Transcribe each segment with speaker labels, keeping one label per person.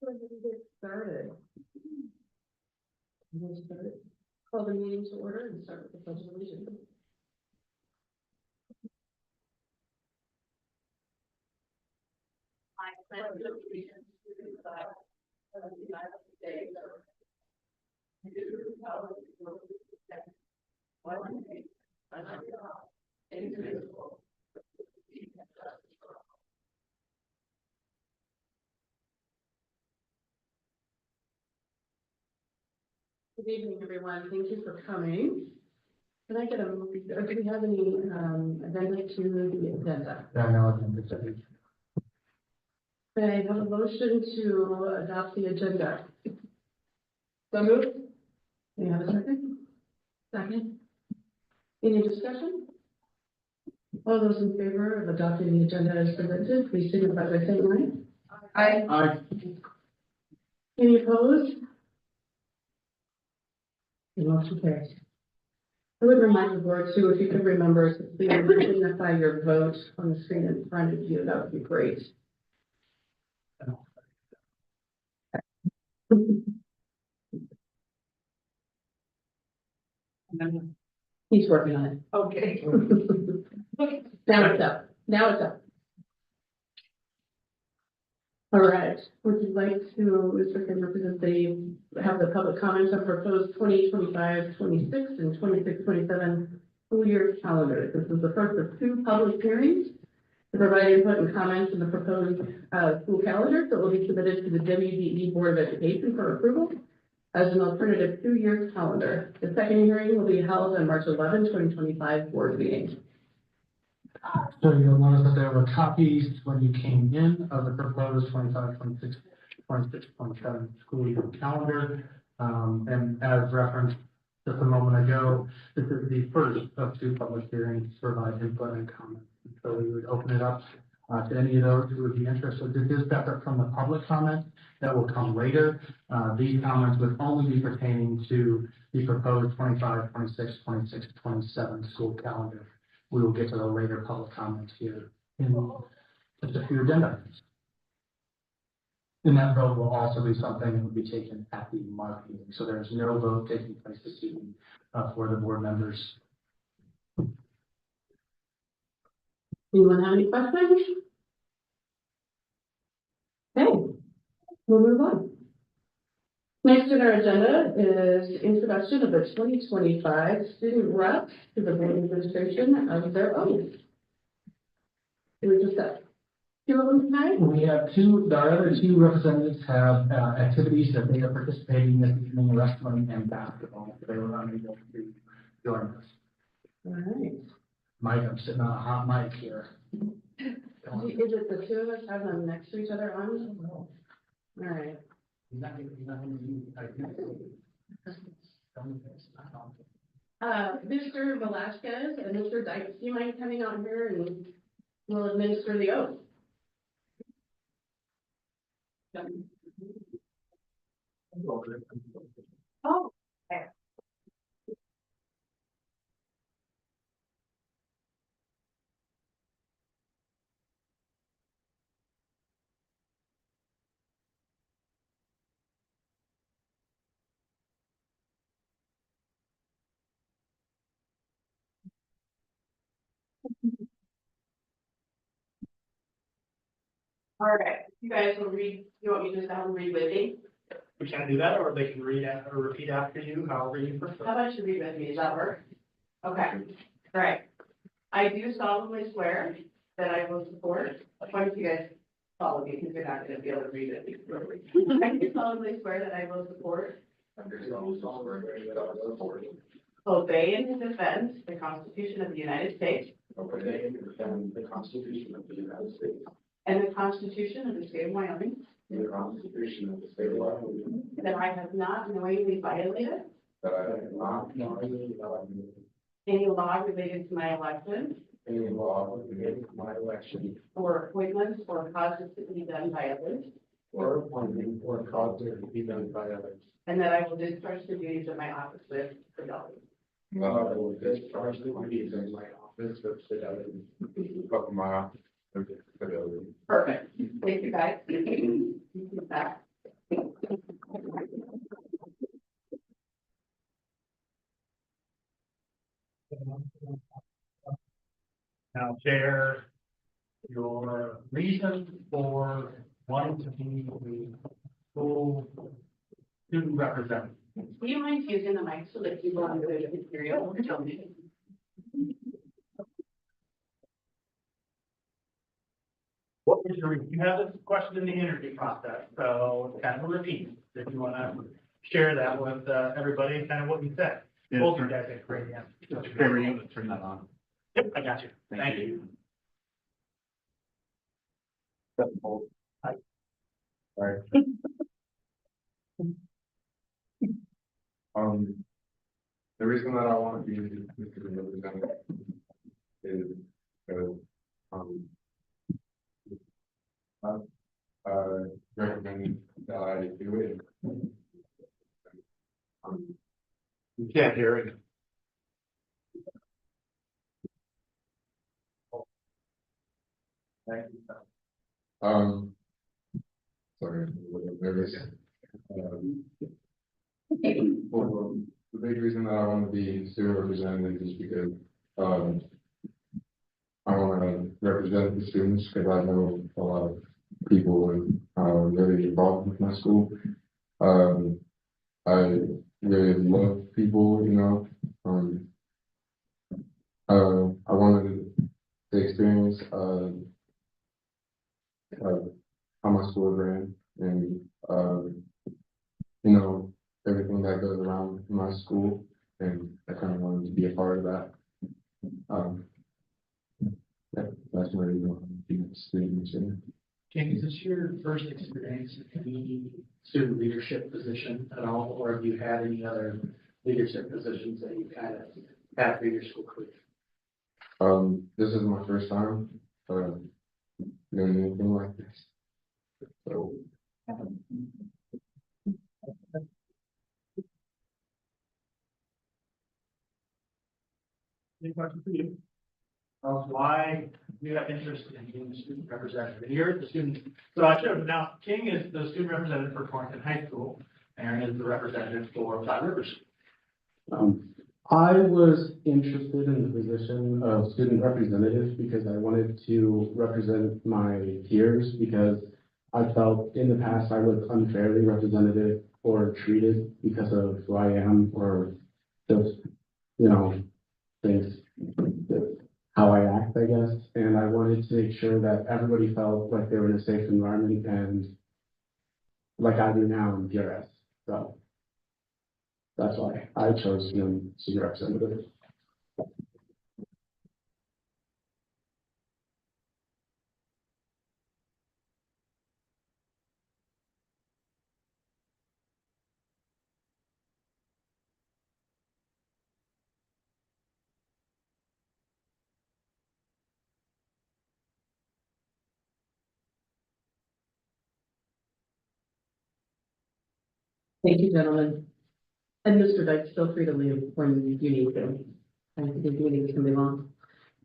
Speaker 1: Get started. We'll start. Call the meeting to order and start with the pledge of allegiance. I pledge allegiance to the flag of the United States and to the republic for which it stands, one nation, under God, indivisible, with liberty and justice for all. Good evening, everyone. Thank you for coming. Can I get a, do we have any amendment to the agenda?
Speaker 2: No agenda.
Speaker 1: I have a motion to adopt the agenda. So moved. Do you have a second? Second. Any discussion? All those in favor of adopting the agenda as presented, please signify by saying aye.
Speaker 2: Aye.
Speaker 1: Any opposed? The motion carries. I would remind the board too, if you could remember to please signify your vote on the screen in front of you, that would be great. He's working on it. Okay. Now it's up. Now it's up. All right. Would you like to, Mr. Kim, have the public comments on proposed 2025-26 and 26-27 school year calendar? This is the first of two public hearings to provide input and comments on the proposed school calendar that will be submitted to the WDE Board of Education for approval as an alternative 2-year calendar. The second hearing will be held on March 11, 2025 board meeting.
Speaker 2: So you'll notice that there were copies when you came in of the proposed 25, 26, 26, 27 school year calendar. And as referenced just a moment ago, this is the first of two public hearings to provide input and comments. So we would open it up to any of those who would be interested. This is separate from the public comment that will come later. These comments would only be pertaining to the proposed 25, 26, 26, 27 school calendar. We will get to the later public comments here in just a few agenda items. And that vote will also be something that will be taken at the March meeting. So there's no vote taking place this evening for the board members.
Speaker 1: Anyone have any questions? Okay, we'll move on. Next on our agenda is introduction of the 2025 student reps to the board administration of their own. It was just that. Two of them tonight?
Speaker 2: We have two, our other two representatives have activities that they are participating in this evening, wrestling and basketball. They were unable to join us.
Speaker 1: All right.
Speaker 2: Mike, I'm sitting on a hot mic here.
Speaker 1: Is it the two of us have them next to each other on? All right. Mr. Velasquez and Mr. Dykes, do you mind coming out here and we'll administer the oath? Oh, okay. All right, you guys will read, you want me to just have them read with me?
Speaker 2: We can do that, or they can read or repeat after you, however you prefer.
Speaker 1: How about you read with me, does that work? Okay, all right. I do solemnly swear that I will support, why don't you guys follow me, because you're not gonna be able to read it. I do solemnly swear that I will support, obey and defend the Constitution of the United States
Speaker 3: Obey and defend the Constitution of the United States
Speaker 1: and the Constitution of the State of Wyoming,
Speaker 3: and the Constitution of the State of Wyoming,
Speaker 1: that I have not knowingly violated
Speaker 3: that I have not knowingly violated
Speaker 1: any law related to my election
Speaker 3: any law related to my election
Speaker 1: or appointments or causes to be done by others,
Speaker 3: or appointment or cause to be done by others.
Speaker 1: and that I will discharge the duties of my office with fidelity.
Speaker 3: I will discharge the duties of my office with fidelity. Of my office with fidelity.
Speaker 1: Perfect. Thank you, guys. You can back.
Speaker 2: Now share your reason for wanting to be the school student representative.
Speaker 1: Do you mind using the mic so that people on the material can tell me?
Speaker 2: What was your, you have this question in the interview process, so it's kind of a repeat, if you want to share that with everybody, kind of what you said.
Speaker 4: Yeah,
Speaker 2: Both of you guys did great, yeah.
Speaker 4: Mr. Kramer, you have to turn that on.
Speaker 2: Yep, I got you. Thank you.
Speaker 3: Hi. Sorry. The reason that I want to be Mr. Representative is because, recommend that I do it.
Speaker 2: You can't hear it.
Speaker 3: Thank you. Sorry, I'm a little nervous. Well, the big reason that I want to be student representative is because, I want to represent the students because I know a lot of people and really involved with my school. I really love people, you know. I wanted to experience how my school ran and you know everything that goes around my school, and I kind of wanted to be a part of that. That's where you know students and
Speaker 2: King, is this your first experience in any student leadership position at all, or have you had any other leadership positions that you kind of had through your school career?
Speaker 3: this is my first time doing anything like this. So
Speaker 2: Any questions for you? Why you have interest in being the student representative? You're the student, so I should have, now King is the student representative for Torrington High School, Aaron is the representative for Flat Rivers.
Speaker 5: I was interested in the position of student representative because I wanted to represent my peers, because I felt in the past I was unfairly represented or treated because of who I am, or just, you know, things, how I act, I guess. And I wanted to make sure that everybody felt like they were in a safe environment, and like I do now in PRS. So that's why I chose student representative.
Speaker 1: Thank you, gentlemen. And Mr. Dykes, feel free to leave when you need to. I think the meeting can be long.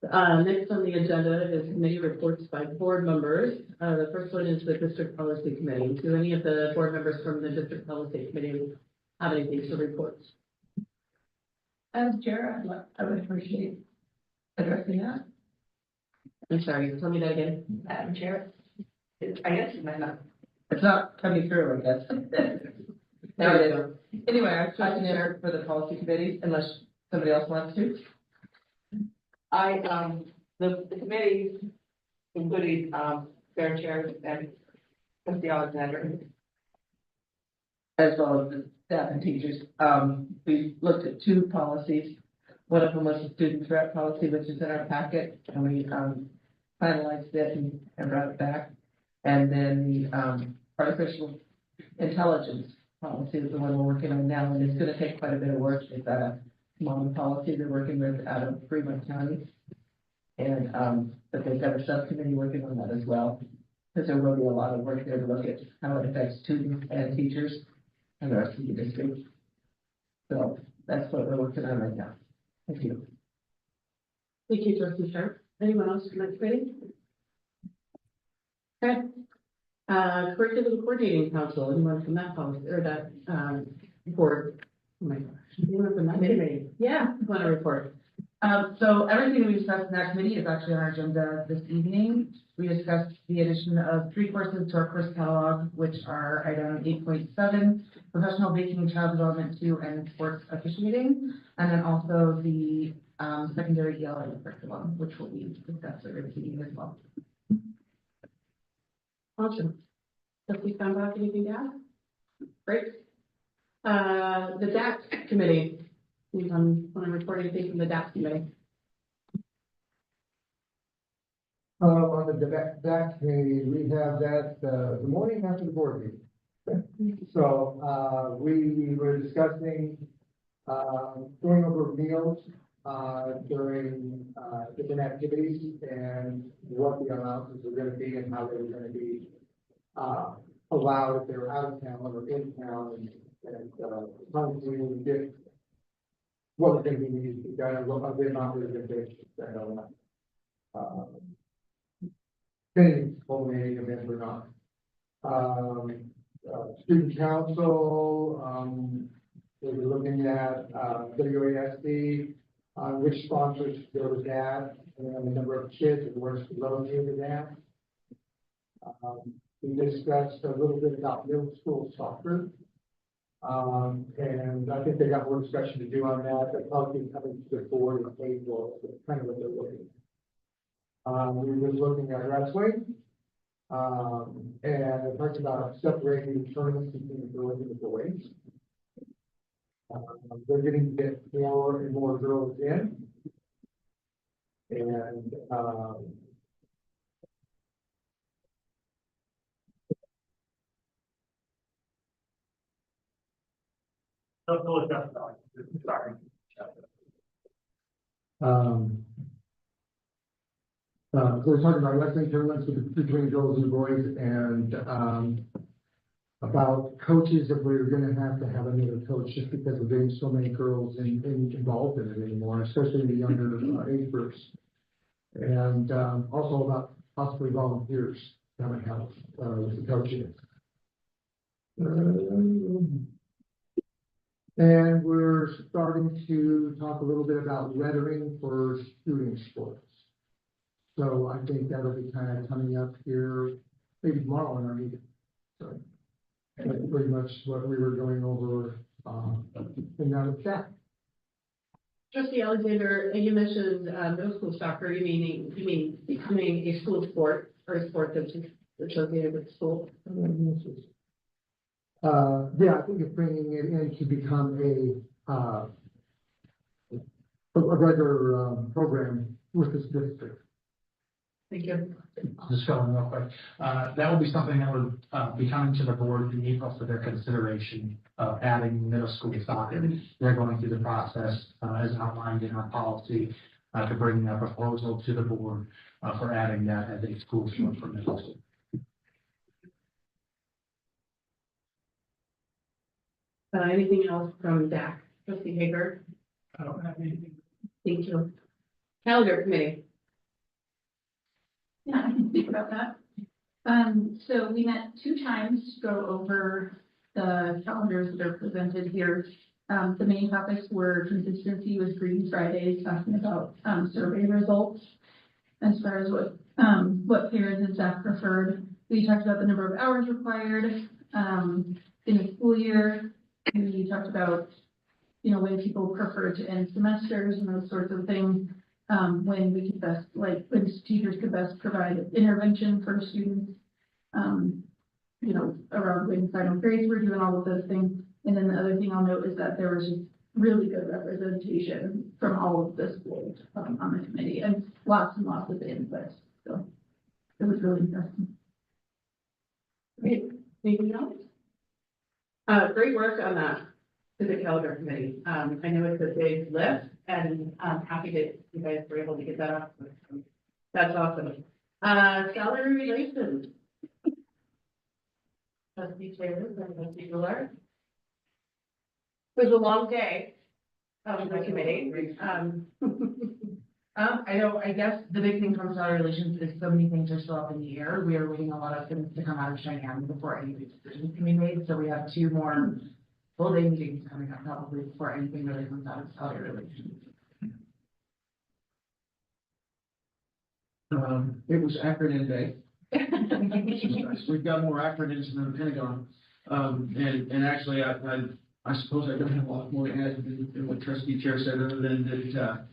Speaker 1: Next on the agenda is committee reports by board members. The first one is the district policy committee. Do any of the board members from the district policy committee have anything to report?
Speaker 6: As chair, I would appreciate addressing that.
Speaker 1: I'm sorry, tell me that again.
Speaker 6: Madam Chair, I guess it might not, it's not coming through, I guess. There it is. Anyway, I've chosen there for the policy committee, unless somebody else wants to. The committee, including, fair chair and trustee Alexander, as well as the staff and teachers, we looked at two policies. One of them was the student threat policy, which is in our packet, and we, finalized it and brought it back. And then the, artificial intelligence policy is the one we're working on now, and it's gonna take quite a bit of work. It's a small policy they're working with out of Fremont County. And, but they've got a subcommittee working on that as well, because there will be a lot of work there to look at how it affects students and teachers and the rest of the district. So that's what we're working on right now. Thank you.
Speaker 1: Thank you, trustee Sharp. Anyone else from the committee? Okay. Curriculum coordinating council, anyone from that policy or that, board? Oh my gosh, anyone from that committee? Yeah, want to report?
Speaker 6: So everything we discussed in that committee is actually on our agenda this evening. We discussed the addition of 3 courses to our course catalog, which are item 8.7, professional baking and child development 2, and sports officiating. And then also the secondary ELA curriculum, which will be discussed later this evening as well.
Speaker 1: Awesome. Trustee Steinbach, anything to add? Great. The DAC committee, anyone want to report anything from the DAC committee?
Speaker 7: On the back committee, we have that, the morning after the board meeting. So, we were discussing, going over meals, during, different activities and what the allowances were gonna be and how they were gonna be, allowed if they were out of town or in town and, trying to get what was gonna be needed to be done, what the amount was gonna be spent on that. Things culminating event or not. Student council, we were looking at, WASD, which sponsors go with that, and the number of kids and where's the located in that. We discussed a little bit about middle school soccer. And I think they got more discussion to do on that, they're probably coming to the board in April, so kind of what they're looking at. We were looking at wrestling, and it talks about separating the tournaments between the girls and the boys. They're getting to get more and more girls in. And,
Speaker 2: Sorry.
Speaker 7: we're talking about wrestling tournaments between girls and boys and, about coaches, if we're gonna have to have another coach just because of being so many girls involved in it anymore, especially in the younger age groups. And, also about possibly volunteers coming help, with the coaching. And we're starting to talk a little bit about lettering for shooting sports. So I think that'll be kind of coming up here, maybe tomorrow in our meeting. So that's pretty much what we were going over, in that chat.
Speaker 1: Trustee Alexander, you mentioned middle school soccer. You mean becoming a school sport or a sport that's associated with school?
Speaker 7: Yeah, I think it's bringing it in to become a regular, program with this district.
Speaker 1: Thank you.
Speaker 2: Just going real quick, that will be something that would be coming to the board in April for their consideration of adding middle school soccer. They're going through the process as outlined in our policy to bring a proposal to the board for adding that as a school sport for middle school.
Speaker 1: Anything else from DAC? Trustee Hager?
Speaker 2: I don't have anything.
Speaker 1: Thank you. Calendar committee.
Speaker 8: Yeah, I can speak about that. So we met 2 times to go over the calendars that are presented here. The main topics were consistency with Green Fridays, talking about survey results as far as what parents and staff preferred. We talked about the number of hours required in the school year. We talked about, when people prefer to end semesters and those sorts of things. When we could best, when teachers could best provide intervention for students, around when final grades were doing all of those things. And then the other thing I'll note is that there was just really good representation from all of the schools on the committee and lots of input. So it was really interesting.
Speaker 1: Great. Anything else? Great work on that to the calendar committee. I know it's a big lift, and I'm happy that you guys were able to get that off. That's awesome. Salary relations. Trustee Taylor and Trustee Goulart. It was a long day of the committee.
Speaker 6: I guess the big thing from salary relations is so many things are still up in the air. We are waiting a lot of things to come out of Cheyenne before any decisions can be made. So we have 2 more full day meetings coming up probably before anything really comes out of salary relations.
Speaker 9: It was acronym day. We've got more acronyms than the Pentagon. And actually, I suppose I don't have a lot more to add than what trustee chair said, other than that,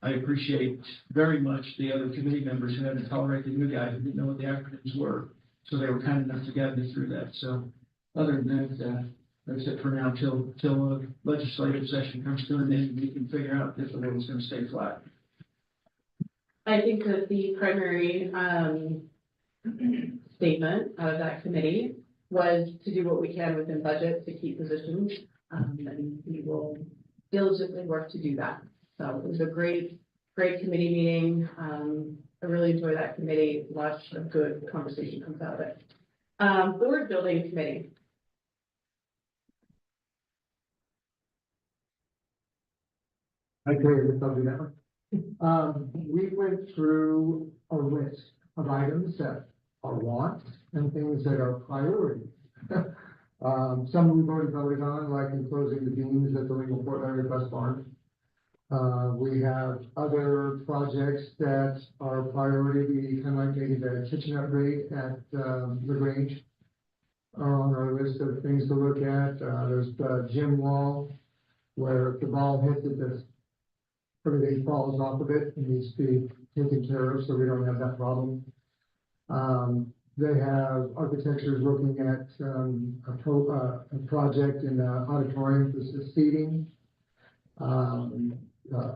Speaker 9: I appreciate very much the other committee members who had to tolerate the new guy who didn't know what the acronyms were. So they were kind enough to guide me through that. So other than that, that's it for now till legislative session comes to an end, we can figure out if the world's gonna stay flat.
Speaker 1: I think that the primary, statement out of that committee was to do what we can within budget to keep positions. And we will diligently work to do that. So it was a great committee meeting. I really enjoyed that committee. Lots of good conversation comes out of it. Board building committee.
Speaker 7: Okay, let's do that one. We went through a list of items that are wants and things that are priorities. Some we've already voted on, like enclosing the beams at the legal Fort Larry bus barn. We have other projects that are priority, we kind of like maybe the kitchen upgrade at, LaGrange are on our list of things to look at. There's the gym wall where if the ball hits it, this everything falls off of it and needs to be taken care of, so we don't have that problem. They have architectures looking at, a project in the auditorium for the seating.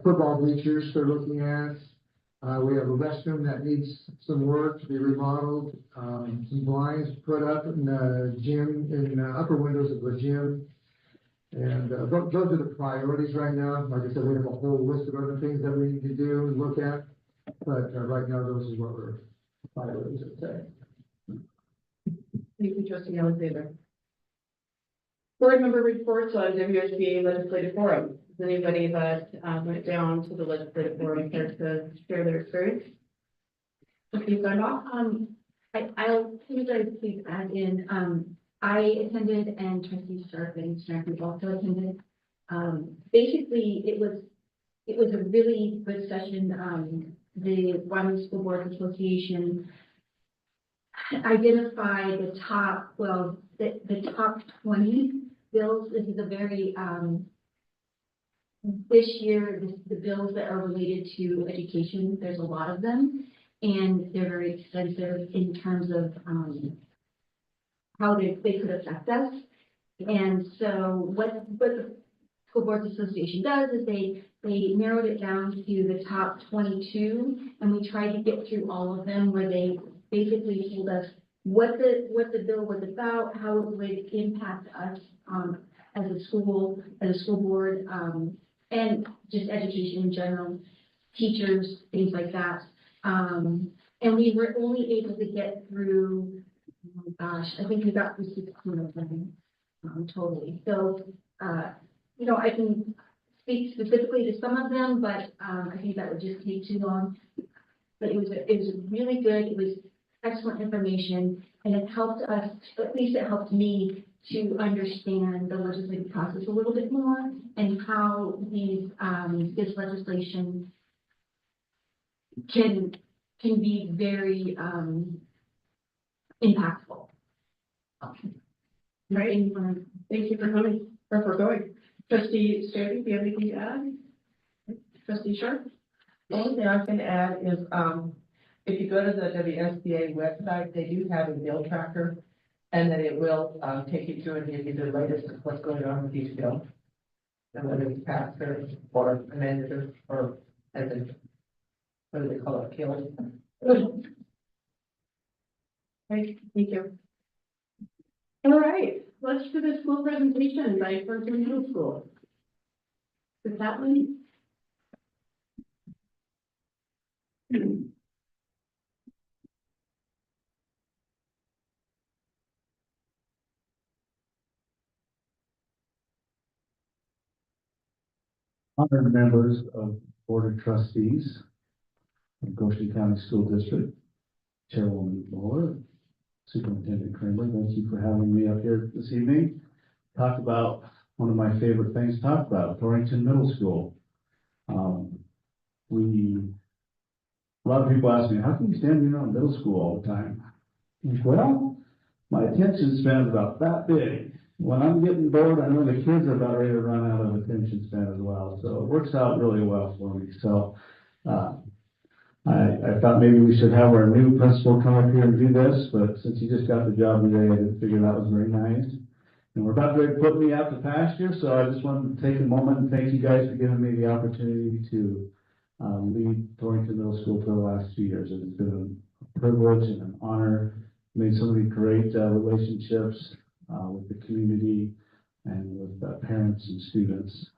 Speaker 7: Football bleachers they're looking at. We have a restroom that needs some work to be remodeled, some blinds put up in the gym, in the upper windows of the gym. And those are the priorities right now. Like I said, we have a whole list of other things that we need to do and look at. But right now, those is what we're priorities, I'd say.
Speaker 1: Thank you, trustee Alexander. Board member reports on WSBA legislative forum. Is anybody that went down to the legislative forum care to share their experience? Trustee Steinbach?
Speaker 8: I'll, you guys please add in, I attended and trustee Sharp and Snarky also attended. Basically, it was a really good session. The Wyoming School Board Association identified the top, the top 20 bills. This is a very, this year, the bills that are related to education, there's a lot of them, and they're very extensive in terms of, how they could affect us. And so what the School Boards Association does is they narrowed it down to the top 22, and we tried to get through all of them where they basically told us what the bill was about, how it would impact us as a school board, and just education in general, teachers, things like that. And we were only able to get through, oh my gosh, I think we got through 16 of them, totally. So, I can speak specifically to some of them, but, I think that would just take too long. But it was really good. It was excellent information, and it helped us, at least it helped me to understand the legislative process a little bit more and how this legislation can be very, impactful.
Speaker 1: Right. Thank you for coming, or for going. Trustee Sturdy, do you have anything to add? Trustee Sharp?
Speaker 6: The only thing I can add is, if you go to the WSBA website, they do have a bill tracker, and then it will, take you through and give you the latest of what's going on with each bill. And whether it's passed or amended or as in, what do they call it, killed?
Speaker 1: Great, thank you. All right, let's do the school presentation by Franklin Middle School. Is that one?
Speaker 10: Honored members of Board of Trustees of Goshen County School District, Chairwoman Moore, Superintendent Kramer, thank you for having me up here this evening. Talk about one of my favorite things to talk about, Torrington Middle School. We A lot of people ask me, how can you stand here on middle school all the time? Well, my attention span is about that big. When I'm getting bored, I know the kids are about ready to run out of attention span as well, so it works out really well for me, so, I thought maybe we should have our new principal come up here and do this, but since he just got the job today, I didn't figure that was very nice. And we're about to put me out to pasture, so I just wanted to take a moment and thank you guys for giving me the opportunity to lead Torrington Middle School for the last 2 years. It's been a privilege and an honor. Made so many great relationships with the community and with parents and students.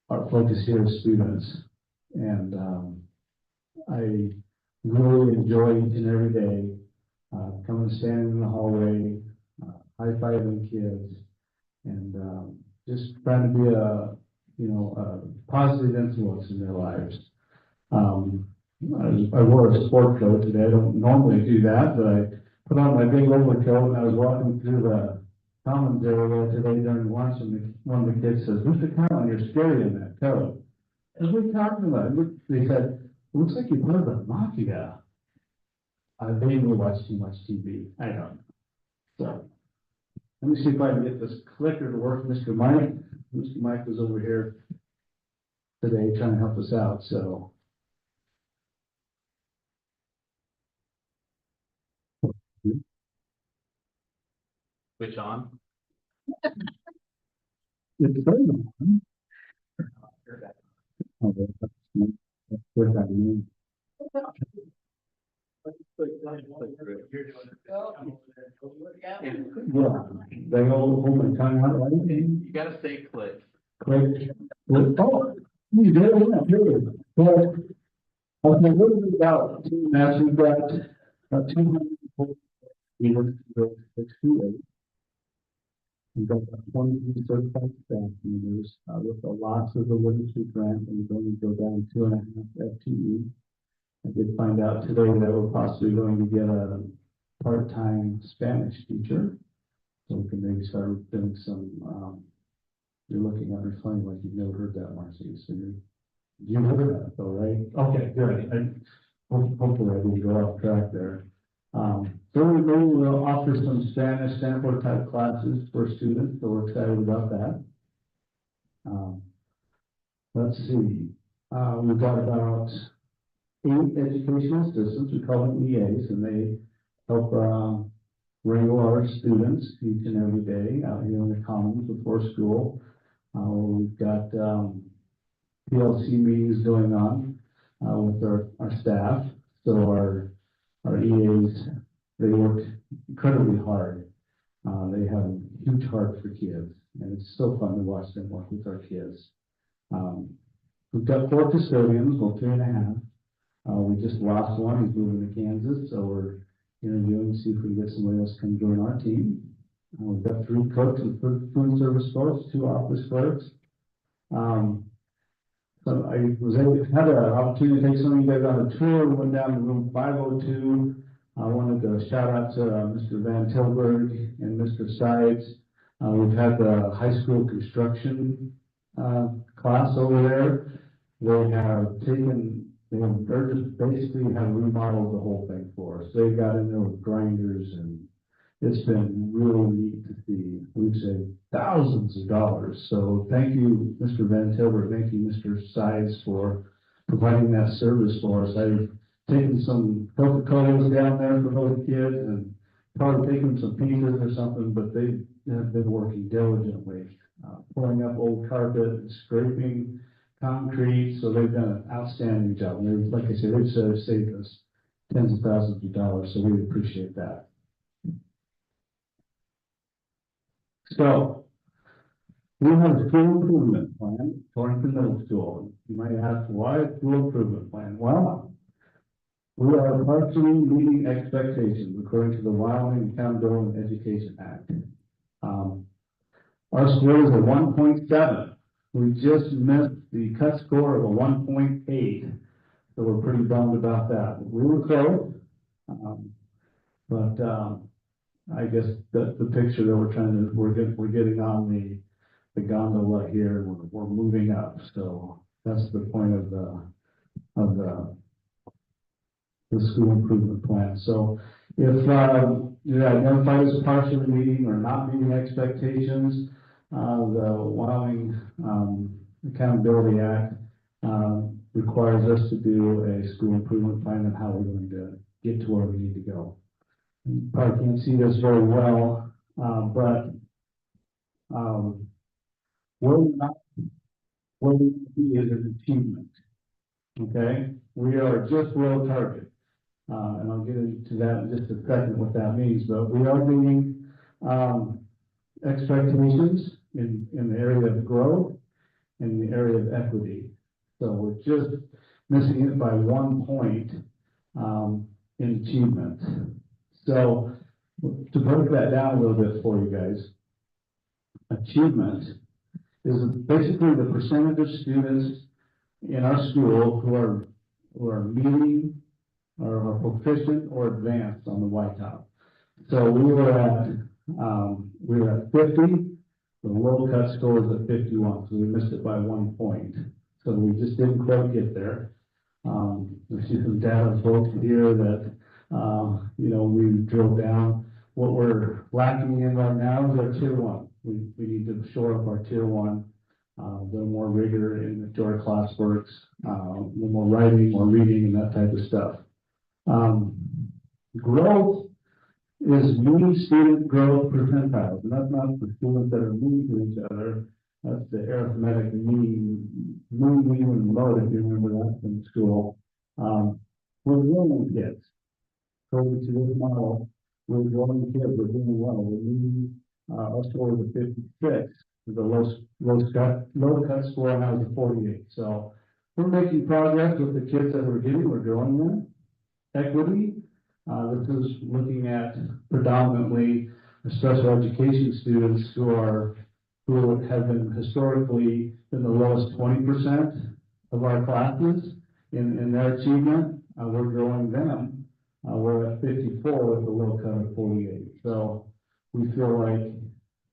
Speaker 10: Our focus here is students, and I really enjoy each and every day coming, standing in the hallway, high-fiving kids, and just trying to be a positive influence in their lives. I wore a sport coat today. I don't normally do that, but I put on my big overcoat and I was walking through the commons area today during lunch, and one of the kids says, "Mr. Cowan, you're scary in that coat." As we talked about it, they said, "Looks like you're part of the mafia." I maybe watch too much TV. I don't know. So, let me see if I can get this clicker to work. Mr. Mike was over here today trying to help us out, so.
Speaker 4: Switch on.
Speaker 10: It's very on. Oh, that's what that means. Yeah, they all hold my tongue out, right?
Speaker 4: You gotta say click.
Speaker 10: Click. Oh, you did it, yeah, period. Well, okay, what is it about? As we've got 200 68. We've got 23 certified staff members, with the loss of the literacy grant, and we're going to go down 2.5 FTE. I did find out today that we're possibly going to get a part-time Spanish teacher, so we can maybe start doing some, you're looking at me funny like you've never heard that, Marcy, so you heard that though, right? Okay, good. Hopefully I didn't go off track there. So we will offer some Spanish sample type classes for students, so we're excited about that. Let's see, we've got about 8 educational assistants, we call them EAs, and they help wrangle our students each and every day out here in the commons before school. We've got PLC meetings going on with our staff, so our EAs, they work incredibly hard. They have a huge heart for kids, and it's so fun to watch them work with our kids. We've got 4 custodians, well, 3.5. We just lost one, he's moving to Kansas, so we're interviewing to see if we can get somebody else to come join our team. We've got 3 cooks and food service folks, 2 office clerks. So I was able to have an opportunity to take some of you guys on a tour. We went down to room 502. I wanted to shout out to Mr. Van Tilburg and Mr. Sides. We've had the high school construction class over there. They're just basically have remodeled the whole thing for us. They got in there with grinders, and it's been really neat to see. We've saved thousands of dollars. So thank you, Mr. Van Tilburg. Thank you, Mr. Sides, for providing that service for us. I've taken some Coca-Colas down there for those kids and probably taken some pizzas or something, but they have been working diligently, pulling up old carpet and scraping concrete. So they've done an outstanding job. And like I said, they've saved us tens of thousands of dollars, so we appreciate that. So, we have a school improvement plan, Torrington Middle School. You might ask, why a school improvement plan? Well, we are partially meeting expectations according to the Wyoming Accountability and Education Act. Our score is a 1.7. We just missed the cut score of a 1.8, so we're pretty bummed about that. We were close, but I guess that's the picture that we're getting on the gondola here. We're moving up, so that's the point of the the school improvement plan. So if, you're identified as partially meeting or not meeting expectations, the Wyoming, Accountability Act, requires us to do a school improvement plan and how we're going to get to where we need to go. You probably can't see this very well, but, where we're not, where we need to be is an achievement. Okay, we are just below target. And I'll get into that in just a second, what that means, but we are meeting, expectations in the area of growth and the area of equity. So we're just missing it by 1 point, in achievement. So to break that down a little bit for you guys, achievement is basically the percentage of students in our school who are meeting or are proficient or advanced on the white top. So we were at 50, the low cut score was at 51, so we missed it by 1 point. So we just didn't quite get there. We see some data folks here that, we drilled down. What we're lacking in right now is our tier 1. We need to shore up our tier 1. A little more rigor into our classworks, a little more writing, more reading, and that type of stuff. Growth is mean student growth percentiles, and that's not for students that are mean to each other. That's the arithmetic mean, and load, if you remember that from school. We're growing kids. According to this model, we're growing kids, we're doing well. We're meeting, our score is a 56. The low cut score now is a 48. So we're making progress with the kids that we're getting, we're growing them. Equity, this is looking at predominantly the special education students who have been historically in the lowest 20% of our classes in their achievement. We're growing them. We're at 54 with the low cut of 48. So we feel like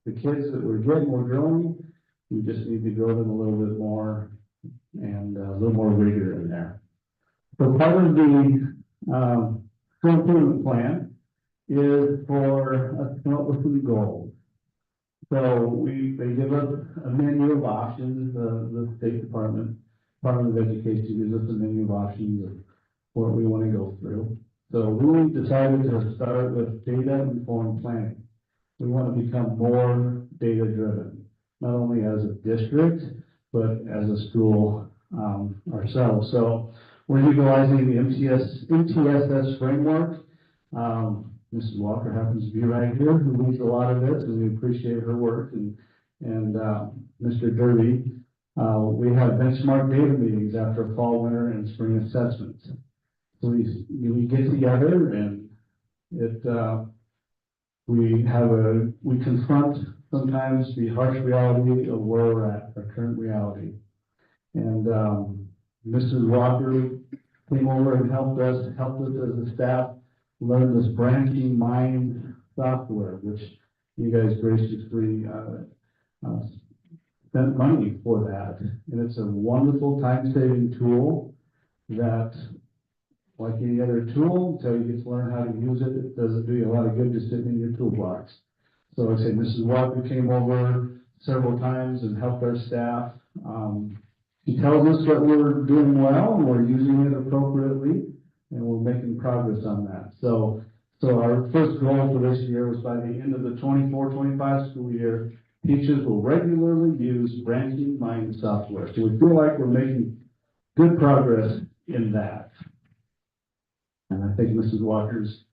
Speaker 10: the kids that we're getting, we're growing. We just need to grow them a little bit more and a little more rigor in there. So part of the school improvement plan is for us to come up with some goals. So they give us a menu of options. The State Department of Education gives us a menu of options of what we want to go through. So we decided to start with data-informed planning. We want to become more data-driven, not only as a district, but as a school ourselves. So we're utilizing the MTSS framework. Mrs. Walker happens to be right here, who leads a lot of this, and we appreciate her work. And Mr. Derby, we have benchmark data meetings after fall, winter, and spring assessments. So we get together and we confront sometimes the harsh reality of where we're at, our current reality. And Mrs. Walker came over and helped us as a staff learn this branching mind software, which you guys graciously spent money for that. And it's a wonderful time-saving tool that, like any other tool, until you get to learn how to use it, it doesn't do you a lot of good just sitting in your toolbox. So like I say, Mrs. Walker came over several times and helped our staff. She tells us that we're doing well and we're using it appropriately and we're making progress on that. So our first goal for this year was by the end of the 24-25 school year, teachers will regularly use branching mind software. So we feel like we're making good progress in that. And I think Mrs. Walker's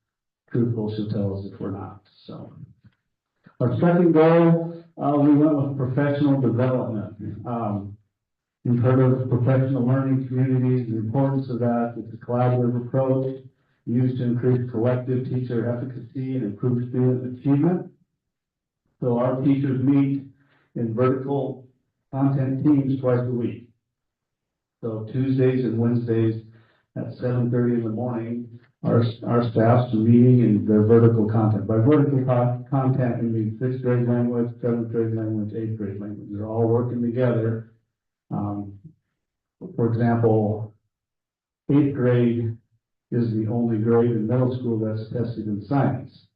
Speaker 10: truthful, she'll tell us if we're not. So our second goal, we went with professional development. You've heard of professional learning communities, the importance of that. It's a collaborative approach used to increase collective teacher efficacy and improve student achievement. So our teachers meet in vertical content teams twice a week. So Tuesdays and Wednesdays at 7:30 in the morning, our staffs are meeting in their vertical content. By vertical content, we mean 6th grade language, 7th grade language, 8th grade language. They're all working together. For example, 8th grade is the only grade in middle school that's tested in science.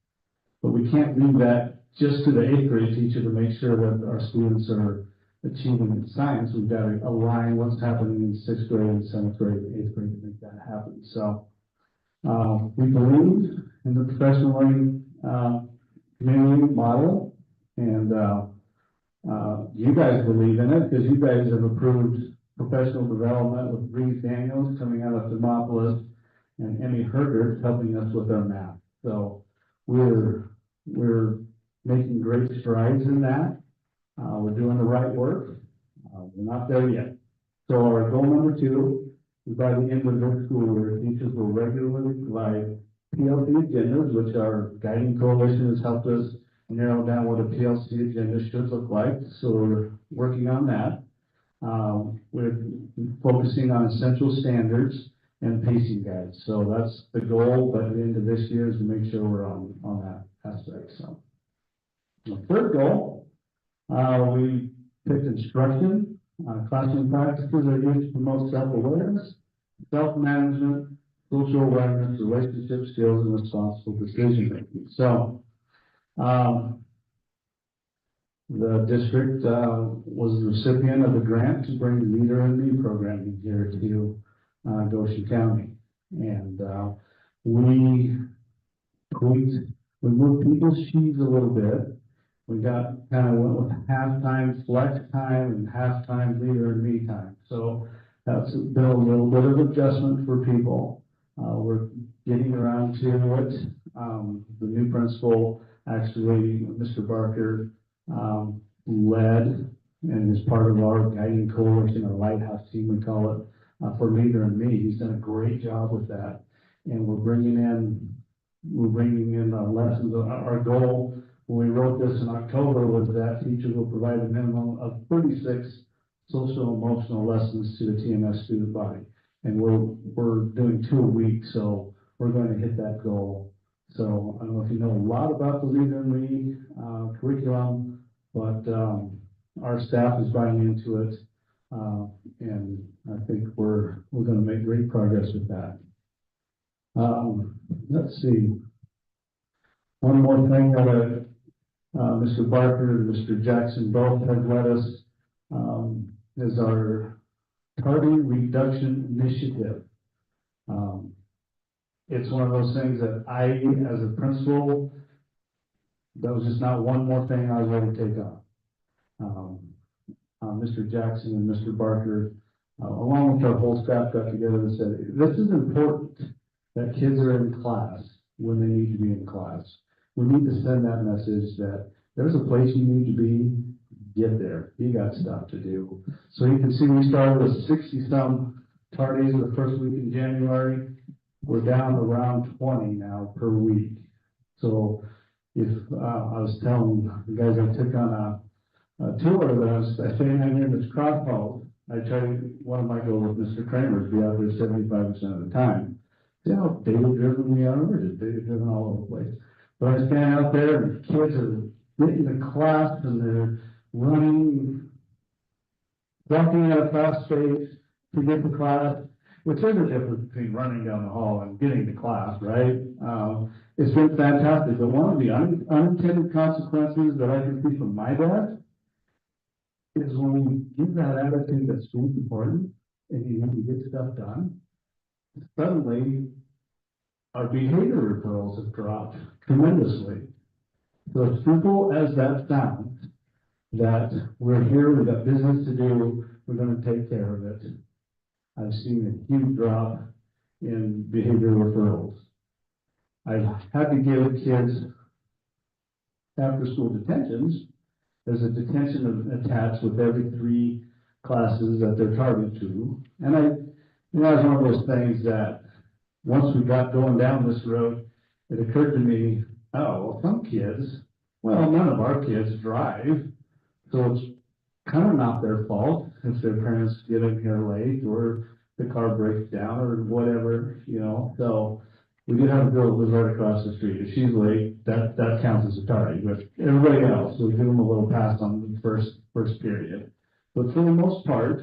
Speaker 10: But we can't leave that just to the 8th grade teacher to make sure that our students are achieving in science. We've got to align what's happening in 6th grade and 7th grade and 8th grade to make that happen. So we believe in the professional learning community model, and you guys believe in it because you guys have approved professional development with Reed Daniels coming out of Thermopolis and Emmy Herger helping us with our math. So we're making great strides in that. We're doing the right work. We're not there yet. So our goal number 2 is by the end of this school year, teachers will regularly provide PLC agendas, which our guiding coalition has helped us narrow down what a PLC agenda should look like. So we're working on that. We're focusing on essential standards and pacing guides. So that's the goal by the end of this year, is to make sure we're on that aspect. So the third goal, we picked instruction. Classroom practices are used to promote self-awareness, self-management, social awareness, relationship skills, and responsible decision making. So the district was the recipient of a grant to bring Leader in Me programming here to Goshen County. And we moved people's shoes a little bit. We went with halftime flex time and halftime Leader in Me time. So that's been a little bit of adjustment for people. We're getting around to it. The new principal, actually, Mr. Barker, led and is part of our guiding coalition, our lighthouse team, we call it, for Leader in Me. He's done a great job with that. And we're bringing in lessons. Our goal when we wrote this in October was that teachers will provide a minimum of 36 social emotional lessons to the TMS student body. And we're doing 2 a week, so we're going to hit that goal. So I don't know if you know a lot about the Leader in Me curriculum, but our staff is buying into it, and I think we're going to make great progress with that. Let's see. One more thing that Mr. Barker and Mr. Jackson both have led us is our tardy reduction initiative. It's one of those things that I, as a principal, that was just not one more thing I was ready to take on. Mr. Jackson and Mr. Barker, along with our whole staff, got together and said, this is important that kids are in class when they need to be in class. We need to send that message that there's a place you need to be, get there. You got stuff to do. So you can see we started with 60-some tardies the first week in January. We're down around 20 now per week. So if I was telling the guys I took on a tour that I staying out here in this crossroad, I try to, one of my goals with Mr. Kramer is be out there 75% of the time. See how data-driven we are? We're just data-driven all over the place. But I stand out there and kids are getting to class and they're running, walking at a fast pace to get to class, which is a difference between running down the hall and getting to class, right? It's been fantastic. But one of the unintended consequences that I can see from my dad is when we give that attitude that school's important and you need to get stuff done, suddenly our behavior referrals have dropped tremendously. So as simple as that sounds, that we're here, we've got business to do, we're going to take care of it. I've seen a huge drop in behavior referrals. I've had to give kids after school detentions. There's a detention attached with every 3 classes that they're targeted to. And that was one of those things that once we got going down this road, it occurred to me, oh, well, some kids, well, none of our kids drive, so it's kind of not their fault if their parents get in here late or the car breaks down or whatever, you know. So we did have a girl who lives right across the street. If she's late, that counts as a tardy. But everybody else, we give them a little pass on the first period. But for the most part,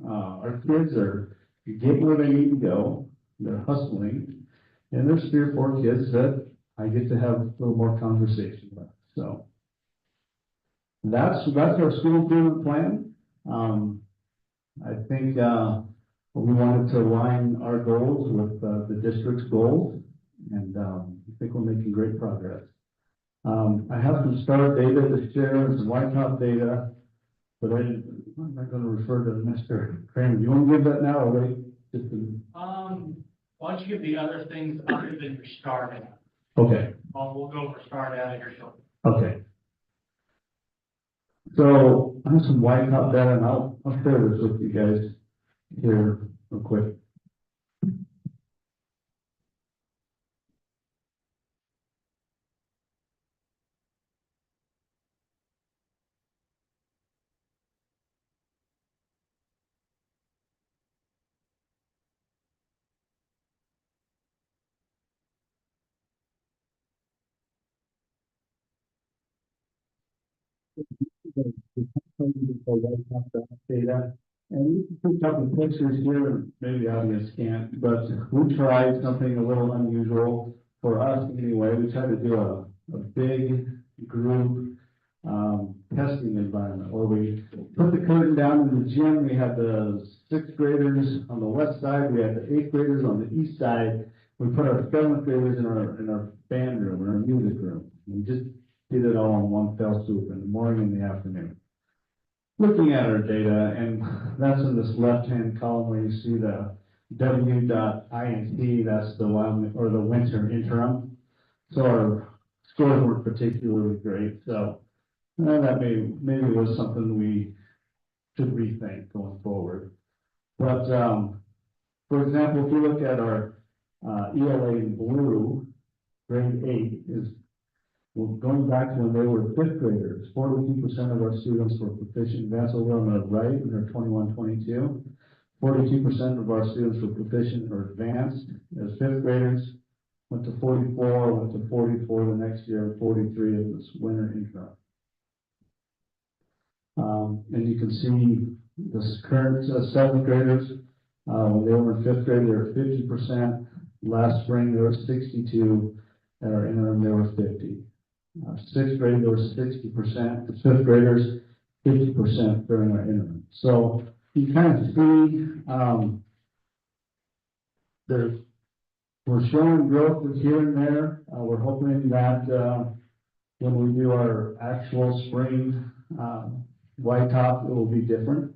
Speaker 10: our kids are getting where they need to go. They're hustling. And there's 3 or 4 kids that I get to have a little more conversation with, so. That's our school improvement plan. I think, we wanted to align our goals with, the district's goals, and, I think we're making great progress. I have some star data to share, and some white top data, but I'm not gonna refer to Mr. Kramer. Do you want to give that now, or wait? Just
Speaker 2: Why don't you give the other things other than your star data?
Speaker 10: okay,
Speaker 2: We'll go over star data here shortly.
Speaker 10: okay. So I have some white top data, and I'll share this with you guys here real quick. Data, and we can put a couple of pictures here, and maybe the audience can't, but we tried something a little unusual for us anyway. We tried to do a big group, testing environment, where we put the curtain down in the gym. We had the 6th graders on the west side, we had the 8th graders on the east side. We put our 7th graders in our band room, in our music room. We just did it all in one fell swoop, in the morning and the afternoon. Looking at our data, and that's in this left-hand column where you see the W.INT, that's the one, or the winter interim. So our scores weren't particularly great, so that maybe was something we should rethink going forward. But, for example, if you look at our ELA in blue, grade 8 is, well, going back to when they were 5th graders, 42% of our students were proficient. That's over on the right, in their 21-22. 42% of our students were proficient or advanced as 5th graders. Went to 44, went to 44 the next year, 43 in this winter intro. And you can see this current 7th graders, when they were in 5th grade, they were 50%. Last spring, they were 62. At our interim, they were 50. 6th grade, there was 60%, the 5th graders, 50% during our interim. So you kind of see, we're showing growth here and there. We're hoping that, when we do our actual spring, white top, it will be different.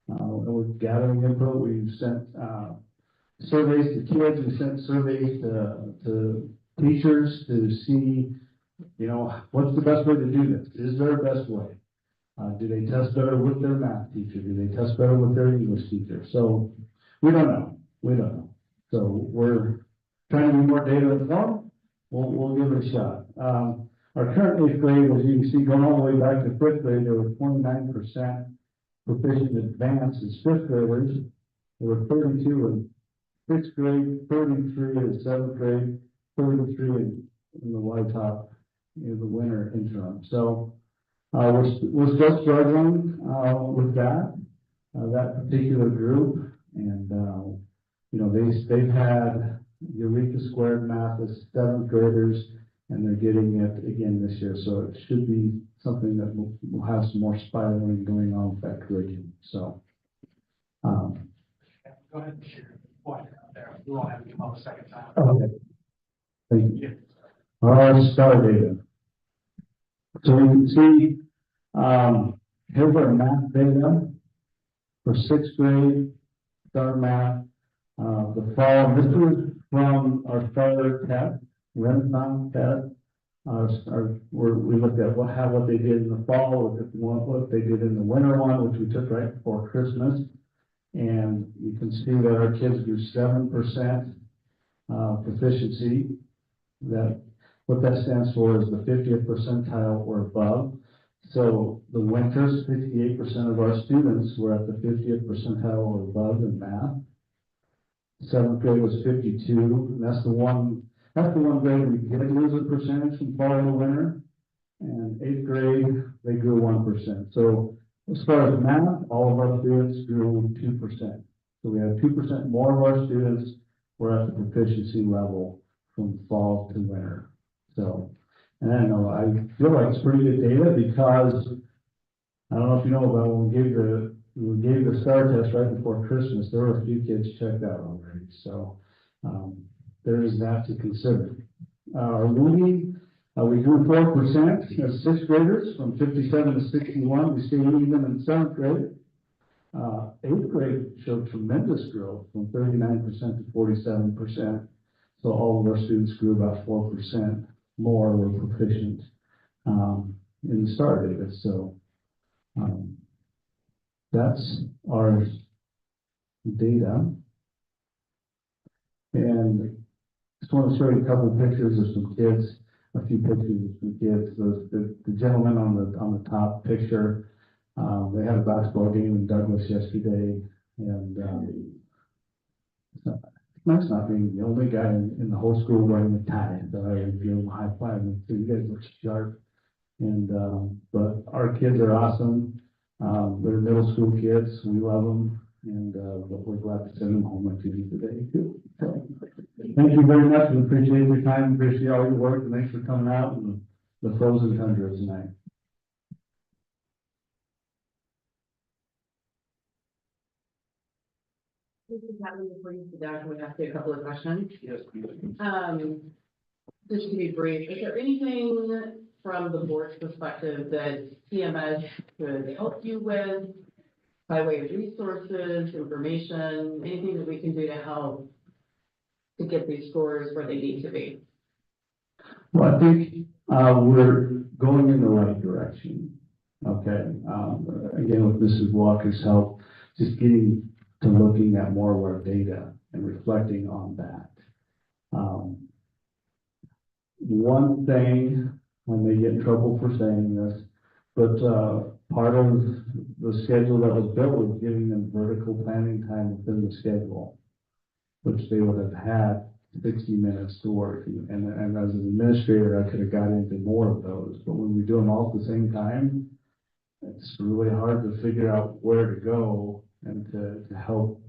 Speaker 10: And we're gathering input. We've sent, surveys to kids. We sent surveys to teachers to see, you know, what's the best way to do this? Is there a best way? Do they test better with their math teacher? Do they test better with their English teacher? So we don't know. We don't know. So we're trying to be more data informed. We'll give it a shot. Our current 8th grade, as you can see, going all the way back to 5th grade, there were 29% proficient advanced as 5th graders. There were 32 in 6th grade, 33 in 7th grade, 33 in the white top in the winter interim. So we're still struggling with that particular group, and you know, they've had Eureka Squared math as 7th graders, and they're getting it again this year. So it should be something that will have some more spiraling going on with that curriculum. So
Speaker 2: Go ahead and share white out there. We won't have to come up a second time.
Speaker 10: okay. Thank you. All right, star data. So we can see, here's our math data for 6th grade, star math, the fall. This is from our starter test, Renaissance test. We looked at what they did in the fall, looked at what they did in the winter one, which we took right before Christmas. And you can see that our kids grew 7% proficiency. What that stands for is the 50th percentile or above. So the winters, 58% of our students were at the 50th percentile or above in math. 7th grade was 52, and that's the one grade we did lose a percentage from fall to winter. And 8th grade, they grew 1%. So as far as math, all of our students grew 2%. So we had 2% more of our students were at the proficiency level from fall to winter. So, and I know, I feel like it's pretty good data because I don't know if you know, but when we gave the STAR test right before Christmas, there were a few kids checked out already. So, there is that to consider. Our reading, we grew 4% as sixth graders from 57 to 61. We stayed even in seventh grade. Eighth grade showed tremendous growth from 39% to 47%. So all of our students grew about 4% more were proficient in the STAR data. So that's our data. And just want to show you a couple of pictures of some kids, a few pictures of some kids. The gentleman on the top picture, they had a basketball game in Douglas yesterday, and it's nice not being the only guy in the whole school wearing a tie. So I would give them a high five and say, you guys look sharp. And but our kids are awesome. They're middle school kids. We love them, and we're glad to send them home with you today too. So, thank you very much. We appreciate your time. Appreciate all your work, and thanks for coming out in the frozen tundra tonight.
Speaker 1: This is happening before you sit down. Can we ask you a couple of questions?
Speaker 4: Yes,
Speaker 1: Just to be brief, is there anything from the board's perspective that CMS could help you with by way of resources, information, anything that we can do to help to get these scores where they need to be?
Speaker 10: Well, I think we're going in the right direction. Okay. Again, with Mrs. Walker's help, just getting to looking at more of our data and reflecting on that. One thing, I may get in trouble for saying this, but part of the schedule that was built was giving them vertical planning time within the schedule, which they would have had 60 minutes to work. And as an administrator, I could have got into more of those, but when we do them all at the same time, it's really hard to figure out where to go and to help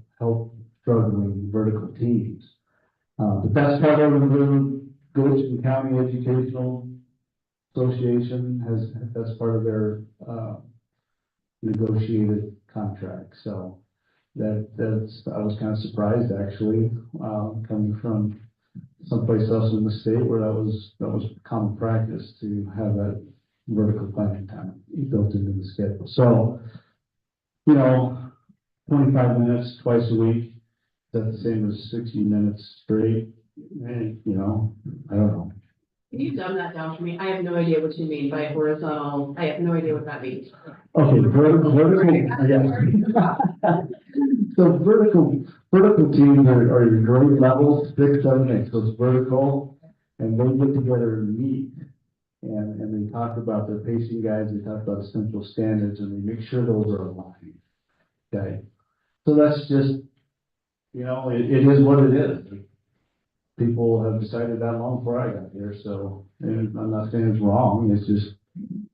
Speaker 10: struggling vertical teams. But that's part of the Goshen County Educational Association that's part of their negotiated contract. So that's I was kind of surprised actually, coming from someplace else in the state where that was common practice to have that vertical planning time built into the schedule. So, 25 minutes twice a week, that's the same as 60 minutes straight. And, I don't know.
Speaker 1: Can you dumb that down for me? I have no idea what you mean by horizontal. I have no idea what that means.
Speaker 10: Okay, vertical, yeah. So vertical teams are your grade levels, 6, 7, 8. So it's vertical, and they get together and meet. And they talk about their pacing guides, they talk about essential standards, and they make sure those are aligned. Okay. So that's just, it is what it is. People have decided that long before I got here, so and I'm not saying it's wrong, it's just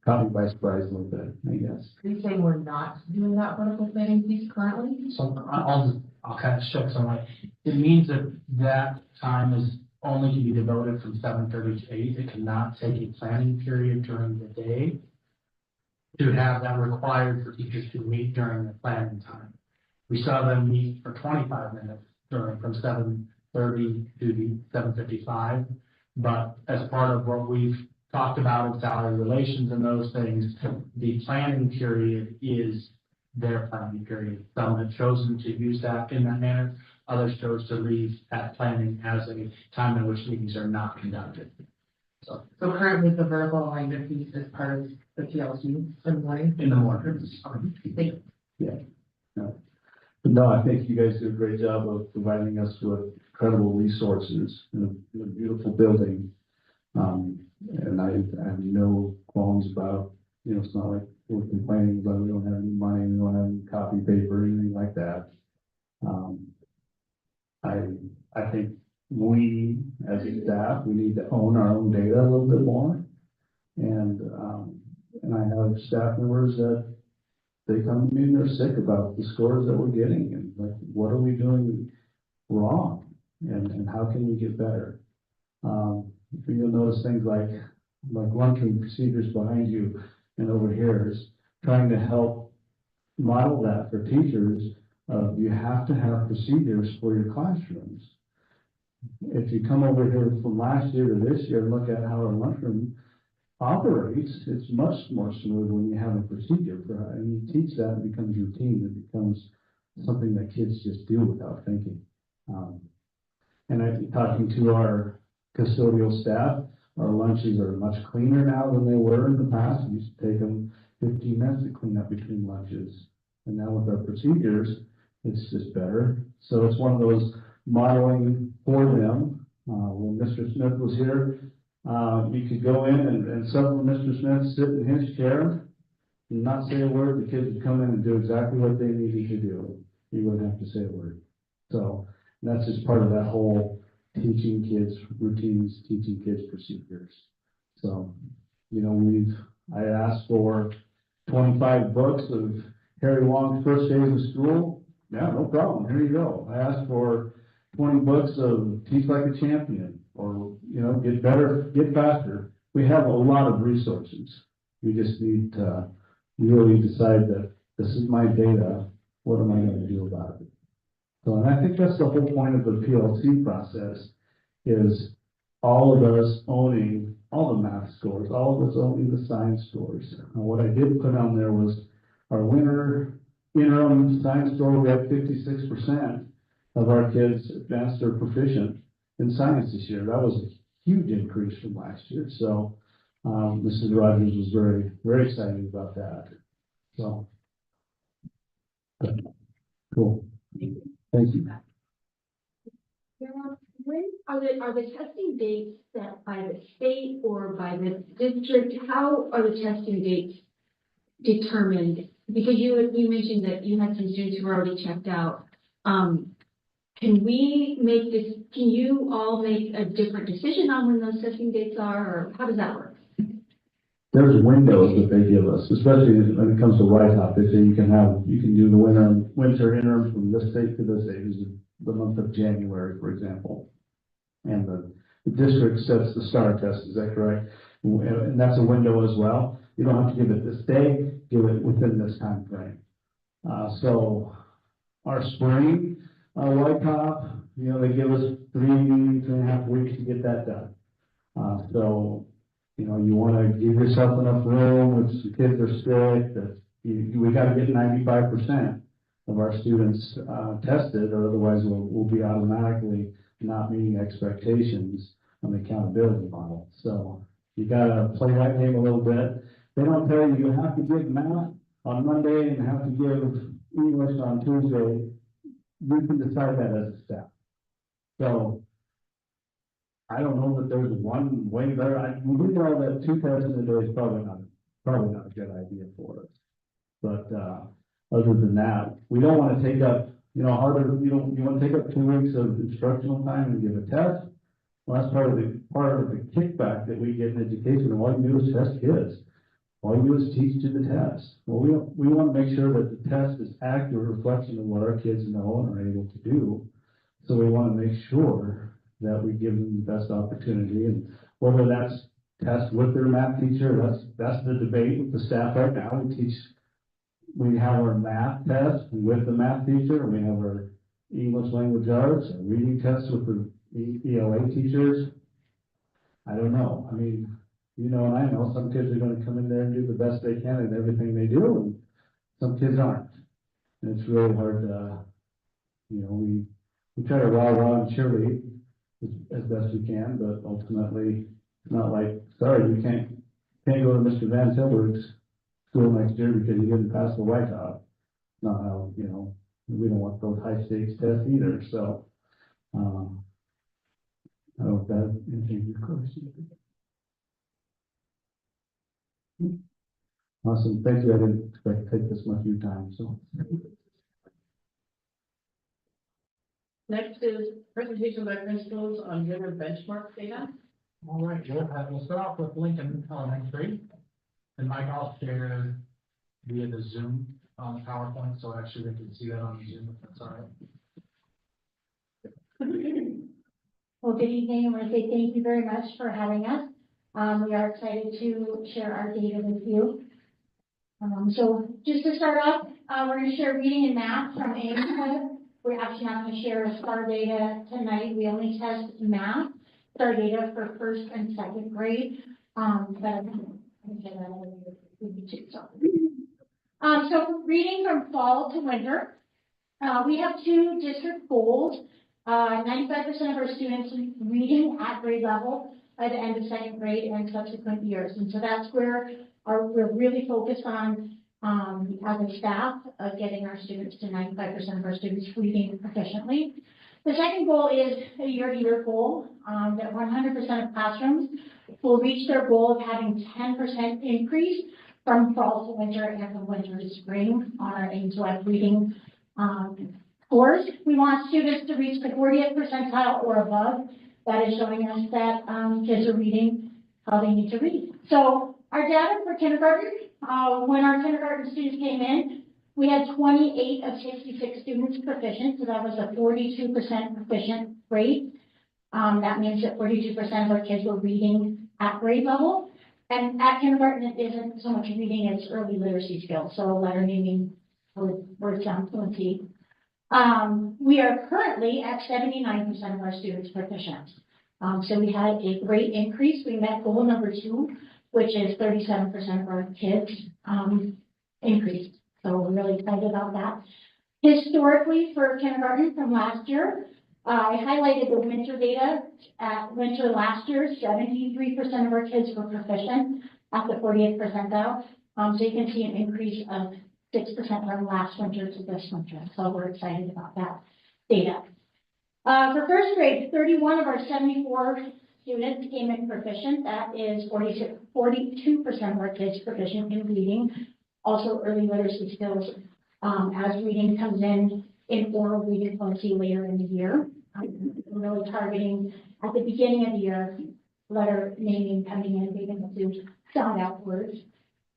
Speaker 10: caught me by surprise a little bit, I guess.
Speaker 6: Are you saying we're not doing that vertical planning piece currently?
Speaker 2: So I'll kind of shed some light. It means that time is only to be devoted from 7:30 to 8. It cannot take a planning period during the day to have that required for teachers to meet during the planning time. We saw them meet for 25 minutes from 7:30 to 7:55. But as part of what we've talked about in salary relations and those things, the planning period is their planning period. Some have chosen to use that in that manner. Others chose to leave that planning as a time in which meetings are not conducted.
Speaker 6: So currently the vertical alignment piece is part of the PLC in the morning?
Speaker 2: In the morning.
Speaker 6: Thank you.
Speaker 10: Yeah. No. But no, I think you guys do a great job of providing us with incredible resources in a beautiful building. And I have no qualms about, it's not like we're complaining about we don't have any money, we don't have any copy paper, anything like that. I think we, as a staff, we need to own our own data a little bit more. And I have staff members that they come to me and they're sick about the scores that we're getting and like, what are we doing wrong? And how can we get better? You'll notice things like lunchroom procedures behind you and over here is trying to help model that for teachers. You have to have procedures for your classrooms. If you come over here from last year to this year and look at how our lunchroom operates, it's much more smooth when you have a procedure for it. And you teach that, it becomes routine, it becomes something that kids just do without thinking. And I'm talking to our custodial staff, our lunches are much cleaner now than they were in the past. We used to take them 15 minutes to clean up between lunches. And now with our procedures, it's just better. So it's one of those modeling for them. When Mr. Smith was here, you could go in and suffer Mr. Smith sit in his chair and not say a word. The kids would come in and do exactly what they needed to do. You wouldn't have to say a word. So that's just part of that whole teaching kids routines, teaching kids procedures. So, you know, I asked for 25 books of Harry Wong's First Days of School. Yeah, no problem. Here you go. I asked for 20 books of Teach Like a Champion, or, you know, Get Better, Get Faster. We have a lot of resources. We just need to really decide that this is my data. What am I going to do about it? So, and I think that's the whole point of the PLC process, is all of us owning all the math scores, all of us owning the science scores. Now, what I did put on there was our winter interim science score. We had 56% of our kids advanced or proficient in science this year. That was a huge increase from last year. So Mrs. Rogers was very, very excited about that. So, cool. Thank you.
Speaker 11: When are the testing dates set by the state or by the district? How are the testing dates determined? Because you mentioned that you had some students who were already checked out. Can you all make a different decision on when those testing dates are, or how does that work?
Speaker 10: There's windows that they give us, especially when it comes to White Top. They say you can do the winter interim from this date to this date, is the month of January, for example. And the district sets the STAR test, is that correct? And that's a window as well. You don't have to give it this day, give it within this time frame. So our spring White Top, you know, they give us 3.5 weeks to get that done. So, you know, you want to give yourself enough room if the kids are sick, that we got to get 95% of our students tested, or otherwise we'll be automatically not meeting expectations on the accountability model. So you got to play that game a little bit. They don't tell you have to give math on Monday and have to give English on Tuesday. You can decide that as a staff. So I don't know that there's one way better. We know that 2 tests in a day is probably not a good idea for us. But other than that, we don't want to take up, you know, you want to take up 2 weeks of instructional time and give a test. Well, that's part of the kickback that we get in education. And all you do is test kids. All you do is teach to the test. Well, we want to make sure that the test is accurate reflection of what our kids know and are able to do. So we want to make sure that we give them the best opportunity, and whether that's test with their math teacher, that's the debate with the staff right now. We have our math test with the math teacher, and we have our English language arts and reading tests with the ELA teachers. I don't know. I mean, you know, and I know some kids are going to come in there and do the best they can in everything they do, and some kids aren't. And it's really hard to, you know, we try to rah-rah and cheerlead as best we can, but ultimately, it's not like, sorry, you can't go to Mr. Van Tilburg's school next year because you didn't pass the White Top. Not how, you know, we don't want those high stakes tests either. So, I don't know if that answers your question. Awesome, thank you. I didn't expect to take this much of your time, so.
Speaker 1: Next is presentation by principals on winter benchmark data.
Speaker 2: All right, we'll start off with Lincoln Elementary. And Mike, I'll share via the Zoom on PowerPoint, so actually they can see that on Zoom, if that's all right.
Speaker 12: Well, good evening. I want to say thank you very much for having us. We are excited to share our data with you. So just to start off, we're going to share reading and math from AIMSweb. We're actually not going to share STAR data tonight. We only test math, STAR data for first and second grade. But I'm going to get that over too. So reading from fall to winter. We have two district goals. 95% of our students reading at grade level by the end of second grade and subsequent years. And so that's where we're really focused on, as a staff, of getting our students to 95% of our students reading proficiently. The second goal is a year-to-year goal, that 100% of classrooms will reach their goal of having 10% increase from fall to winter and from winter to spring on our AIMSweb reading scores. We want students to reach the 40th percentile or above. That is showing us that kids are reading how they need to read. So our data for kindergarten, when our kindergarten students came in, we had 28 of 66 students proficient, so that was a 42% proficient rate. That means that 42% of our kids were reading at grade level. And at kindergarten, it isn't so much reading as early literacy skills, so letter naming, word sound fluency. We are currently at 79% of our students proficient. So we had a great increase. We met goal number 2, which is 37% of our kids increased. So we're really excited about that. Historically, for kindergarten from last year, I highlighted the winter data. At winter last year, 73% of our kids were proficient at the 40th percentile. So you can see an increase of 6% from last winter to this winter. So we're excited about that data. For first grade, 31 of our 74 students came in proficient. That is 42% of our kids proficient in reading. Also early literacy skills as reading comes in oral reading fluency later in the year. We're really targeting at the beginning of the year, letter naming coming in, being able to sound out words.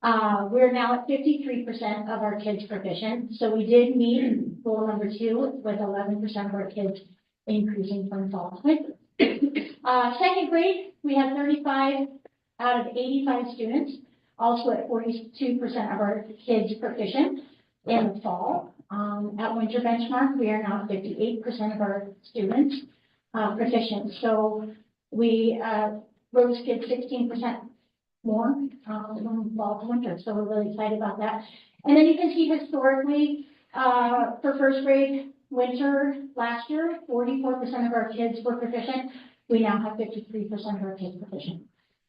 Speaker 12: We're now at 53% of our kids proficient. So we did meet goal number 2 with 11% of our kids increasing from fall to winter. Second grade, we have 35 out of 85 students, also at 42% of our kids proficient in the fall. At winter benchmark, we are now at 58% of our students proficient. So we rose kids 16% more from fall to winter. So we're really excited about that. And then you can see historically, for first grade, winter last year, 44% of our kids were proficient. We now have 53% of our kids proficient.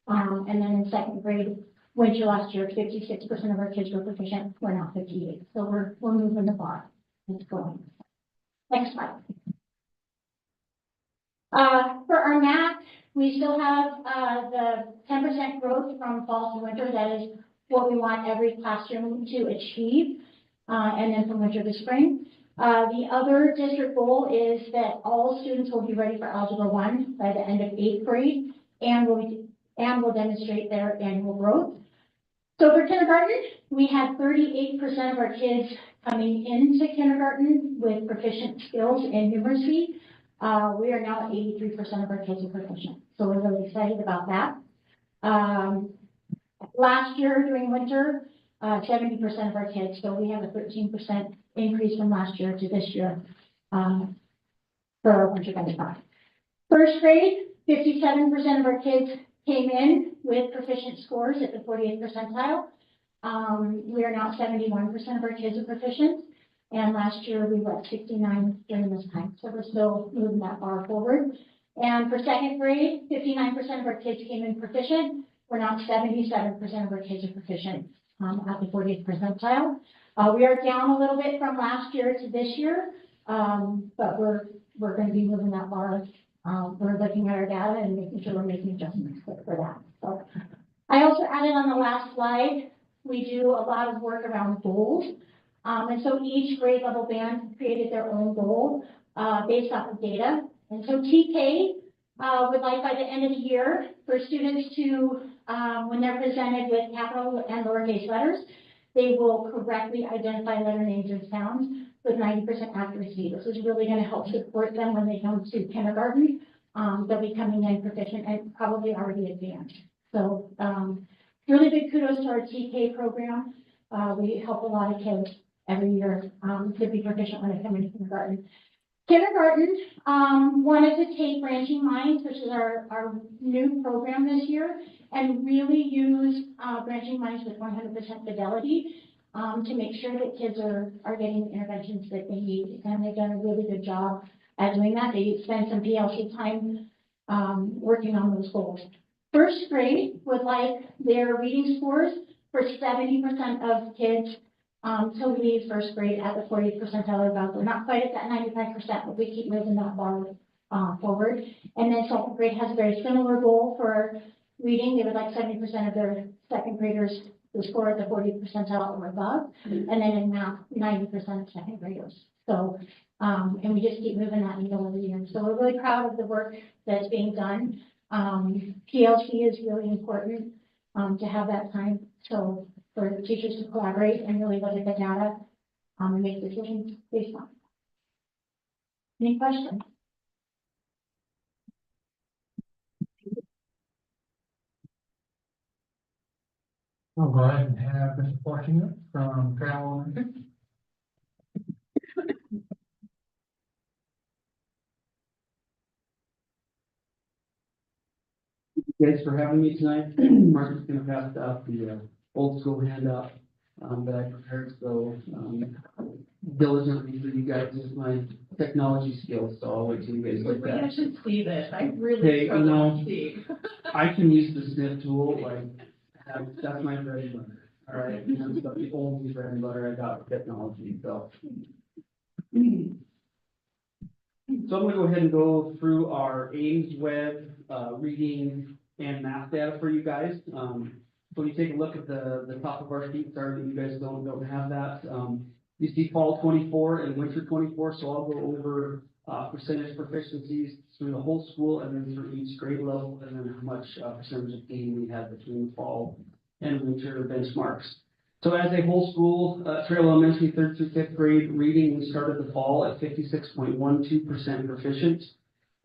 Speaker 12: And then in second grade, winter last year, 56% of our kids were proficient. We're now 58. So we're moving the bar. It's going. Next slide. For our math, we still have the 10% growth from fall to winter. That is what we want every classroom to achieve. And then from winter to spring. The other district goal is that all students will be ready for Algebra 1 by the end of 8th grade and will demonstrate their annual growth. So for kindergarten, we had 38% of our kids coming into kindergarten with proficient skills in numeracy. We are now at 83% of our kids are proficient. So we're really excited about that. Last year during winter, 70% of our kids, so we have a 13% increase from last year to this year for our winter benchmark. First grade, 57% of our kids came in with proficient scores at the 48th percentile. We are now 71% of our kids are proficient. And last year we were at 69 during this time. So we're still moving that bar forward. And for second grade, 59% of our kids came in proficient. We're now 77% of our kids are proficient at the 40th percentile. We are down a little bit from last year to this year, but we're going to be moving that bar. We're looking at our data and making sure we're making adjustments for that. So I also added on the last slide, we do a lot of work around goals. And so each grade level band created their own goal based off of data. And so TK would like by the end of the year for students to, when they're presented with capital and lowercase letters, they will correctly identify letter names and sounds with 90% accuracy. This is really going to help support them when they come to kindergarten they'll be coming in proficient and probably already advanced. So, really big kudos to our TK program. We help a lot of kids every year, to be proficient when they come into kindergarten. Kindergarten, wanted to take Branching Minds, which is our new program this year, and really use, Branching Minds with 100% fidelity, to make sure that kids are getting the interventions that they need. And they've done a really good job at doing that. They spend some PLC time, working on those goals. First grade would like their reading scores for 70% of kids to leave first grade at the 40th percentile or above. We're not quite at that 95%, but we keep moving that bar forward. And then second grade has a very similar goal for reading. They would like 70% of their second graders to score at the 40th percentile or above. And then in math, 90% of second graders. So, and we just keep moving that needle every year. So we're really proud of the work that's being done. PLC is really important to have that time. So for the teachers to collaborate and really look at the data and make decisions based on it. Any questions?
Speaker 2: I'll go ahead and have Mr. Fortune from Travel.
Speaker 5: Thanks for having me tonight. Mark is gonna pass out the old school handout that I prepared, so diligently for you guys is my technology skills, so I'll wait till you guys look at
Speaker 1: You should see this. I
Speaker 5: Hey,
Speaker 1: really
Speaker 5: you
Speaker 1: struggle
Speaker 5: know,
Speaker 1: to see.
Speaker 5: I can use the snip tool, like, that's my bread and butter, all right? And that's about the only bread and butter I got with technology, so. So I'm gonna go ahead and go through our Ames Web, reading and math data for you guys. So you take a look at the top of our sheet, sorry that you guys don't have that. You see fall 24 and winter 24, so I'll go over, percentage proficiencies through the whole school and then through each grade level, and then how much, percentage of gain we had between fall and winter benchmarks. So as a whole school, Trail Elementary, 3rd through 5th grade reading, we started the fall at 56.12% proficient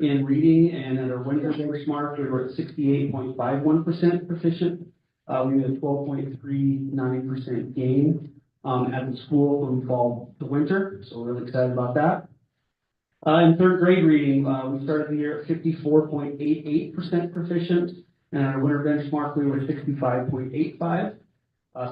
Speaker 5: in reading, and at our winter benchmark, we were at 68.51% proficient. We had a 12.39% gain as a school from fall to winter, so we're really excited about that. In 3rd grade reading, we started the year at 54.88% proficient, and our winter benchmark, we were 65.85.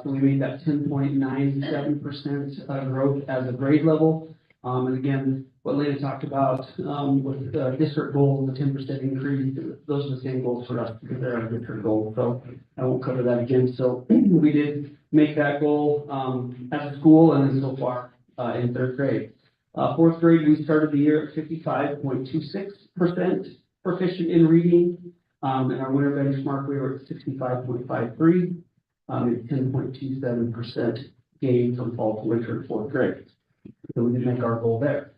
Speaker 5: So we made that 10.97% growth as a grade level. And again, what Lena talked about with the district goal, the 10% increase, those are the same goals for us because they're our district goals. So I won't cover that again. So we did make that goal as a school and then so far in 3rd grade. 4th grade, we started the year at 55.26% proficient in reading. And our winter benchmark, we were at 65.53. 10.27% gain from fall to winter in 4th grade. So we did make our goal there.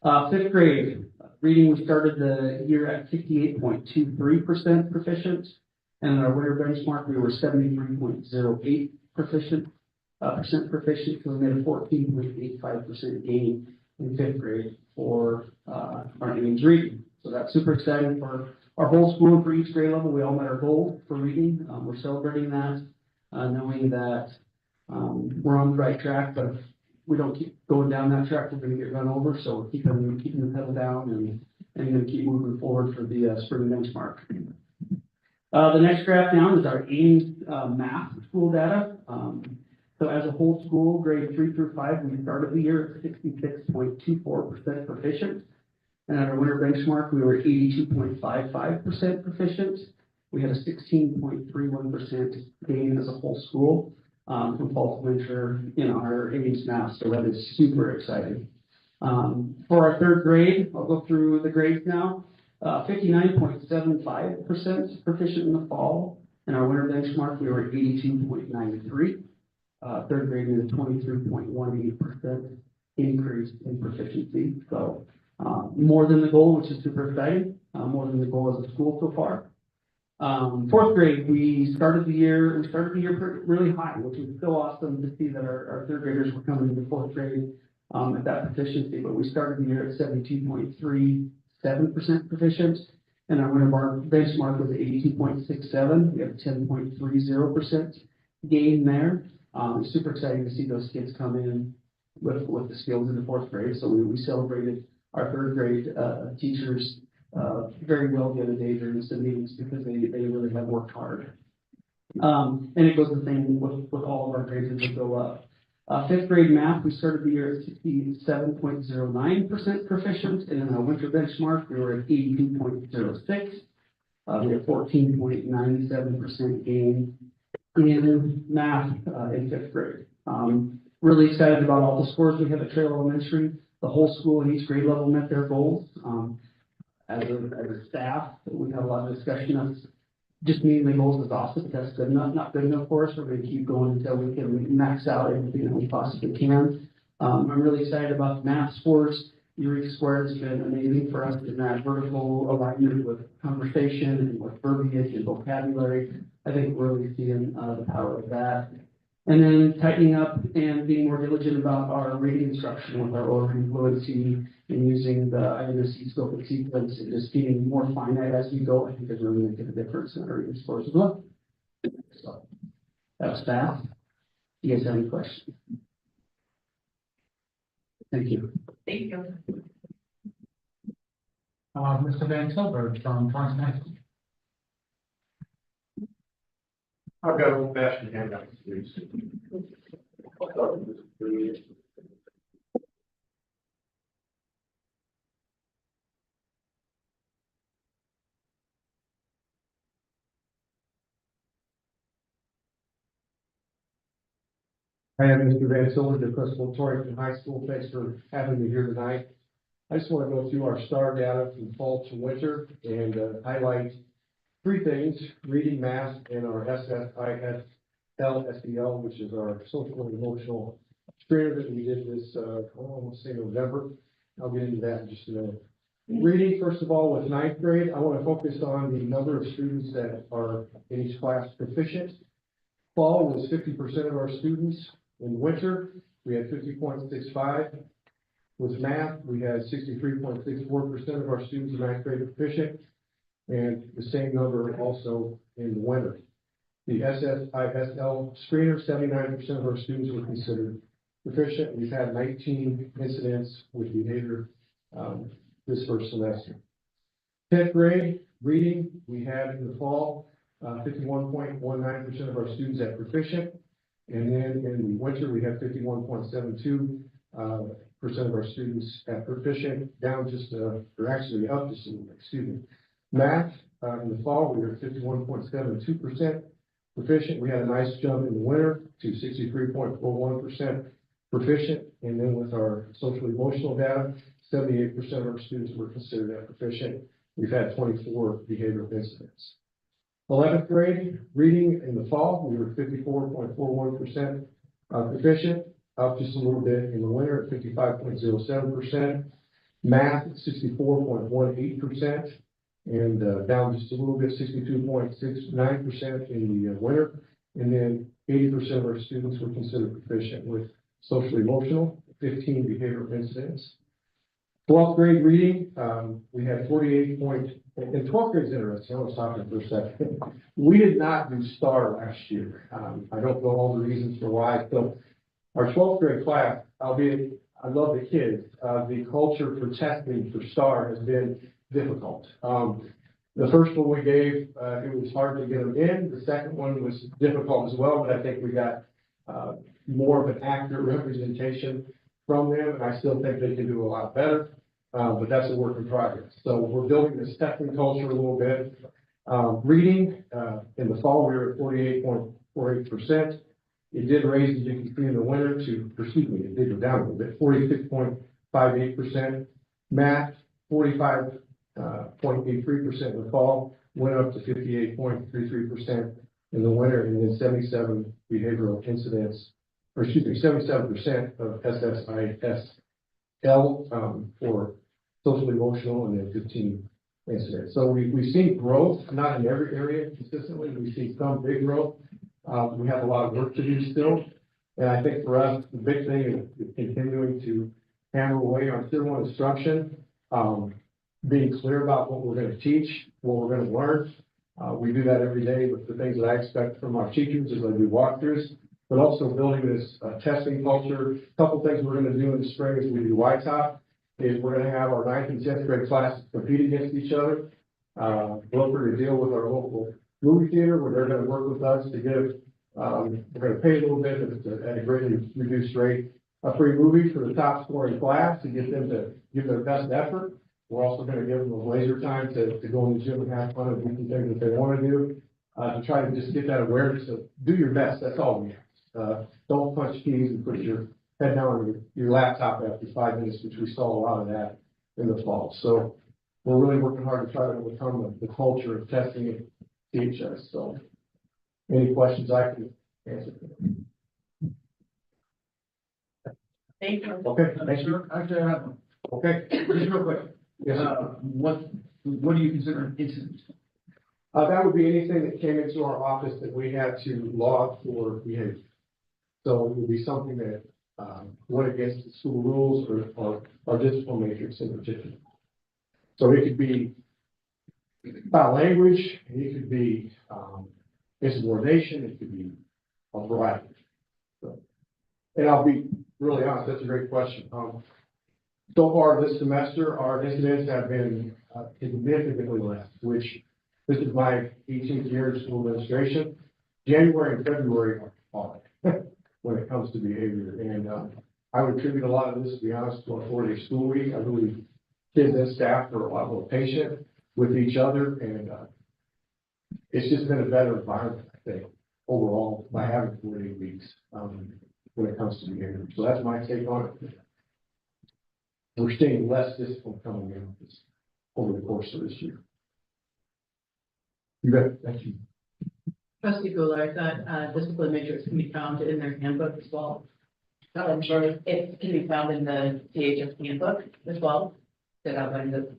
Speaker 5: 5th grade, reading, we started the year at 58.23% proficient. And our winter benchmark, we were 73.08% proficient. So we made a 14.85% gain in 5th grade for our Ames reading. So that's super exciting for our whole school and for each grade level. We all met our goal for reading. We're celebrating that. Knowing that we're on the right track, but if we don't keep going down that track, we're going to get run over. So we're keeping the pedal down and going to keep moving forward for the spring benchmark. The next graph down is our Ames math school data. So as a whole school, grade 3 through 5, we started the year at 66.24% proficient. And at our winter benchmark, we were 82.55% proficient. We had a 16.31% gain as a whole school from fall to winter in our Ames math, so that is super exciting. For our 3rd grade, I'll go through the grades now. 59.75% proficient in the fall, and our winter benchmark, we were 82.93. 3rd grade is a 23.18% increase in proficiency, so more than the goal, which is super exciting, more than the goal as a school so far. 4th grade, we started the year really high, which was so awesome to see that our 3rd graders were coming into 4th grade at that proficiency, but we started the year at 72.37% proficient, and our winter benchmark was 82.67. We have 10.30% gain there. It's super exciting to see those kids come in with the skills in the fourth grade. So we celebrated our third grade teachers very well the other day during the meetings because they really have worked hard. And it goes the same with all of our grades as they go up. Fifth grade math, we started the year at 67.09% proficient, and in our winter benchmark, we were at 82.06. We have 14.97% gain in math in fifth grade. Really excited about all the scores we have at Trail Elementary. The whole school in each grade level met their goals. As a staff, we had a lot of discussion of just meeting the goals is awesome. That's good enough, not good enough for us. We're going to keep going until we can max out everything that we possibly can. I'm really excited about the math scores. Eureka Squared has been amazing for us in that vertical alignment with conversation and with verbiage and vocabulary. I think we're really seeing the power of that. And then tightening up and being more diligent about our reading instruction with our ordering fluency and using the IMSC scope and sequence and just being more finite as we go. I think is really making a difference in our reading scores as well. So that's that. Do you guys have any questions? Thank you.
Speaker 6: Thank you.
Speaker 2: Mr. Van Tilburg from Torrance High School.
Speaker 7: I've got old fashioned handouts, please. I am Mr. Van Tilburg, the principal of Torrington High School. Thanks for having me here tonight. I just want to go through our STAR data from fall to winter and highlight three things: reading, math, and our SEL, which is our social and emotional screener that we did this, let's say November. I'll get into that in just a minute. Reading, first of all, with ninth grade, I want to focus on the number of students that are in each class proficient. Fall was 50% of our students. In winter, we had 50.65. With math, we had 63.64% of our students in ninth grade proficient, and the same number also in the winter. The SSISL screener, 79% of our students were considered proficient. We've had 19 incidents with behavior this first semester. 10th grade reading, we had in the fall 51.19% of our students at proficient, and then in the winter we had 51.72% of our students at proficient, down just or actually up just a little bit. Excuse me. Math in the fall we were at 51.72% proficient. We had a nice jump in the winter to 63.41% proficient, and then with our social emotional data, 78% of our students were considered at proficient. We've had 24 behavioral incidents. 11th grade reading in the fall, we were 54.41% proficient, up just a little bit in the winter at 55.07%. Math, 64.18%, and down just a little bit, 62.69% in the winter. And then 80% of our students were considered proficient with social emotional, 15 behavioral incidents. 12th grade reading, we had 48. And 12th grade is interesting. I was talking for a second. We did not do STAR last year. I don't know all the reasons for why. So our 12th grade class, albeit I love the kids, the culture for testing for STAR has been difficult. The first one we gave, it was hard to get them in. The second one was difficult as well, but I think we got more of an accurate representation from them, and I still think they can do a lot better. But that's a work in progress. So we're building this testing culture a little bit. Reading, in the fall, we were at 48.48%. It did raise, as you can see in the winter, it did go down a little bit, 46.58%. Math, 45.83% in the fall, went up to 58.33% in the winter, and then 77 behavioral incidents, 77% of SSISL for social emotional, and then 15 incidents. So we've seen growth, not in every area consistently. We've seen some big growth. We have a lot of work to do still. And I think for us, the big thing is continuing to hammer away on Tier 1 instruction. being clear about what we're gonna teach, what we're gonna learn. We do that every day with the things that I expect from our teachers as I do walkthroughs, but also building this testing culture. Couple things we're gonna do in the spring as we do Y-top is we're gonna have our 9th and 10th grade classes compete against each other. We're to deal with our local movie theater where they're gonna work with us to give, we're gonna pay a little bit at a greatly reduced rate, a free movie for the top scoring class to get them to give their best effort. We're also gonna give them a laser time to go in the gym and have fun and do some things that they wanna do, to try to just get that awareness of do your best, that's all we ask. Don't punch keys and put your head down on your laptop after 5 minutes, which we saw a lot of that in the fall. So we're really working hard to try to overcome the culture of testing and THS. So any questions I can answer?
Speaker 1: Thank you.
Speaker 7: Okay, thank you.
Speaker 9: Actually, I have one.
Speaker 7: Okay.
Speaker 9: Just real quick.
Speaker 7: Yes, sir.
Speaker 9: What do you consider an incident?
Speaker 7: That would be anything that came into our office that we had to log for behavior. So it would be something that, went against the school rules or discipline matrix in particular. So it could be foul language, it could be, insubordination, it could be a variety. So, and I'll be really honest, that's a great question. So far this semester, our incidents have been significantly less, which this is my 18th year in school administration. January and February are hard when it comes to behavior. And I would attribute a lot of this, to be honest, to our 4-day school week. I believe kids and staff are a lot more patient with each other. And it's just been a better environment, I think, overall, by having 4-day weeks when it comes to behavior. So that's my take on it. We're seeing less discipline coming in over the course of this year. You bet. Thank you.
Speaker 1: Trustee Goulart, I thought discipline matrix can be found in their handbook as well.
Speaker 6: I'm sorry.
Speaker 1: It can be found in the THS handbook as well. That outlines it.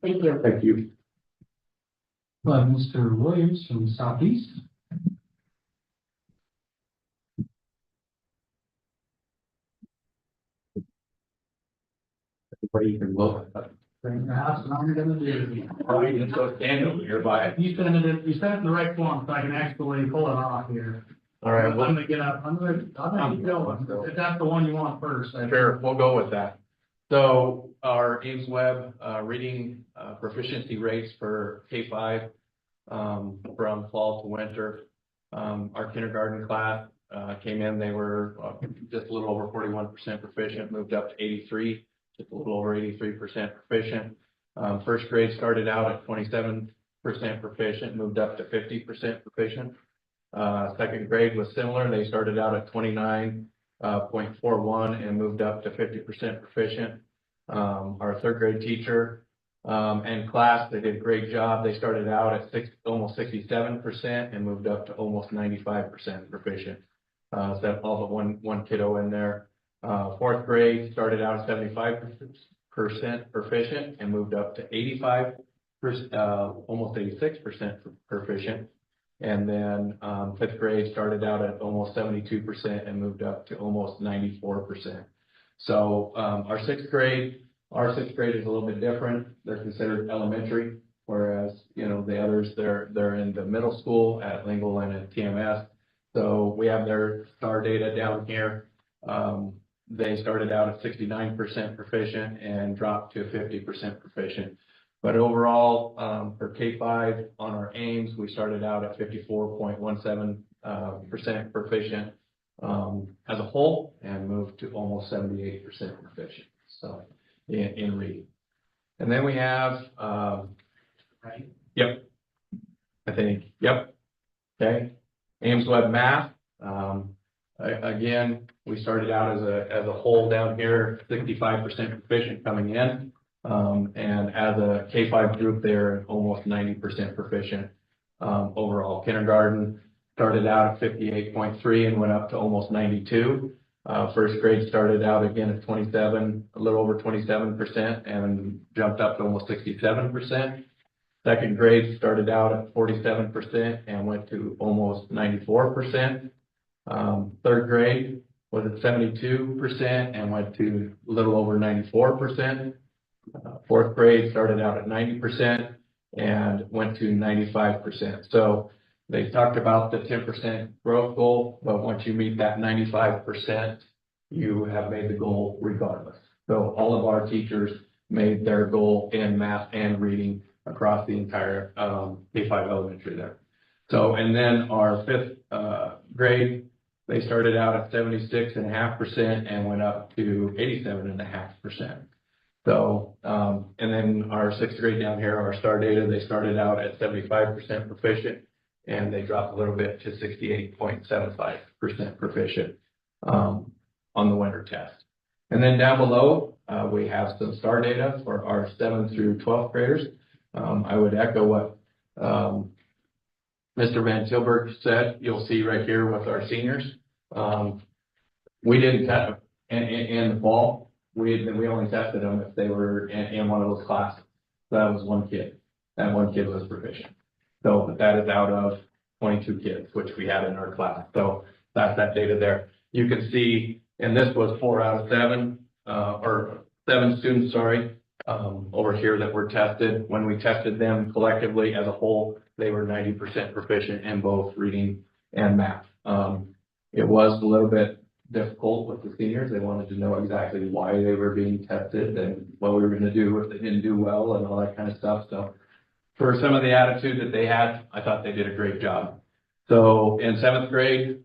Speaker 1: Thank you.
Speaker 7: Thank you.
Speaker 2: Mr. Williams from Southeast.
Speaker 4: Where you can look.
Speaker 2: Perhaps what I'm gonna do.
Speaker 4: Oh, you can go stand over here by.
Speaker 2: You sent it in the right form, so I can actually pull it off here.
Speaker 4: All right,
Speaker 2: I'm gonna get up, I'm gonna keep going, if that's the one you want first.
Speaker 4: Sure, we'll go with that. So our Ames Web reading proficiency rates for K-5 from fall to winter. Our kindergarten class came in, they were just a little over 41% proficient, moved up to 83, just a little over 83% proficient. First grade started out at 27% proficient, moved up to 50% proficient. Second grade was similar. They started out at 29.41 and moved up to 50% proficient. Our third grade teacher and class, they did a great job. They started out at almost 67% and moved up to almost 95% proficient. So that all but one kiddo in there. Fourth grade started out at 75% proficient and moved up to 85%, almost 86% proficient. And then fifth grade started out at almost 72% and moved up to almost 94%. So our sixth grade is a little bit different. They're considered elementary, whereas, you know, the others, they're in the middle school at Lingle and at TMS. So we have their STAR data down here. They started out at 69% proficient and dropped to 50% proficient. But overall, for K-5 on our Ames, we started out at 54.17% proficient as a whole and moved to almost 78% proficient. So in reading. And then we have, right? Yep. I think, yep. Okay. Ames Web Math. Again, we started out as a whole down here, 65% proficient coming in. And as a K-5 group, they're almost 90% proficient overall. Kindergarten started out at 58.3 and went up to almost 92. First grade started out again at 27, a little over 27%, and jumped up to almost 67%. Second grade started out at 47% and went to almost 94%. Third grade was at 72% and went to a little over 94%. Fourth grade started out at 90% and went to 95%. So they talked about the 10% growth goal, but once you meet that 95%, you have made the goal regardless. So all of our teachers made their goal in math and reading across the entire K-5 elementary there. So, and then our fifth grade, they started out at 76.5% and went up to 87.5%. So, and then our sixth grade down here, our star data, they started out at 75% proficient and they dropped a little bit to 68.75% proficient on the winter test. And then down below, we have some star data for our 7th through 12th graders. I would echo what Mr. Van Tilburg said. You'll see right here with our seniors. We didn't test in the fall. We only tested them if they were in one of those classes. So that was one kid. That one kid was proficient. So, but that is out of 22 kids, which we had in our class. So that's that data there. You can see, and this was 4 out of 7, or 7 students, sorry, over here that were tested. When we tested them collectively as a whole, they were 90% proficient in both reading and math. It was a little bit difficult with the seniors. They wanted to know exactly why they were being tested and what we were going to do if they didn't do well and all that kind of stuff. So for some of the attitude that they had, I thought they did a great job. So in 7th grade,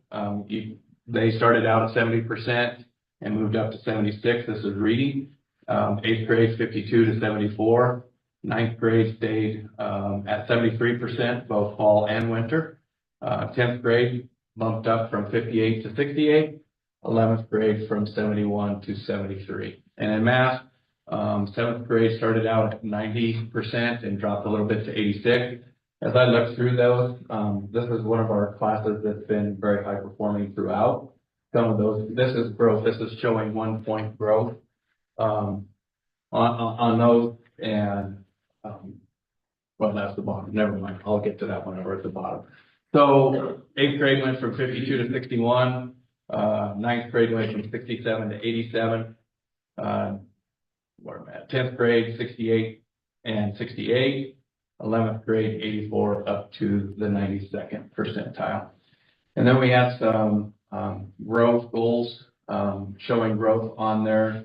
Speaker 4: they started out at 70% and moved up to 76. This is reading. 8th grade, 52 to 74. 9th grade stayed at 73%, both fall and winter. 10th grade bumped up from 58 to 68. 11th grade from 71 to 73. And in math, 7th grade started out at 90% and dropped a little bit to 86. As I looked through those, this is one of our classes that's been very high performing throughout. Some of those, this is growth. This is showing 1 point growth on those. And well, that's the bottom. Never mind. I'll get to that one over at the bottom. So 8th grade went from 52 to 61. 9th grade went from 67 to 87. Where am I at? 10th grade, 68 and 68. 11th grade, 84 up to the 92nd percentile. And then we had some growth goals showing growth on their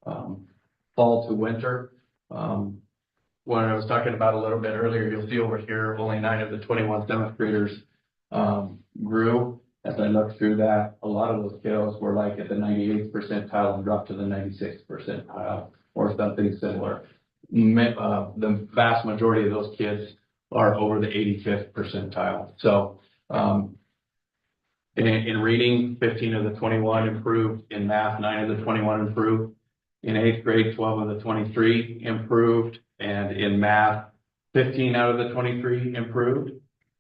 Speaker 4: fall to winter. When I was talking about a little bit earlier, you'll see over here, only 9 of the 21 7th graders grew. As I looked through that, a lot of those kiddos were like at the 98th percentile and dropped to the 96th percentile or something similar. The vast majority of those kids are over the 85th percentile. So in reading, 15 of the 21 improved. In math, 9 of the 21 improved. In 8th grade, 12 of the 23 improved. And in math, 15 out of the 23 improved.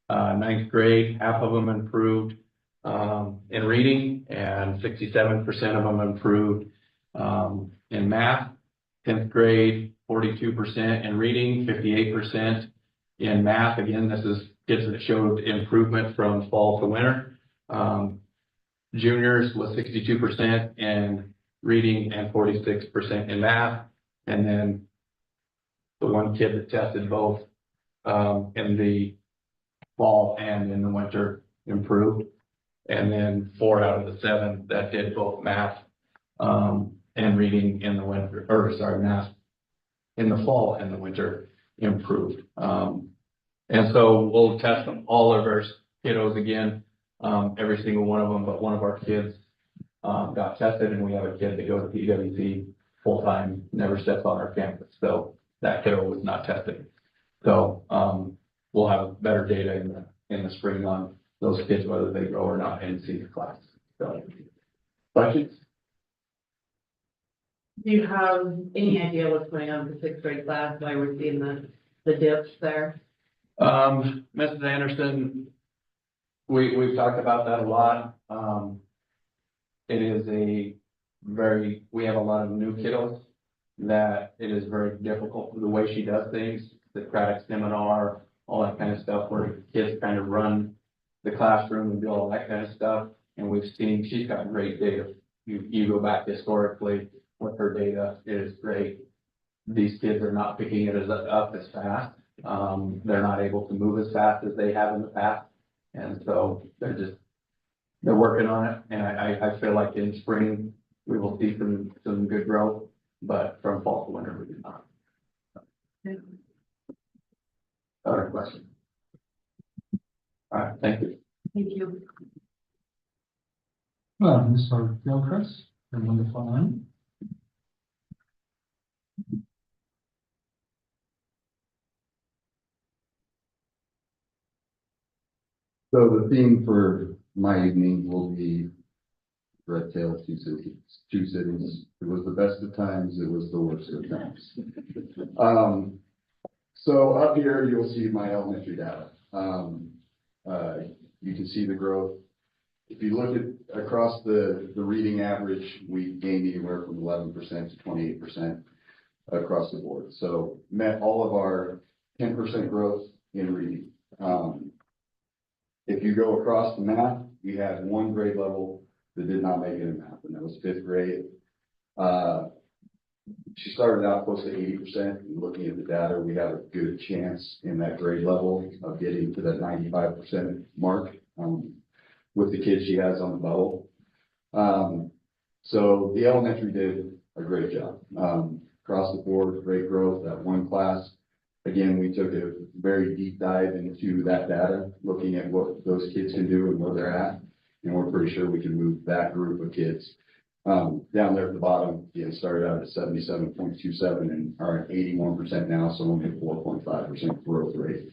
Speaker 4: 9th grade, half of them improved in reading, and 67% of them improved in math. 10th grade, 42% in reading, 58% in math. Again, this is kids that showed improvement from fall to winter. Juniors was 62% in reading and 46% in math. And then the one kid that tested both in the fall and in the winter improved. And then 4 out of the 7 that did both math and reading in the winter, or sorry, math in the fall and the winter improved. And so we'll test them, all of our kiddos again, every single one of them, but one of our kids got tested, and we have a kid that goes to PWC full-time, never steps on our campus. So that kiddo was not tested. So we'll have better data in the spring on those kids, whether they go or not in senior class. So, questions?
Speaker 1: Do you have any idea what's going on with the 6th grade class, why we're seeing the dips there?
Speaker 4: Mrs. Anderson, we've talked about that a lot. It is we have a lot of new kiddos that it is very difficult the way she does things, the Craddock seminar, all that kind of stuff, where kids kind of run the classroom and do all that kind of stuff. And we've seen, she's got great data. You go back historically with her data, it is great. these kids are not picking it up as fast. They're not able to move as fast as they have in the past. And so they're working on it. And I feel like in spring, we will see some good growth, but from fall to winter, we do not. Other question? All right, thank you.
Speaker 1: Thank you.
Speaker 2: Mr. Gilchrist, your wonderful line.
Speaker 13: So the theme for my evening will be Red Tail, two cities. It was the best of times, it was the worst of times. So up here, you'll see my elementary data. You can see the growth. If you look at across the reading average, we gained anywhere from 11% to 28% across the board. So met all of our 10% growth in reading. If you go across the math, we had one grade level that did not make it in math, and that was 5th grade. She started out close to 80%. Looking at the data, we have a good chance in that grade level of getting to that 95% mark with the kids she has on the bubble. So the elementary did a great job. Across the board, great growth. That one class, again, we took a very deep dive into that data, looking at what those kids can do and where they're at. And we're pretty sure we can move that group of kids. Down there at the bottom, again, started out at 77.27 and are at 81% now, so only 4.5% growth rate.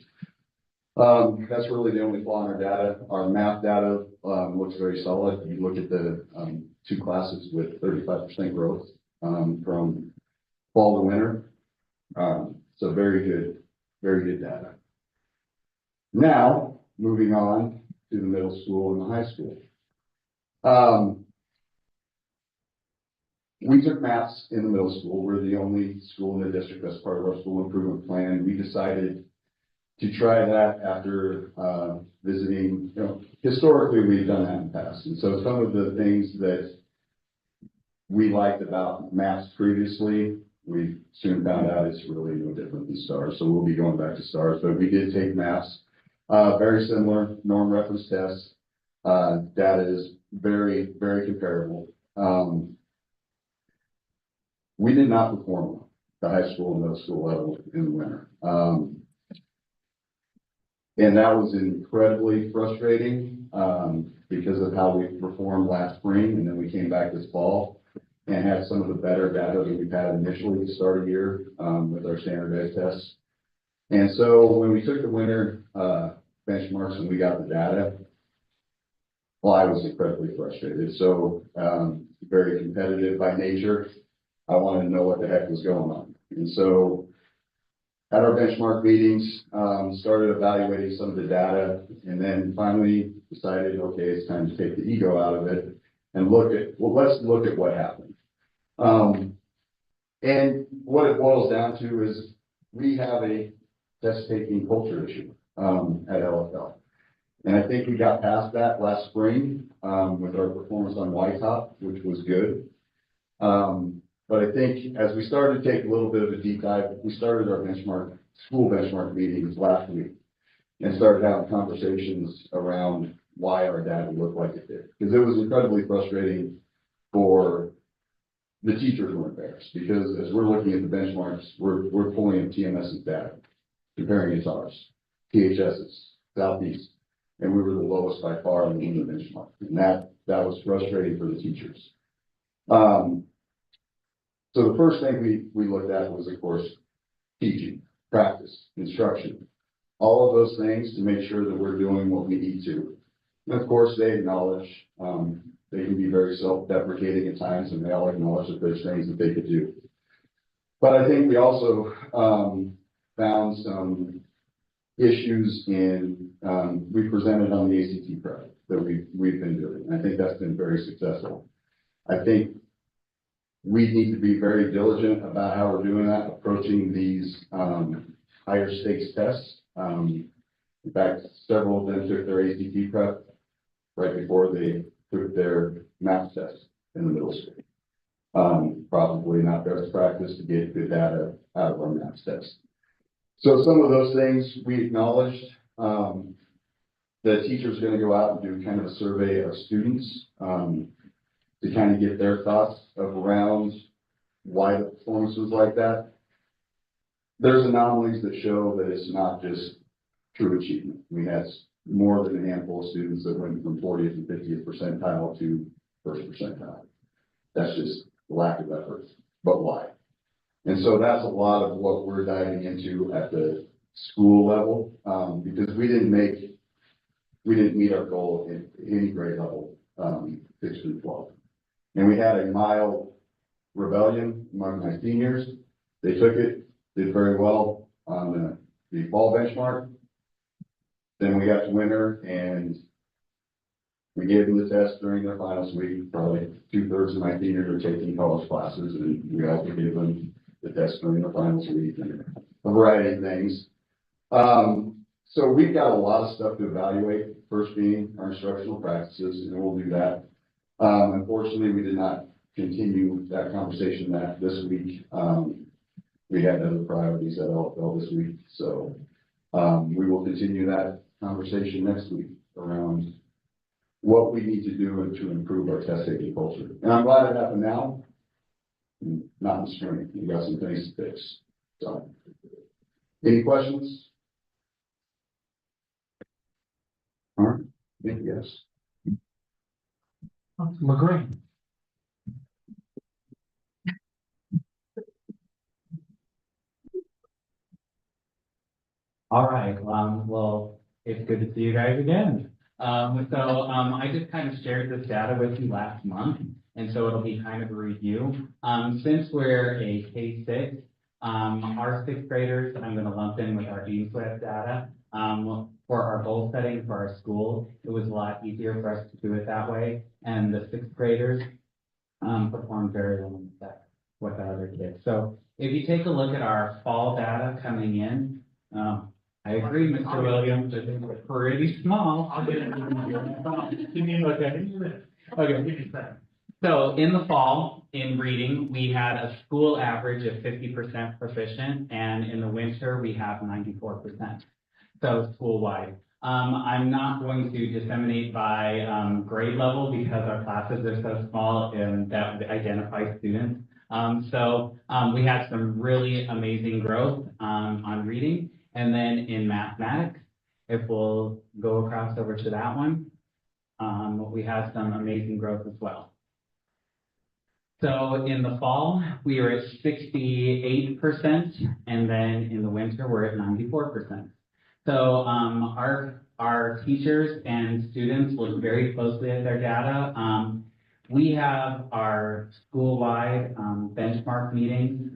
Speaker 13: That's really the only flaw in our data. Our math data looks very solid. You look at the two classes with 35% growth from fall to winter. So very good data. Now, moving on to the middle school and the high school. We took maps in the middle school. We're the only school in the district that's part of our school improvement plan. We decided to try that after visiting, historically we've done that in the past. And so some of the things that we liked about maps previously, we soon found out it's really no different than STARS. So we'll be going back to STARS, but we did take maps, very similar norm reference tests. Data is very, very comparable. We did not perform well at the high school and middle school level in the winter. And that was incredibly frustrating because of how we performed last spring. And then we came back this fall and had some of the better data that we've had initially to start a year with our standardized tests. And so when we took the winter benchmarks and we got the data, well, I was incredibly frustrated. So very competitive by nature. I wanted to know what the heck was going on. And so at our benchmark meetings, started evaluating some of the data and then finally decided, okay, it's time to take the ego out of it and let's look at what happened. And what it boils down to is we have a test-taking culture issue at LFL. And I think we got past that last spring with our performance on Whitetop, which was good. But I think as we started to take a little bit of a deep dive, we started our school benchmark meetings last week and started having conversations around why our data looked like it did. Because it was incredibly frustrating for the teachers who were embarrassed. Because as we're looking at the benchmarks, we're pulling in TMS's data, comparing it to ours, PHS's, Southeast, and we were the lowest by far in the benchmark. And that was frustrating for the teachers. So the first thing we looked at was, of course, teaching, practice, instruction, all of those things to make sure that we're doing what we need to. And of course, they acknowledge they can be very self-deprecating at times, and they all acknowledge that there's things that they could do. But I think we also found some issues we presented on the ACT prep that we've been doing. I think that's been very successful. I think we need to be very diligent about how we're doing that, approaching these higher stakes tests. In fact, several of them took their ACT prep right before they took their math test in the middle school. Probably not best practice to get good data out of our math test. So some of those things we acknowledged. The teacher's gonna go out and do kind of a survey of students, to kind of get their thoughts around why the performance was like that. There's anomalies that show that it's not just true achievement. We had more than a handful of students that went from 40th and 50th percentile to first percentile. That's just lack of effort, but why? And so that's a lot of what we're diving into at the school level, because we didn't meet our goal in any grade level, 6 through 12. And we had a mild rebellion among my seniors. They took it, did very well on the fall benchmark. Then we got to winter and we gave them the test during their finals week. Probably 2/3 of my seniors are taking college classes, and we also gave them the test during the finals week and a variety of things. So we've got a lot of stuff to evaluate, first being our instructional practices, and we'll do that. Unfortunately, we did not continue that conversation this week. We had other priorities at LFL this week, so we will continue that conversation next week around what we need to do to improve our test taking culture. And I'm glad it happened now, not in the spring. We got some things to fix. So, any questions? All right, thank you, yes.
Speaker 2: LaGrange.
Speaker 14: All right, well, it's good to see you guys again. I just kind of shared this data with you last month, and so it'll be kind of a review. Since we're a K-6, our 6th graders, I'm gonna lump in with our Dean Swift data, for our goal setting for our school, it was a lot easier for us to do it that way, and the 6th graders, performed very well with our other kids. So if you take a look at our fall data coming in, I agree, Mr. Williams, I think we're pretty small.
Speaker 2: I'll get it.
Speaker 14: Okay. So in the fall, in reading, we had a school average of 50% proficient, and in the winter, we have 94%. So school-wide. I'm not going to disseminate by grade level because our classes are so small and that would identify students. We had some really amazing growth on reading. And then in mathematics, if we'll go across over to that one, we had some amazing growth as well. So in the fall, we were at 68%, and then in the winter, we're at 94%. So our teachers and students look very closely at their data. We have our school-wide benchmark meetings.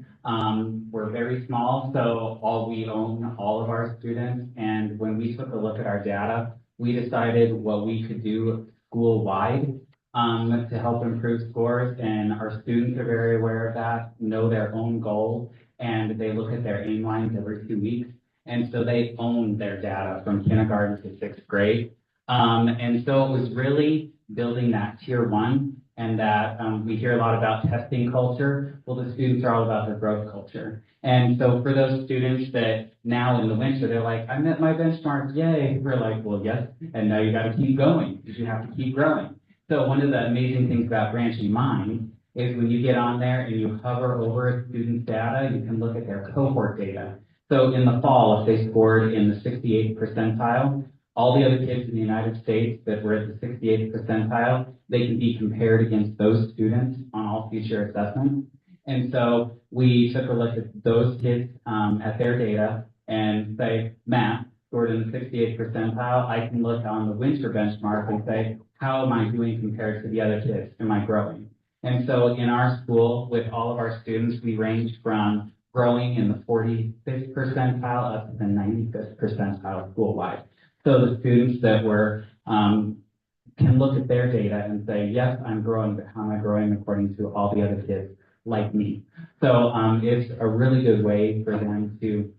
Speaker 14: We're very small, so we own all of our students. And when we took a look at our data, we decided what we could do school-wide to help improve scores. And our students are very aware of that, know their own goals, and they look at their aim lines every 2 weeks. And so they own their data from kindergarten to 6th grade. And so it was really building that tier 1. And that we hear a lot about testing culture. Well, the students are all about their growth culture. And so for those students that now in the winter, they're like, I met my benchmark, yay. We're like, well, yes, and now you got to keep going because you have to keep growing. So one of the amazing things about Branching Mind is when you get on there and you hover over a student's data, you can look at their cohort data. So in the fall, if they scored in the 68th percentile, all the other kids in the United States that were at the 68th percentile, they can be compared against those students on all future assessments. And so we took a look at those kids at their data and say, Matt scored in the 68th percentile. I can look on the winter benchmark and say, how am I doing compared to the other kids? Am I growing? And so in our school, with all of our students, we range from growing in the 45th percentile up to the 95th percentile school-wide. So the students that were, can look at their data and say, yes, I'm growing, but how am I growing according to all the other kids like me? So it's a really good way for them to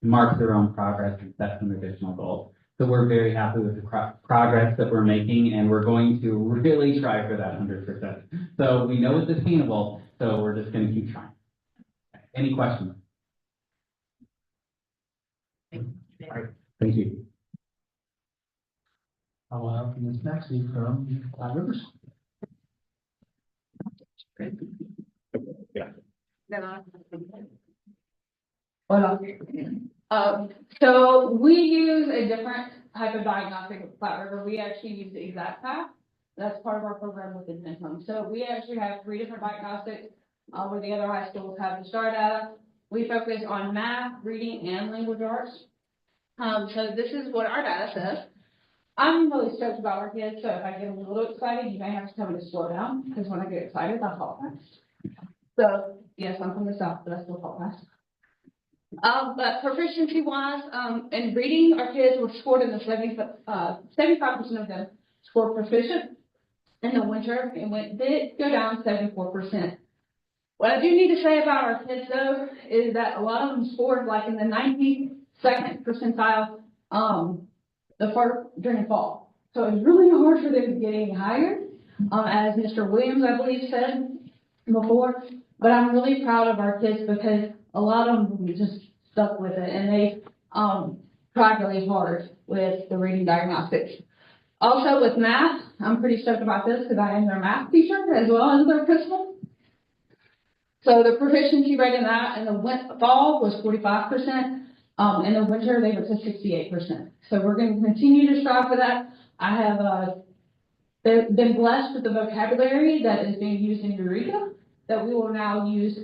Speaker 14: mark their own progress and set some additional goals. So we're very happy with the progress that we're making, and we're going to really try for that 100%. So we know it's attainable, so we're just going to keep trying. Any questions?
Speaker 10: Thank you. I will have Ms. Maxey from Five Rivers.
Speaker 8: So we use a different type of diagnostic at Flat River. We actually use the exact path. That's part of our program with Adventum. So we actually have 3 different diagnostics, where the other high schools have the STAR data. We focus on math, reading, and language arts. So this is what our data says. I'm really stoked about our kids, so if I get a little excited, you may have to tell me to slow down, because when I get excited, I talk fast. So, yes, I'm from the South, but I still talk fast. But proficiency wise, in reading, our kids were scored in the 75% of them scored proficient in the winter, and did go down 74%. What I do need to say about our kids though, is that a lot of them scored like in the 92nd percentile, during fall. So it's really hard for them to get any higher, as Mr. Williams, I believe, said before. But I'm really proud of our kids because a lot of them just stuck with it, and they tried really hard with the reading diagnostics. Also with math, I'm pretty stoked about this because I am their math teacher as well as their principal. So the proficiency rate in that in the fall was 45%. In the winter, they went to 68%. So we're going to continue to strive for that. I have been blessed with the vocabulary that is being used in Eureka that we will now use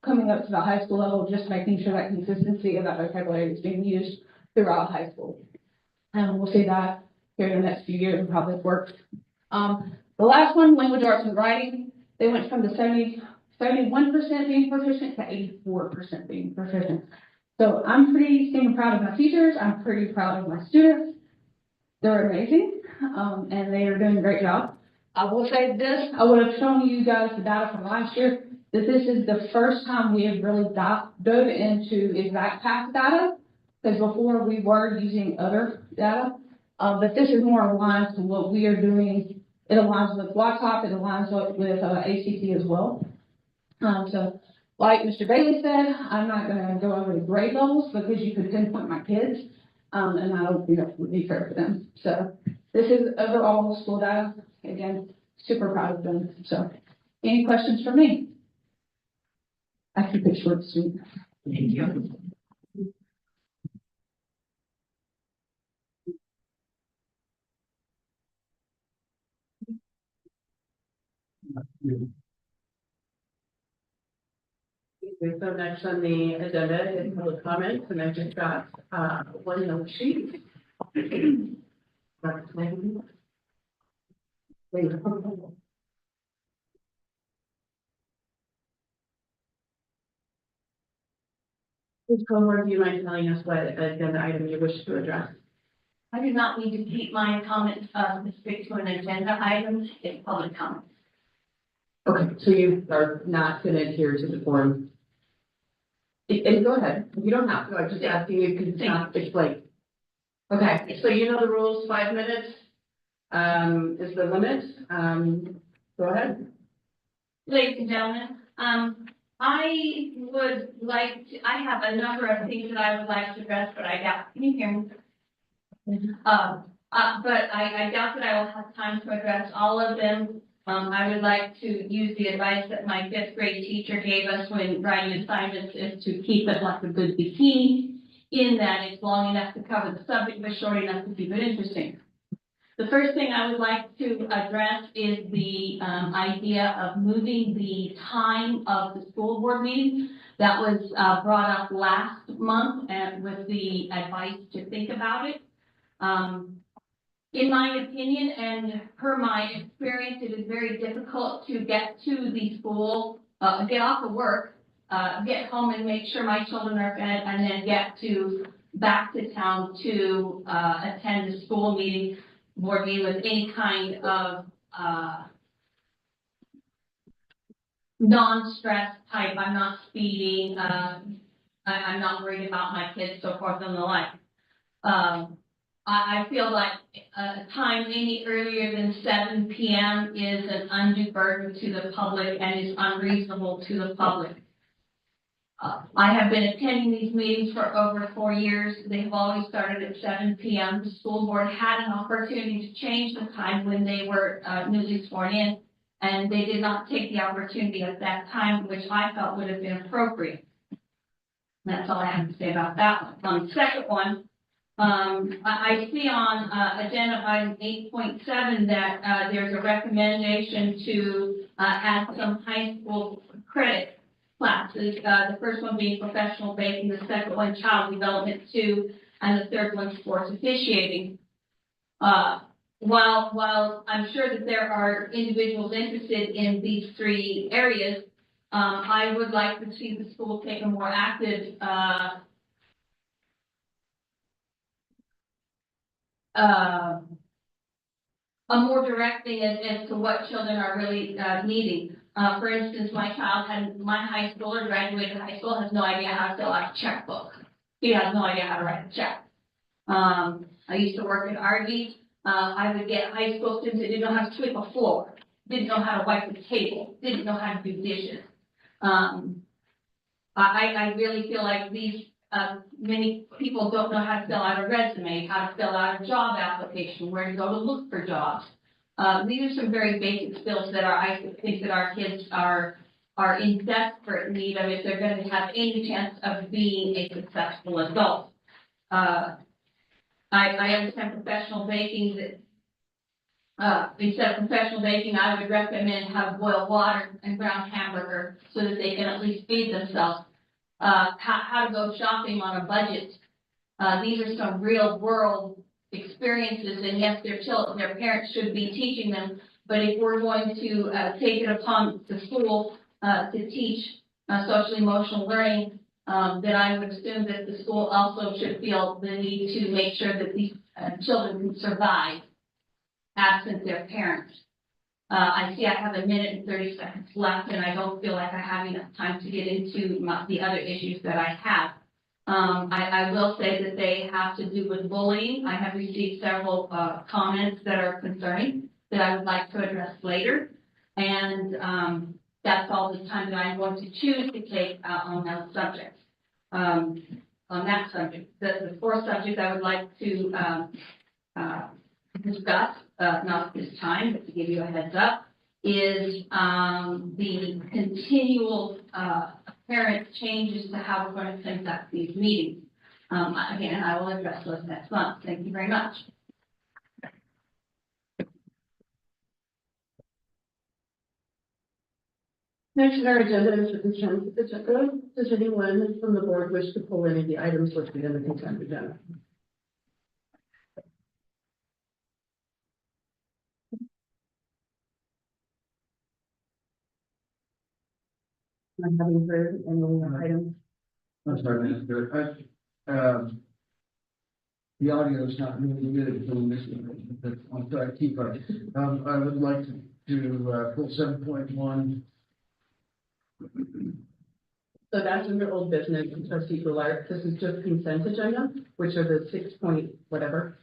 Speaker 8: coming up to the high school level, just making sure that consistency of that vocabulary is being used throughout high school. And we'll see that here in the next few years and how this works. The last one, language arts and writing, they went from the 71% being proficient to 84% being proficient. So I'm pretty proud of my teachers. I'm pretty proud of my students. They're amazing, and they are doing a great job. I will say this, I would have shown you guys the data from last year, that this is the first time we have really dove into exact past data, because before we were using other data, but this is more aligned to what we are doing. It aligns with Blacktop, it aligns with ACT as well. So like Mr. Bailey said, I'm not going to go over the grade levels because you could pinpoint my kids, and I don't think that would be fair for them. So this is overall school data. Again, super proud of them. So any questions for me? I keep it short and sweet. Thank you.
Speaker 1: So next on the agenda is public comments, and I just got one note sheet. Ms. Comer, do you mind telling us what agenda item you wish to address?
Speaker 12: I do not need to keep my comments specific to an agenda item, it's public comment.
Speaker 1: Okay, so you are not going to adhere to the form. And go ahead, you don't have to, I'm just asking you because it's not explained. Okay, so you know the rules, 5 minutes is the limit. Go ahead.
Speaker 12: Ladies and gentlemen, I would like to, I have a number of things that I would like to address, but I doubt, can you hear me? But I doubt that I will have time to address all of them. I would like to use the advice that my 5th grade teacher gave us when writing assignments, is to keep it like a good bikini, in that it's long enough to cover the subject, but short enough to keep it interesting. The first thing I would like to address is the idea of moving the time of the school board meeting. That was brought up last month and with the advice to think about it. In my opinion and per my experience, it is very difficult to get to the school, get off of work, get home and make sure my children are fed, and then get back to town to attend the school meeting, board meeting with any kind of non-stress type. I'm not speeding. I'm not worried about my kids, so forth and the like. I feel like time any earlier than 7 p.m. is an undue burden to the public and is unreasonable to the public.
Speaker 8: I have been attending these meetings for over 4 years. They've always started at 7 p.m. The school board had an opportunity to change the time when they were newly sworn in, and they did not take the opportunity at that time, which I felt would have been appropriate. That's all I have to say about that one. On the second one, I see on agenda item 8.7 that there's a recommendation to add some high school credit classes. The first one being professional baking, the second one child development 2, and the third one sports officiating. While I'm sure that there are individuals interested in these 3 areas, I would like to see the school take a more active a more directing as to what children are really needing. For instance, my high schooler graduated high school, has no idea how to fill out a checkbook. He has no idea how to write a check. I used to work in Arby's. I would get high school students that didn't know how to sweep a floor, didn't know how to wipe the table, didn't know how to do dishes. I really feel like these many people don't know how to fill out a resume, how to fill out a job application, where to go to look for jobs. These are some very basic skills that I think that our kids are in desperate need of if they're going to have any chance of being a successful adult. I understand professional baking that instead of professional baking, I would recommend have boiled water and ground hamburger so that they can at least feed themselves. How to go shopping on a budget. These are some real world experiences, and yes, their parents should be teaching them. But if we're going to take it upon the school to teach social emotional learning, then I would assume that the school also should feel the need to make sure that these children can survive absent their parents. I see I have 1 minute and 30 seconds left, and I don't feel like I have enough time to get into the other issues that I have. I will say that they have to do with bullying. I have received several comments that are concerning that I would like to address later. And that's all the time that I'm going to choose to take on those subjects. On that subject, the fourth subject I would like to discuss, not at this time, but to give you a heads up, is the continual apparent changes to how we're going to conduct these meetings. Again, I will address those next month. Thank you very much.
Speaker 1: Next on our agenda is the consent agenda. Does anyone from the board wish to pull any of the items listed in the consent agenda? I'm having heard any items.
Speaker 9: I'm sorry, Mr. The audio is not really good for this, but I'll try to keep up. I would like to pull 7.1.
Speaker 1: So that's under old business, trustee Goulart. This is just consent agenda, which are the 6 point whatever.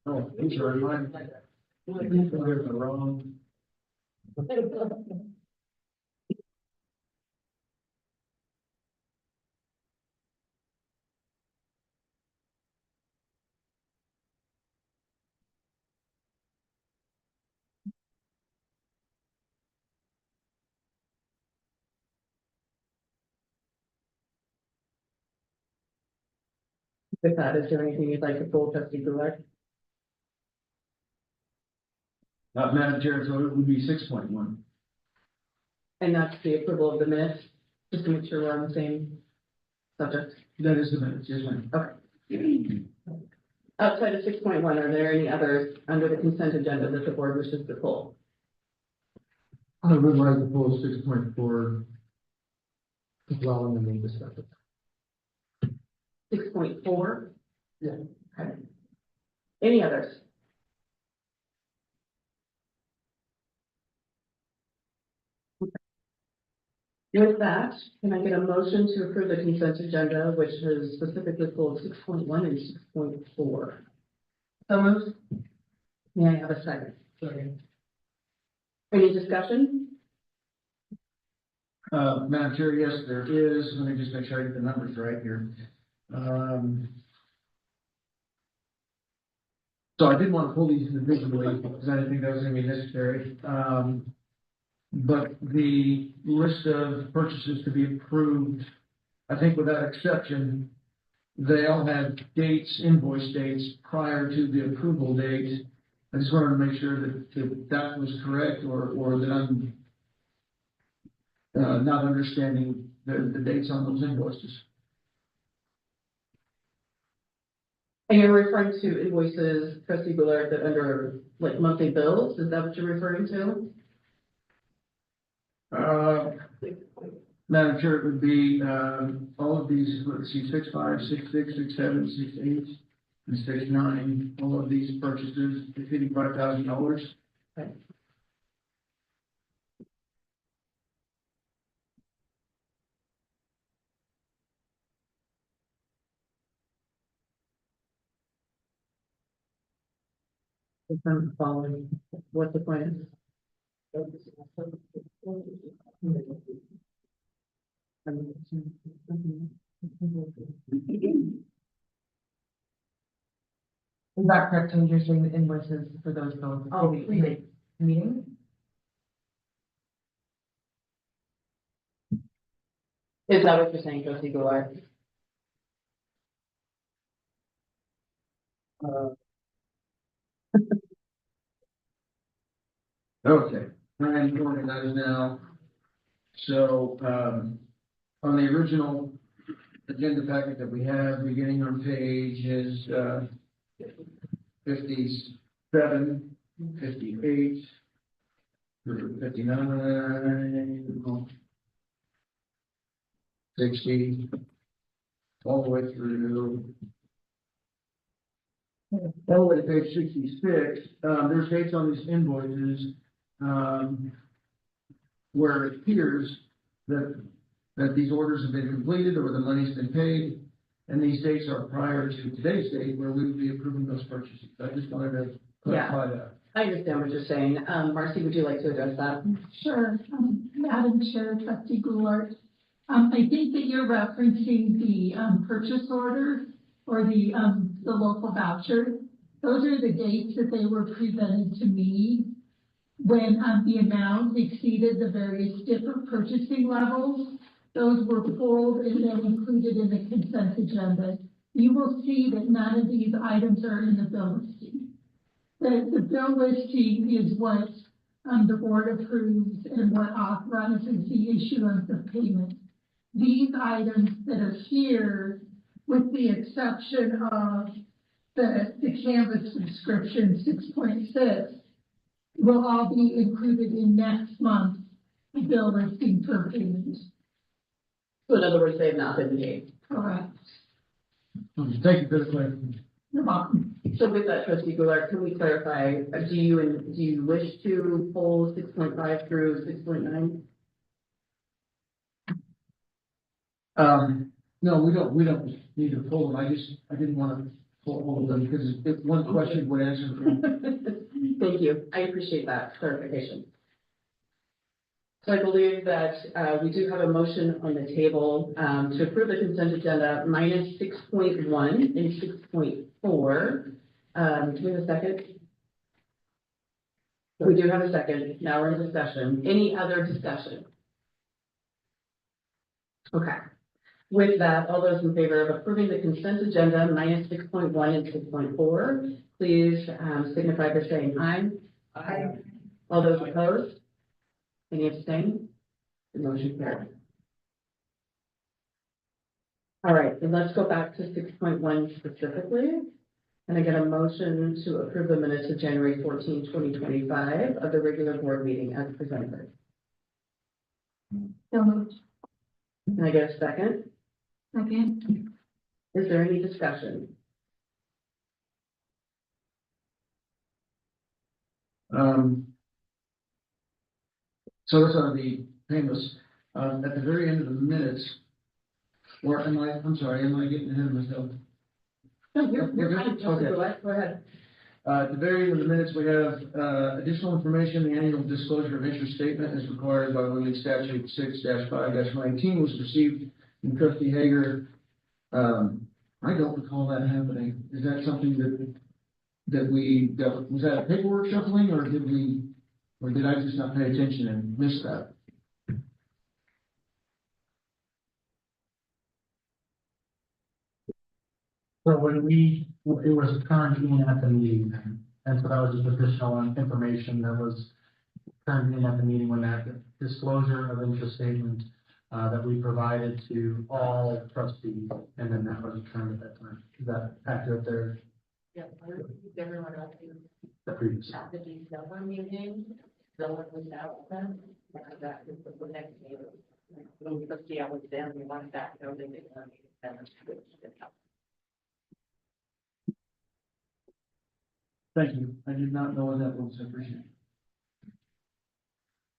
Speaker 9: Oh, I'm sorry, mine. We're wrong.
Speaker 1: With that, is there anything you'd like to pull, trustee Goulart?
Speaker 9: Madam Chair, so it would be 6.1.
Speaker 1: And that's the approval of the minutes, just to make sure we're on the same subject.
Speaker 9: That is the minutes, yes, ma'am.
Speaker 1: Okay. Outside of 6.1, are there any others under the consent agenda that the board wishes to pull?
Speaker 7: I would like to pull 6.4 as well, and then we discuss it.
Speaker 1: 6.4?
Speaker 7: Yeah.
Speaker 1: Okay. Any others? With that, can I get a motion to approve the consent agenda, which is specifically pulled 6.1 and 6.4? So moved. May I have a second? Any discussion?
Speaker 9: Madam Chair, yes, there is. Let me just make sure I get the numbers right here. So I didn't want to pull these individually because I didn't think that was going to be necessary. But the list of purchases to be approved, I think without exception, they all had dates, invoice dates prior to the approval date. I just wanted to make sure that was correct or that I'm not understanding the dates on those invoices.
Speaker 1: And you're referring to invoices, trustee Goulart, that under like monthly bills, is that what you're referring to?
Speaker 9: Madam Chair, it would be, all of these, let's see, 6.5, 6.6, 6.7, 6.8, and 6.9, all of these purchases exceeding $5,000.
Speaker 1: Okay. If I'm following, what the plan is?
Speaker 6: Is that correct, when you're saying the invoices for those bills?
Speaker 1: Oh, meeting.
Speaker 6: Meeting?
Speaker 1: Is that what you're saying, trustee Goulart?
Speaker 9: Okay, I'm organized now. So, on the original agenda packet that we have, beginning on page is, 57, 58, 59, 60, all the way through. All the way to page 66, there's dates on these invoices, where it appears that these orders have been completed or the money's been paid, and these dates are prior to today's date where we would be approving those purchases. I just wanted to clarify that.
Speaker 1: I understand what you're saying. Marcy, would you like to address that?
Speaker 8: Sure, Madam Chair, trustee Goulart. I think that you're referencing the, purchase order or the local voucher. Those are the dates that they were presented to me when, the amount exceeded the various different purchasing levels. Those were pulled and then included in the consent agenda. You will see that none of these items are in the bill listing. The bill listing is what, the board approves and what authorizes the issuance of payment. These items that are here, with the exception of the Canvas subscription 6.6, will all be included in next month's bill listing for payment.
Speaker 1: So in other words, they have not been paid.
Speaker 8: Correct.
Speaker 9: Thank you for the clarification.
Speaker 8: You're welcome.
Speaker 1: So with that, trustee Goulart, can we clarify, do you wish to pull 6.5 through 6.9?
Speaker 9: No, we don't need to pull them. I didn't want to pull all of them because if one question would answer.
Speaker 1: Thank you. I appreciate that clarification. So I believe that we do have a motion on the table to approve the consent agenda minus 6.1 and 6.4. Do we have a second? We do have a second. Now we're in discussion. Any other discussion? Okay. With that, all those in favor of approving the consent agenda minus 6.1 and 6.4, please signify by saying aye. Aye. All those opposed? Any abstain? The motion carried. All right, and let's go back to 6.1 specifically. And I get a motion to approve the minutes of January 14, 2025 of the regular board meeting as presented.
Speaker 8: So moved.
Speaker 1: Can I get a second?
Speaker 8: Second.
Speaker 1: Is there any discussion?
Speaker 9: So those are the payments. At the very end of the minutes, or I'm sorry, am I getting ahead of myself?
Speaker 1: No, you're fine.
Speaker 9: Okay.
Speaker 1: Go ahead.
Speaker 9: At the very end of the minutes, we have, additional information, the annual disclosure of interest statement as required by Williams Statute 6-5-19 was received from trustee Hager. I don't recall that happening. Is that something was that a paperwork shuffling, or did I just not pay attention and miss that?
Speaker 2: So it was turned in at the meeting then, and so that was just additional information that was turned in at the meeting when that disclosure of interest statement that we provided to all trustees, and then that was turned at that time. Is that accurate there?
Speaker 6: Yeah, everyone else is
Speaker 2: The previous.
Speaker 6: at the December meeting, no one was out then, that is the next meeting. When trustee I was there, we wanted that, so they did not meet, and it's good.
Speaker 9: Thank you. I did not know what that was. I appreciate it.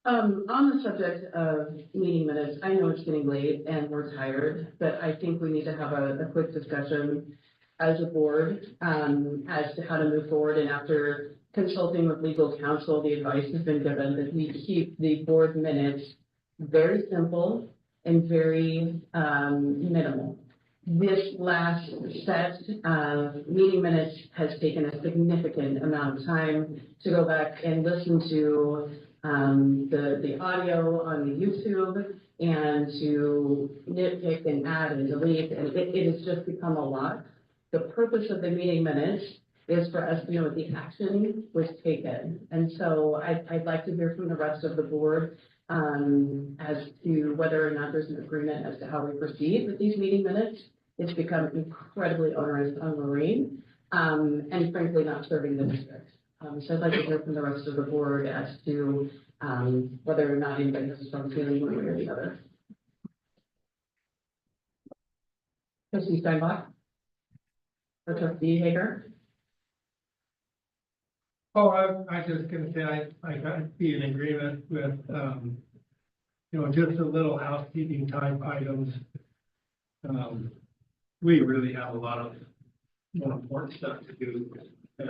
Speaker 1: On the subject of meeting minutes, I know it's getting late and we're tired, but I think we need to have a quick discussion as a board, as to how to move forward. And after consulting with legal counsel, the advice has been given that we keep the board minutes very simple and very, minimal. This last set of meeting minutes has taken a significant amount of time to go back and listen to the audio on the YouTube and to nitpick and add and delete, and it has just become a lot. The purpose of the meeting minutes is for us to know what the action was taken. And so I'd like to hear from the rest of the board as to whether or not there's an agreement as to how we proceed with these meeting minutes. It's become incredibly onerous on Lorraine, and frankly not serving the district. So I'd like to hear from the rest of the board as to whether or not anybody has a strong feeling one way or the other. Trustee Steinbach? Or Trustee Hager?
Speaker 7: Oh, I just gonna say, I got be in agreement with, just a little housekeeping type items. We really have a lot of more important stuff to do, and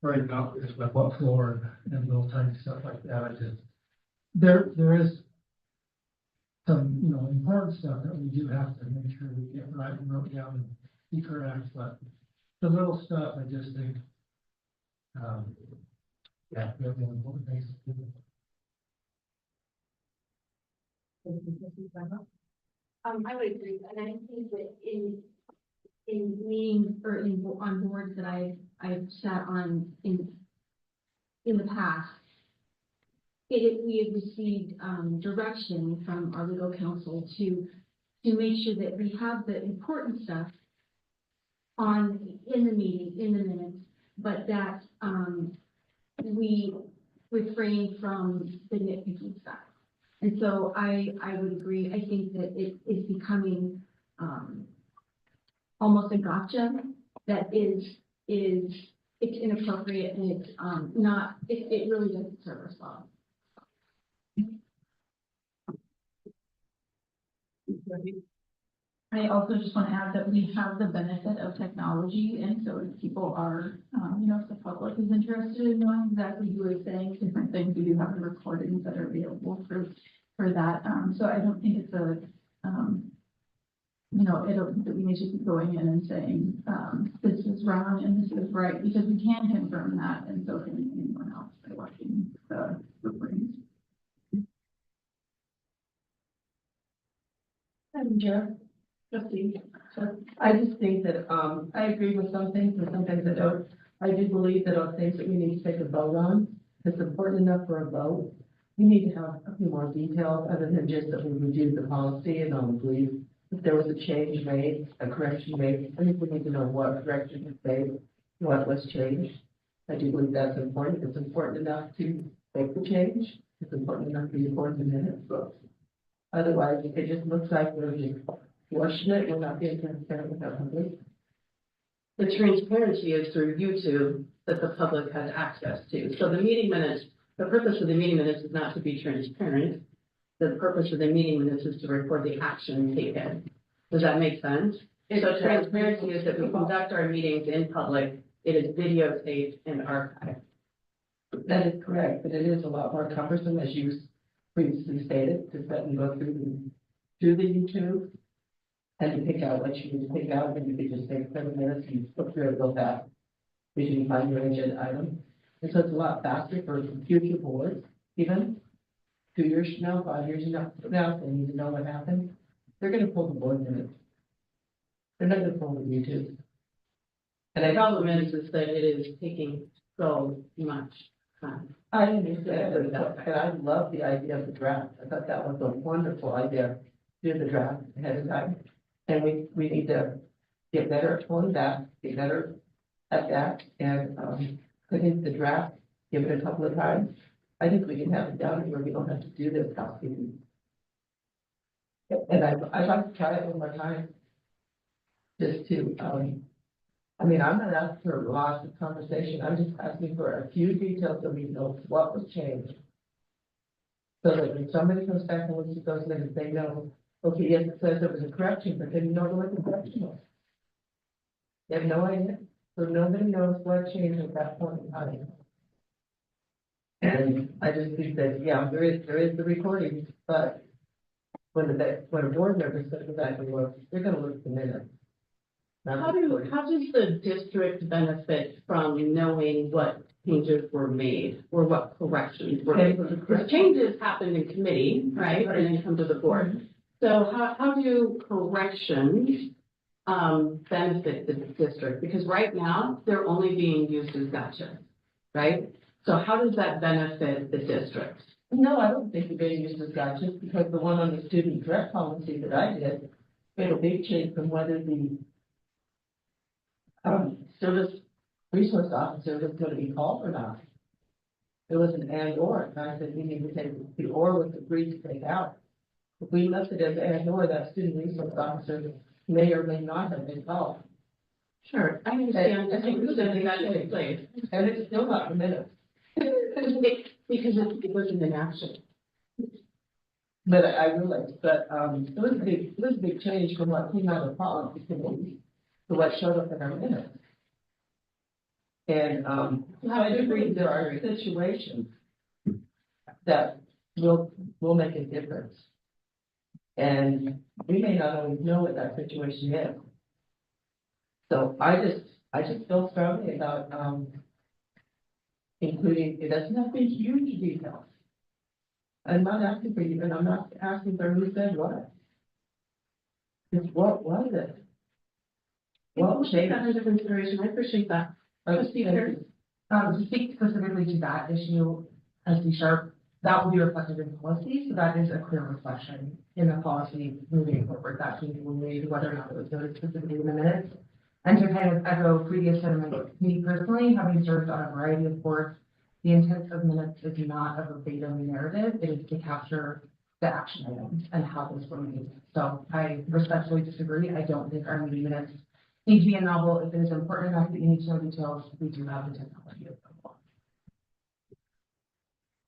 Speaker 7: right now, is with what floor and little tiny stuff like that. There is some, important stuff that we do have to make sure we get right and wrote down and be correct, but the little stuff, I just think, they're the important things to do.
Speaker 11: I would agree, and I think that in meetings or on boards that I've sat on in the past, we have received direction from our legal counsel to make sure that we have the important stuff in the meeting, in the minutes, but that we refrain from the nitpicking stuff. And so I would agree. I think that it is becoming almost a gotcha that it's inappropriate, and it's not, it really doesn't serve us well.
Speaker 8: I also just want to add that we have the benefit of technology, and so if people are, if the public is interested in knowing exactly who is saying different things, we do have the recordings that are available for that. So I don't think it's that we need to keep going in and saying, this is wrong and this is right, because we can confirm that, and so can anyone else by watching the recordings.
Speaker 6: Madam Chair, trustee, so I just think that, I agree with some things and some things I don't. I do believe that on things that we need to take a vote on, it's important enough for a vote. We need to have a few more details other than just that we reviewed the policy and on believe if there was a change made, a correction made. I think we need to know what correction was made, what was changed. I do believe that's important. It's important enough to make the change. It's important enough to report the minutes. Otherwise, it just looks like we're just flushing it. We're not being transparent with our public.
Speaker 1: The transparency is through YouTube that the public has access to. So the meeting minutes, the purpose of the meeting minutes is not to be transparent. The purpose of the meeting minutes is to record the action taken. Does that make sense? So transparency is that we conduct our meetings in public it is videotaped and archived.
Speaker 6: That is correct, but it is a lot more cumbersome, as you previously stated, to sit and go through the YouTube and to pick out what you need to pick out, and you could just take 7 minutes and flip through it real fast. You can find your agenda item. And so it's a lot faster for future boards, even 2 years from now, 5 years from now, if they need to know what happened. They're gonna pull the board minutes. They're not gonna pull the YouTube. And
Speaker 1: The
Speaker 6: I
Speaker 1: problem is that it is taking so much time.
Speaker 6: I understand, but and I love the idea of the draft. I thought that was a wonderful idea, do the draft ahead of time. And we need to get better at pulling that, get better at that, and, put in the draft, give it a couple of times. I think we can have it done where we don't have to do this housekeeping. And I'd like to try it one more time. Just to, I mean, I'm not asking for lots of conversation, I'm just asking for a few details so we know what was changed. So that when somebody comes back and looks at those minutes, they know, okay, yes, it says there was a correction, but then you know what the correction was. They have no idea, so nobody knows what changed at that point in time. And I just think that, yeah, there is the recording, but when a board member says that, they're gonna look at the minutes.
Speaker 1: How does the district benefit from knowing what changes were made or what corrections were made? Because changes happen in committee, right, and then come to the board. So how do corrections, benefit the district? Because right now, they're only being used as gotcha, right? So how does that benefit the district?
Speaker 6: No, I don't think we're being used as gotchas, because the one on the student direct policy that I did made a big change from whether the service resource officer was gonna be called or not. It was an and or, and I said, we need to take, the or was agreed to take out. If we left it as and or, that student resource officer may or may not have been called.
Speaker 1: Sure, I understand. I think that takes place.
Speaker 6: And it's still not the minutes.
Speaker 1: Because it wasn't in action.
Speaker 6: But I realized, but, it was a big change from what came out of the policy committee to what showed up in our minutes. And, I agree, there are situations that will make a difference. And we may not always know what that situation is. So I just feel strongly about, including, it doesn't have to be huge details. I'm not asking for you, and I'm not asking for who said what. Just what was it? What
Speaker 1: We'll take that
Speaker 6: changed?
Speaker 1: into consideration. I appreciate that. Trustee Peters?
Speaker 15: To speak specifically to that issue, Trustee Sharp, that will be reflected in policy, so that is a clear reflection in the policy moving forward, that change will be made, whether or not it was noted specifically in the minutes. And to kind of echo previous sentiments, me personally, having served on a variety of boards, the intent of minutes is not a verbatim narrative, it is to capture the action items and how those were made. So I respectfully disagree, I don't think our meeting minutes need to be a novel. If it is important enough that you need to know details, we do have the technology available.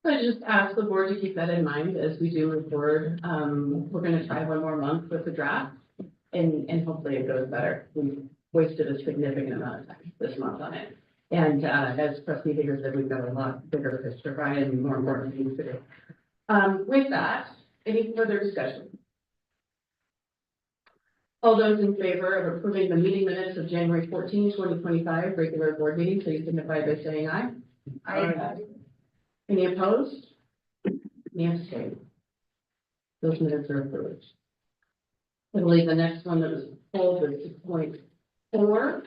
Speaker 1: So I just ask the board to keep that in mind as we do record. We're gonna try one more month with the draft and hopefully it goes better. We've wasted a significant amount of time this month on it. And, as Trustee Higgins said, we've got a lot bigger picture, Brian, and more important things to do. With that, any further discussion? All those in favor of approving the meeting minutes of January 14, 2025, regular board meeting, please signify by saying aye. Aye. Any opposed? Any abstained? Those minutes are approved. I believe the next one that was pulled was 6.4,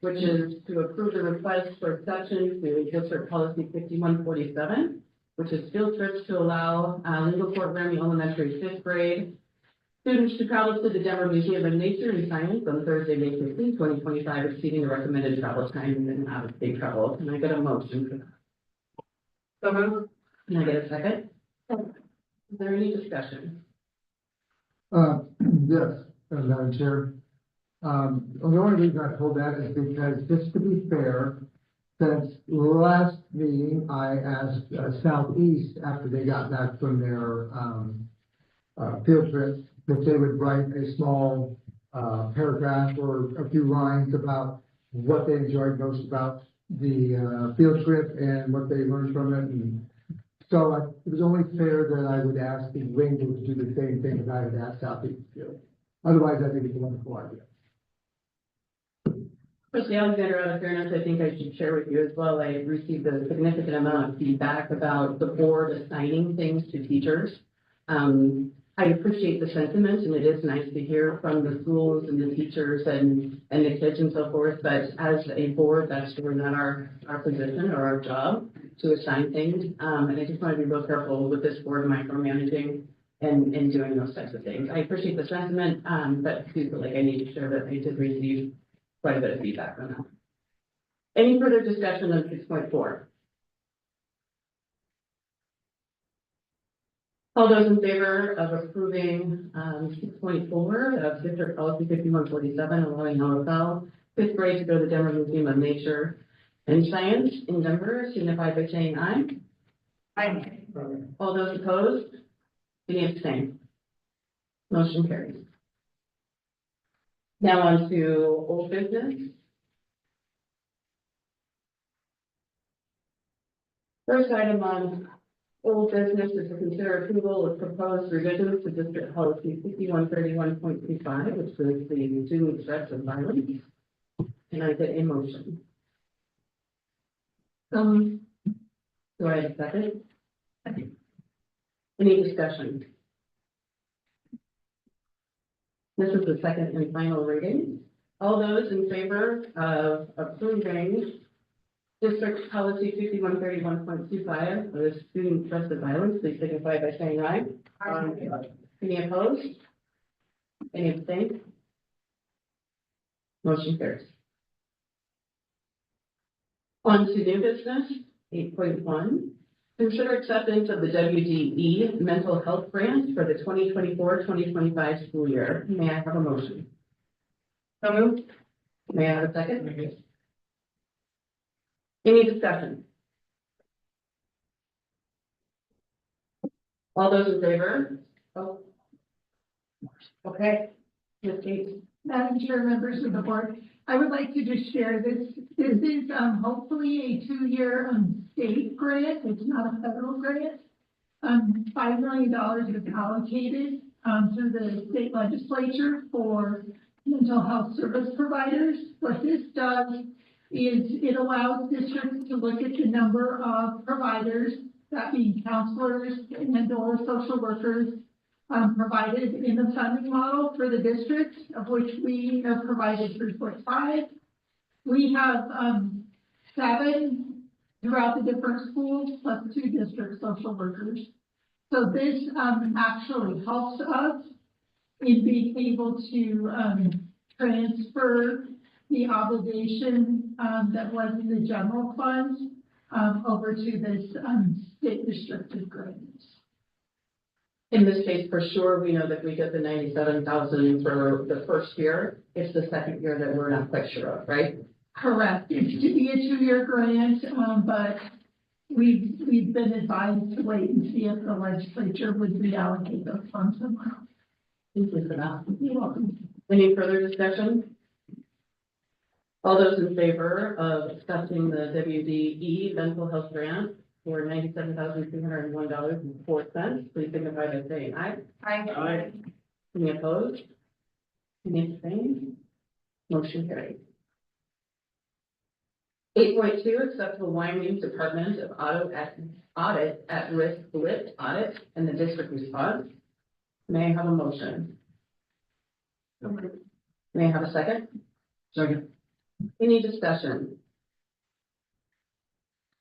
Speaker 1: which is to approve the request for exception to district policy 5147, which is field trips to allow legal programming elementary 5th grade students to travel to the Denver Museum of Nature and Science on Thursday, May 15, 2025, exceeding the recommended travel time and then out of state travel. Can I get a motion for that? So moved. Can I get a second? Is there any discussion?
Speaker 7: Yes, Madam Chair. The only reason I pulled that is because, just to be fair, since last meeting, I asked Southeast, after they got back from their field trip, that they would write a small paragraph or a few lines about what they enjoyed most about the field trip and what they learned from it. And so it was only fair that I would ask the Wingwood to do the same thing as I would ask Southeast to do. Otherwise, I think it's a wonderful idea.
Speaker 1: Trustee Alexander, out of fairness, I think I should share with you as well, I received a significant amount of feedback about the board assigning things to teachers. I appreciate the sentiment, and it is nice to hear from the schools and the teachers and the kids and so forth, but as a board, that's really not our position or our job to assign things. And I just want to be real careful with this board micromanaging and doing those types of things. I appreciate the sentiment, but I do feel like I need to share that I did receive quite a bit of feedback on that. Any further discussion on 6.4? All those in favor of approving 6.4 of District Policy 5147, allowing LFL fifth grade to go to the Denver Museum of Nature and Science in Denver, signify by saying aye. Aye. All those opposed? Any abstain? Motion carries. Now on to old business. First item on old business is to consider approval of proposed revisions to District Policy 5131.25, which is the student threats of violence. Can I get a motion? Do I have a second? Any discussion? This is the second and final reading. All those in favor of approving District Policy 5131.25, the student threats of violence, please signify by saying aye. Aye. Any opposed? Any abstain? Motion carries. On to new business, 8.1. Consider acceptance of the WDE mental health grant for the 2024-2025 school year. May I have a motion? So moved. May I have a second? Any discussion? All those in favor? Oh. Okay. Ms. Gates.
Speaker 8: Madam Chair, members of the board, I would like to just share this. This is hopefully a 2-year state grant. It's not a federal grant. $5 million is allocated through the state legislature for mental health service providers. What this does is it allows districts to look at the number of providers, that means counselors and or social workers, provided in the funding model for the district, of which we have provided 3.5. We have 7 throughout the different schools, plus 2 district social workers. So this actually helps us in being able to transfer the obligation that was in the general funds over to this state restricted grants.
Speaker 1: In this case, for sure, we know that we get the 97,000 for the first year. It's the second year that we're not quite sure of, right?
Speaker 8: Correct. It's to be a 2-year grant, but we've been advised to wait and see if the legislature would reallocate those funds somehow.
Speaker 1: Thank you for that.
Speaker 8: You're welcome.
Speaker 1: Any further discussion? All those in favor of accepting the WDE mental health grant for $97,301.04, please signify by saying aye.
Speaker 6: Aye.
Speaker 1: Any opposed? Any abstained? Motion carried. 8.2, accept the Wyoming Department of Audit at-risk lit audit and the district response. May I have a motion? May I have a second?
Speaker 9: Second.
Speaker 1: Any discussion?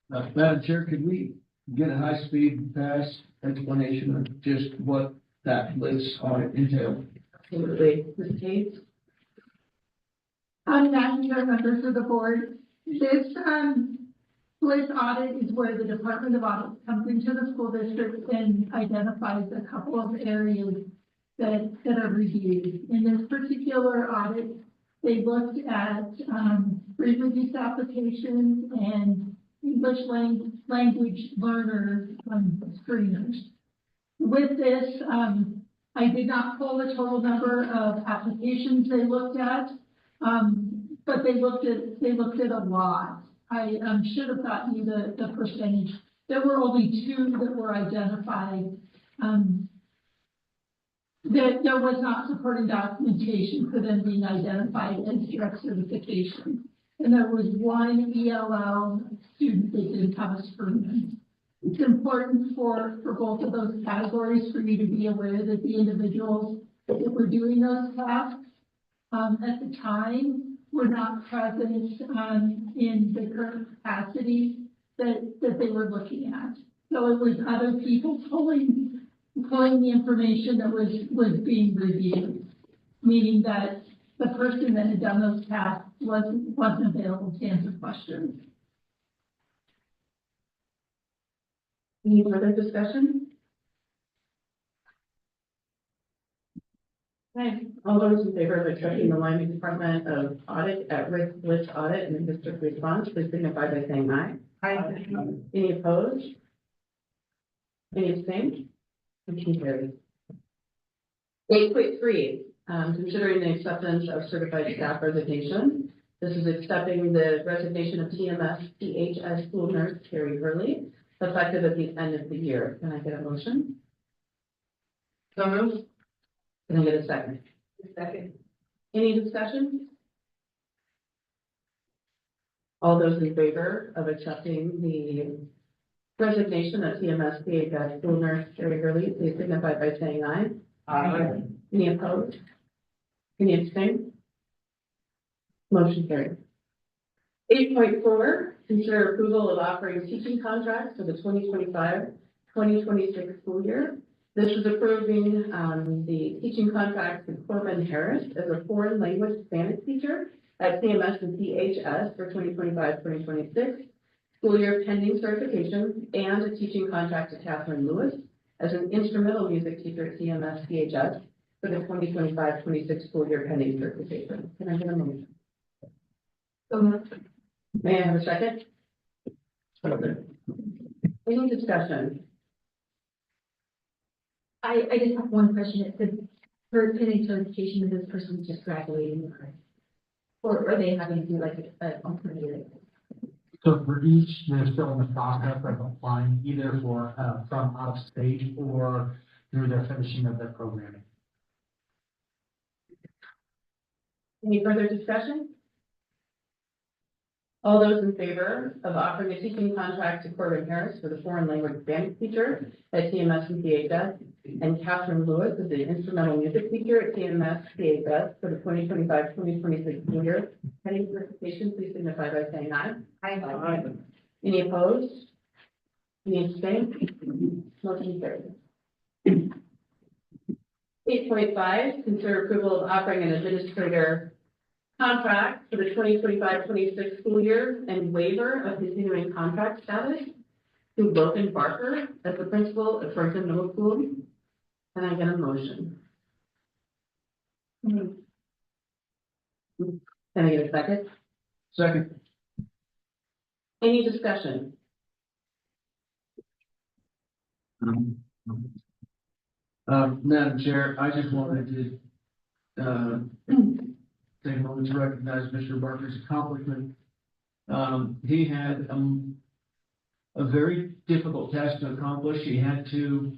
Speaker 9: Madam Chair, could we get a high-speed pass explanation of just what that list audit entails?
Speaker 1: Absolutely. Ms. Gates?
Speaker 8: Madam Chair, members of the board, this split audit is where the Department of Audit comes into the school district and identifies a couple of areas that are reviewed. In this particular audit, they looked at pre-release applications and English language learner screeners. With this, I did not pull the total number of applications they looked at, but they looked at a lot. I, should have gotten you the percentage. There were only 2 that were identified. There was not supporting documentation for them being identified as direct certification. And there was 1 ELL student that didn't have a screen. It's important for both of those categories for you to be aware that the individuals that were doing those tasks at the time were not present in the current capacity that they were looking at. So it was other people pulling the information that was being reviewed, meaning that the person that had done those tasks wasn't available to answer questions.
Speaker 1: Any further discussion? Okay, all those in favor of accepting the Lyman Department of Audit at risk list audit and the district response, please signify by saying aye.
Speaker 6: Aye.
Speaker 1: Any opposed? Any abstained? Motion carries. 8.3, considering the acceptance of certified staff resignation. This is accepting the resignation of TMS PHS school nurse Carrie Hurley, effective at the end of the year. Can I get a motion?
Speaker 6: So moved.
Speaker 1: Can I get a second?
Speaker 6: Second.
Speaker 1: Any discussion? All those in favor of accepting the resignation of TMS PHS school nurse Carrie Hurley, please signify by saying aye.
Speaker 6: Aye.
Speaker 1: Any opposed? Any abstain? Motion carried. 8.4, consider approval of offering teaching contracts for the 2025-2026 school year. This is approving the teaching contract with Corbin Harris as a foreign language Spanish teacher at CMS and PHS for 2025-2026 school year pending certification, and a teaching contract to Catherine Lewis as an instrumental music teacher at CMS PHS for the 2025-26 school year pending certification. Can I get a motion? May I have a second? Any discussion?
Speaker 11: I just have one question. It says, for pending certification, is this person just graduating or are they having to do like an alternative?
Speaker 2: So for each, they're still in the process of applying either for, from out of state or through their finishing of their programming.
Speaker 1: Any further discussion? All those in favor of offering a teaching contract to Corbin Harris for the foreign language Spanish teacher at TMS and PHS, and Catherine Lewis as the instrumental music teacher at TMS PHS for the 2025-2026 school year pending certification, please signify by saying aye.
Speaker 6: Aye.
Speaker 1: Any opposed? Any abstained? Motion carried. 8.5, consider approval of offering an administrator contract for the 2025-26 school year and waiver of continuing contract status to Logan Barker as the principal at Ferguson Middle School. Can I get a motion? Can I get a second?
Speaker 9: Second.
Speaker 1: Any discussion?
Speaker 9: Madam Chair, I just wanted to, take a moment to recognize Mr. Barker's accomplishment. He had, a very difficult task to accomplish. He had to,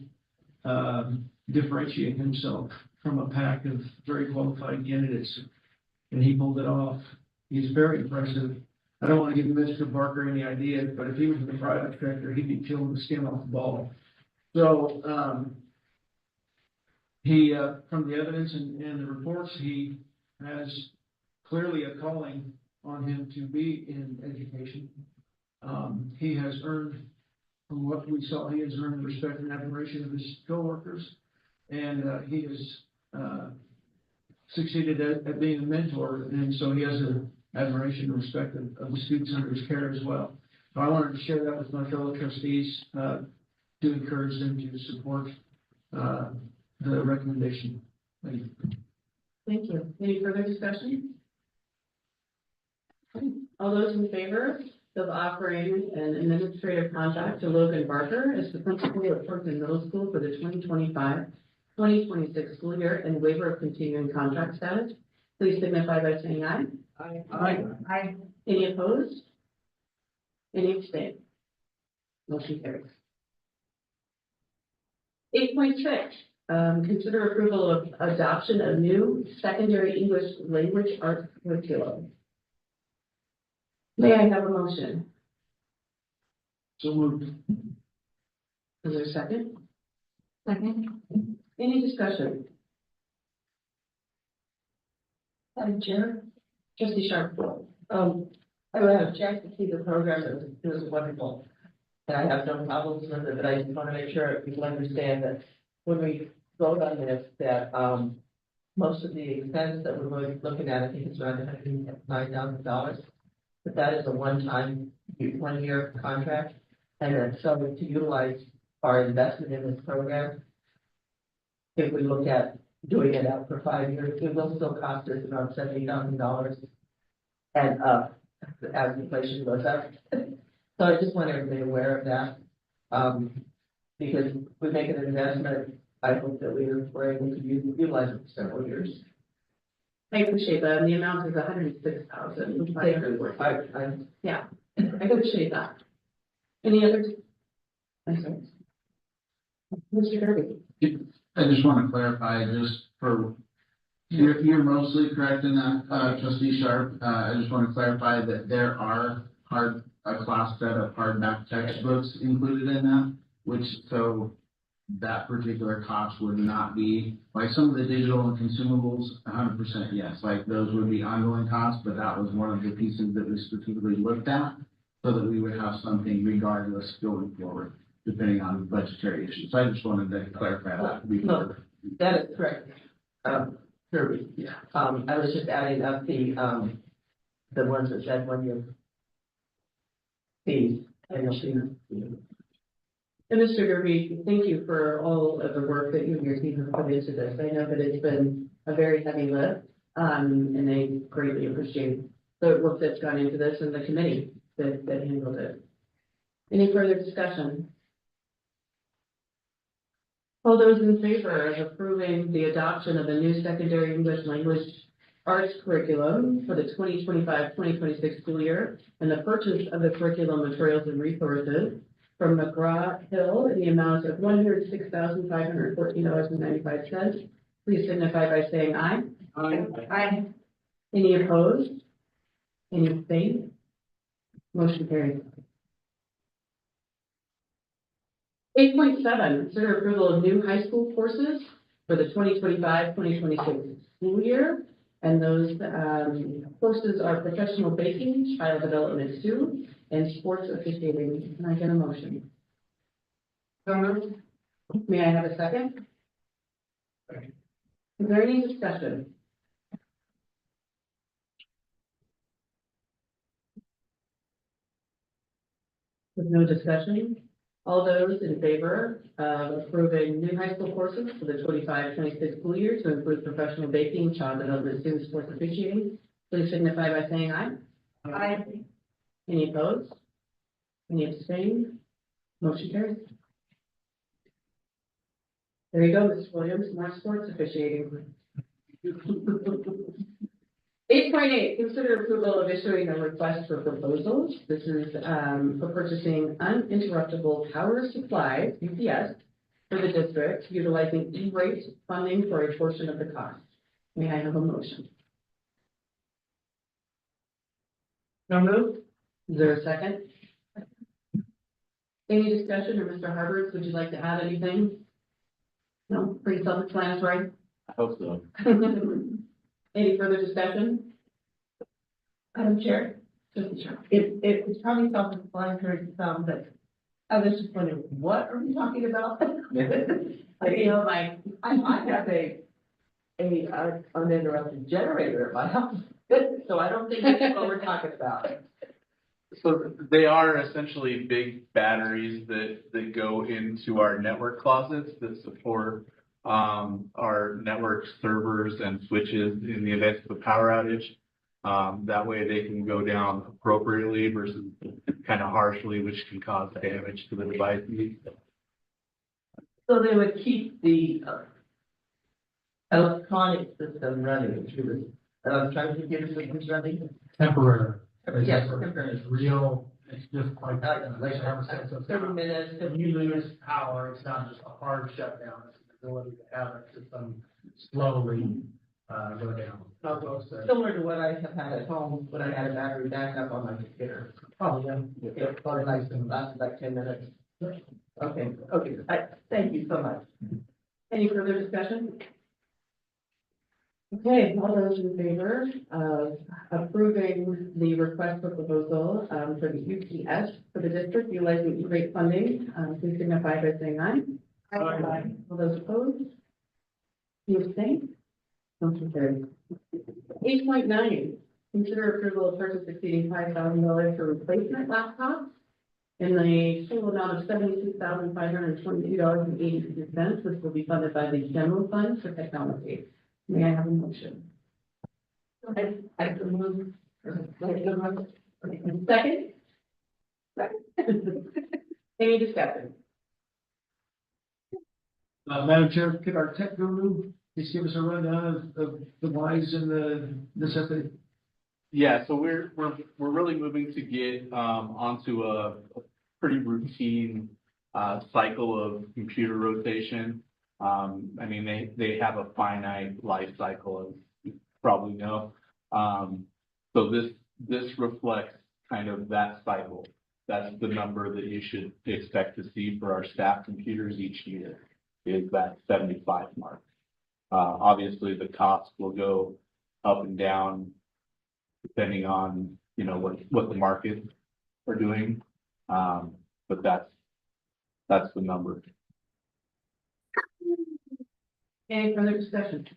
Speaker 9: differentiate himself from a pack of very qualified candidates, and he pulled it off. He's very impressive. I don't want to give Mr. Barker any ideas, but if he was in the private sector, he'd be peeling the skin off the ball. So, he, from the evidence and the reports, he has clearly a calling on him to be in education. He has earned, from what we saw, he has earned the respect and admiration of his coworkers, and he has succeeded at being a mentor, and so he has an admiration and respect of the students under his care as well. So I wanted to share that with my fellow trustees to encourage them to support the recommendation. Thank you.
Speaker 1: Thank you. Any further discussion? All those in favor of offering an administrative contract to Logan Barker as the principal at Ferguson Middle School for the 2025-2026 school year and waiver of continuing contract status, please signify by saying aye.
Speaker 6: Aye.
Speaker 1: Any opposed? Any abstain? Motion carries. 8.6, consider approval of adoption of new secondary English language arts curriculum. May I have a motion?
Speaker 9: So moved.
Speaker 1: Is there a second?
Speaker 11: Second.
Speaker 1: Any discussion?
Speaker 6: Madam Chair,
Speaker 1: Trustee Sharp?
Speaker 6: I would have checked to see the program, it was wonderful. And I have no problems with it, but I just want to make sure people understand that when we vote on this, that, most of the expense that we're going to be looking at, I think it's around $109,000. But that is a one-time, one-year contract. And then so to utilize our investment in this program, if we look at doing it out for 5 years, it will still cost us around $70,000. And, as inflation goes up. So I just want everybody aware of that. Because we make an investment, I hope that we're able to utilize it for several years.
Speaker 1: I appreciate that, and the amount is $106,000. Yeah, I appreciate that. Any other? I'm sorry. Mr. Kirby?
Speaker 9: I just want to clarify, just for, you're mostly correct in that, trustee Sharp. I just want to clarify that there are a class set of hardback textbooks included in that, which, so that particular cost would not be, like some of the digital and consumables, 100% yes, like those would be ongoing costs, but that was one of the pieces that we specifically looked at, so that we would have something regardless going forward, depending on budgetary issues. So I just wanted to clarify that before.
Speaker 6: No, that is correct. Kirby.
Speaker 9: Yeah.
Speaker 6: I was just adding up the ones that said 1 year fees. And you'll see.
Speaker 1: And Mr. Gerby, thank you for all of the work that you and your team have put into this. I know that it's been a very heavy lift, and I greatly appreciate the work that's gone into this and the committee that handled it. Any further discussion? All those in favor of approving the adoption of the new secondary English language arts curriculum for the 2025-2026 school year and the purchase of the curriculum materials and resources from McGraw-Hill in the amount of $106,514.95. Please signify by saying aye.
Speaker 6: Aye.
Speaker 1: Any opposed? Any abstained? Motion carries. 8.7, consider approval of new high school courses for the 2025-2026 school year. And those courses are professional baking, child development 2, and sports officiating. Can I get a motion? So moved. May I have a second? Is there any discussion? With no discussion, all those in favor of approving new high school courses for the 25-26 school year to include professional baking, child development, student sports officiating, please signify by saying aye.
Speaker 6: Aye.
Speaker 1: Any opposed? Any abstained? Motion carries. There you go, Ms. Williams, more sports officiating. 8.8, consider approval of issuing a request for proposals. This is for purchasing uninterruptible power supply, UPS, for the district, utilizing E-rate funding for a portion of the cost. May I have a motion? So moved. Is there a second? Any discussion, or Mr. Harvard, would you like to add anything? No, pretty self-explanatory.
Speaker 4: I hope so.
Speaker 1: Any further discussion?
Speaker 6: Madam Chair,
Speaker 1: Trustee Sharp.
Speaker 6: it's probably self-explanatory to some, but I was just wondering, what are we talking about?
Speaker 1: I feel like
Speaker 6: I have a uninterrupted generator at my house, so I don't think that's what we're talking about.
Speaker 16: So they are essentially big batteries that go into our network closets that support our network servers and switches in the event of a power outage. That way they can go down appropriately versus kind of harshly, which can cause damage to the device.
Speaker 6: So they would keep the electronic system running through And I'm trying to get it to presenting.
Speaker 2: Temporary.
Speaker 6: Yes, temporary.
Speaker 2: It's real, it's just like,
Speaker 6: Like,
Speaker 2: have a sense of
Speaker 6: 30 minutes.
Speaker 2: when you lose power, it's not just a hard shutdown, it's the ability to have the system slowly, go down.
Speaker 6: Similar to what I have had at home when I had a battery backup on my computer.
Speaker 2: Oh, yeah.
Speaker 6: It's probably nice and lasted like 10 minutes. Okay, thank you so much.
Speaker 1: Any further discussion? Okay, all those in favor of approving the request for proposal, for the UTS for the district utilizing E-rate funding, please signify by saying aye. Aye. All those opposed? You abstain? Motion carries. 8.9, consider approval of purchase exceeding $5,000 for replacement laptops in the total amount of $76,522.82, which will be funded by the general fund for technology. May I have a motion? I can move. Second? Any discussion?
Speaker 9: Madam Chair, could our tech guru just give us a rundown of the whys and the necessity?
Speaker 16: Yeah, so we're really moving to get onto a pretty routine cycle of computer rotation. I mean, they have a finite life cycle, as you probably know. So this reflects kind of that cycle. That's the number that you should expect to see for our staff computers each year, is that 75 mark. Obviously, the cost will go up and down depending on, you know, what the market are doing. But that's the number.
Speaker 1: Any further discussion?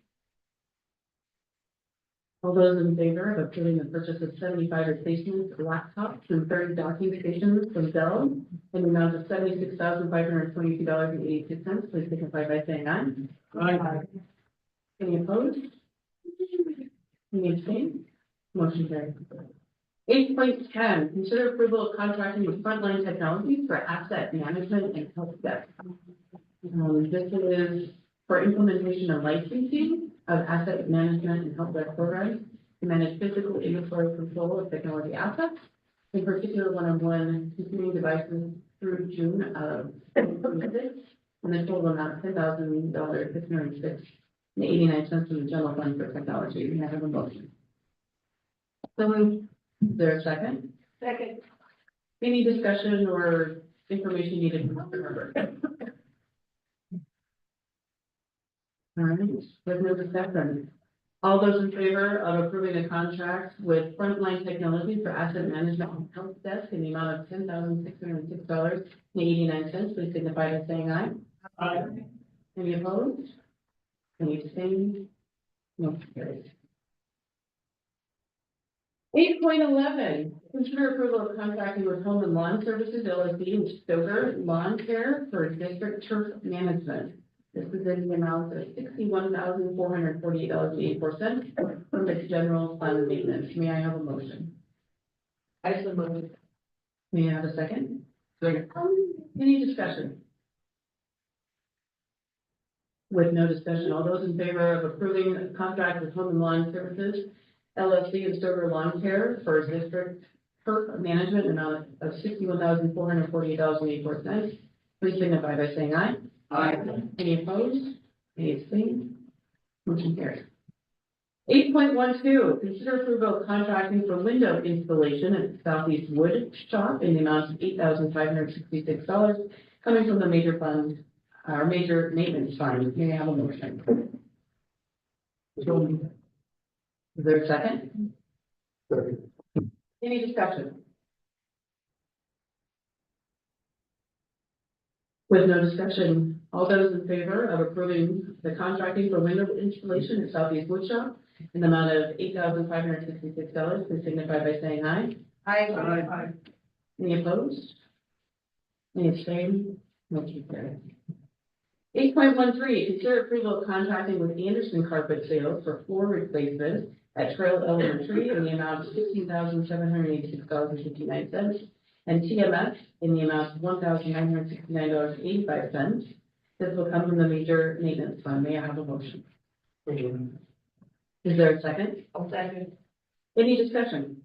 Speaker 1: All those in favor of approving the purchase of 75 replacement laptops and 30 docking stations from Dell in the amount of $76,522.82, please signify by saying aye. Aye. Any opposed? Any abstain? Motion carries. 8.10, consider approval of contracting with Frontline Technologies for asset management and help desk. This is for implementation of licensing of asset management and help desk programs to manage physical inventory control of technology assets, in particular one-on-one computing devices through June of 2026, and the total amount of $10,606.89 from the general fund for technology. We have a motion. So moved. Is there a second?
Speaker 12: Second.
Speaker 1: Any discussion or information needed from Mr. Herbert? All right, with no discussion. All those in favor of approving a contract with Frontline Technologies for asset management and help desk in the amount of $10,606.89, please signify by saying aye. Aye. Any opposed? Any abstaining? Motion carries. 8.11, consider approval of contracting with Home and Lawn Services LLC and Stoker Lawn Care for district turf management. This is in the amount of $61,448.84 from the general fund maintenance. May I have a motion?
Speaker 6: I so move.
Speaker 1: May I have a second?
Speaker 9: Second.
Speaker 1: Any discussion? With no discussion, all those in favor of approving a contract with Home and Lawn Services LLC and Stoker Lawn Care for district turf management amount of $61,448.84, please signify by saying aye. Aye. Any opposed? Any abstained? Motion carries. 8.12, consider approval of contracting for window installation at Southeast Wood Shop in the amount of $8,566 coming from the major fund, our major maintenance fund. May I have a motion? Is there a second?
Speaker 7: Second.
Speaker 1: Any discussion? With no discussion, all those in favor of approving the contracting for window installation at Southeast Woodshop in the amount of $8,566, please signify by saying aye.
Speaker 6: Aye.
Speaker 1: Aye. Any opposed? Any abstained? Motion carries. 8.13, consider approval of contracting with Anderson Carpet Sales for floor replacement at Trail Elementary in the amount of $16,786.59, and TMS in the amount of $1,969.85. This will come from the major maintenance fund. May I have a motion? May Is there a second?
Speaker 6: I'll second.
Speaker 1: Any discussion?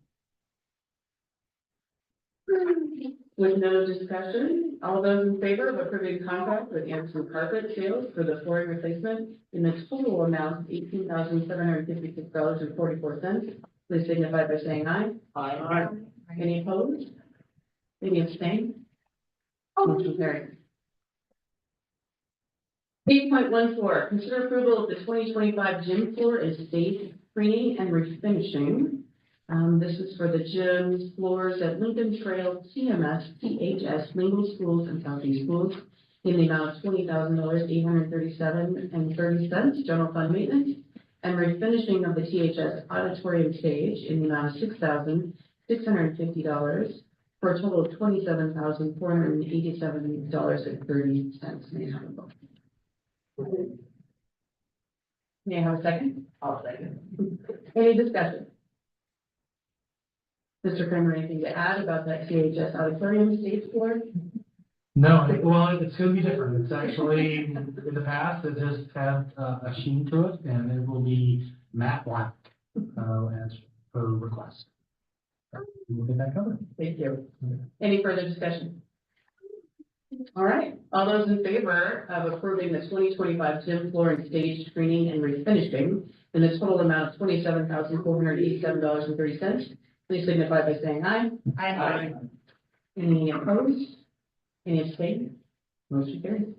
Speaker 1: With no discussion, all those in favor of approving contract with Anderson Carpet Sales for the flooring replacement in the total amount of $18,756.44, please signify by saying aye.
Speaker 6: Aye.
Speaker 1: Any opposed? Any abstain? Motion carried. 8.14, consider approval of the 2025 gym floor and stage cleaning and refinishing. This is for the gyms, floors at Lincoln Trail, CMS, CHS, Lingle Schools, and Southeast Schools in the amount of $20,000, $837.30, general fund maintenance, and refinishing of the THS auditorium stage in the amount of $6,650 for a total of $27,487.30. May I have a vote? May I have a second?
Speaker 6: I'll second.
Speaker 1: Any discussion? Mr. Kramer, anything to add about that CHS auditorium stage floor?
Speaker 2: No, well, it's gonna be different. It's actually, in the past, it has had a sheen to it, and it will be matte black, as per request. We'll get that covered.
Speaker 1: Thank you. Any further discussion? All right, all those in favor of approving the 2025 gym floor and stage screening and refinishing in the total amount of $27,487.30, please signify by saying aye.
Speaker 6: Aye.
Speaker 1: Any opposed? Any abstain? Motion carries.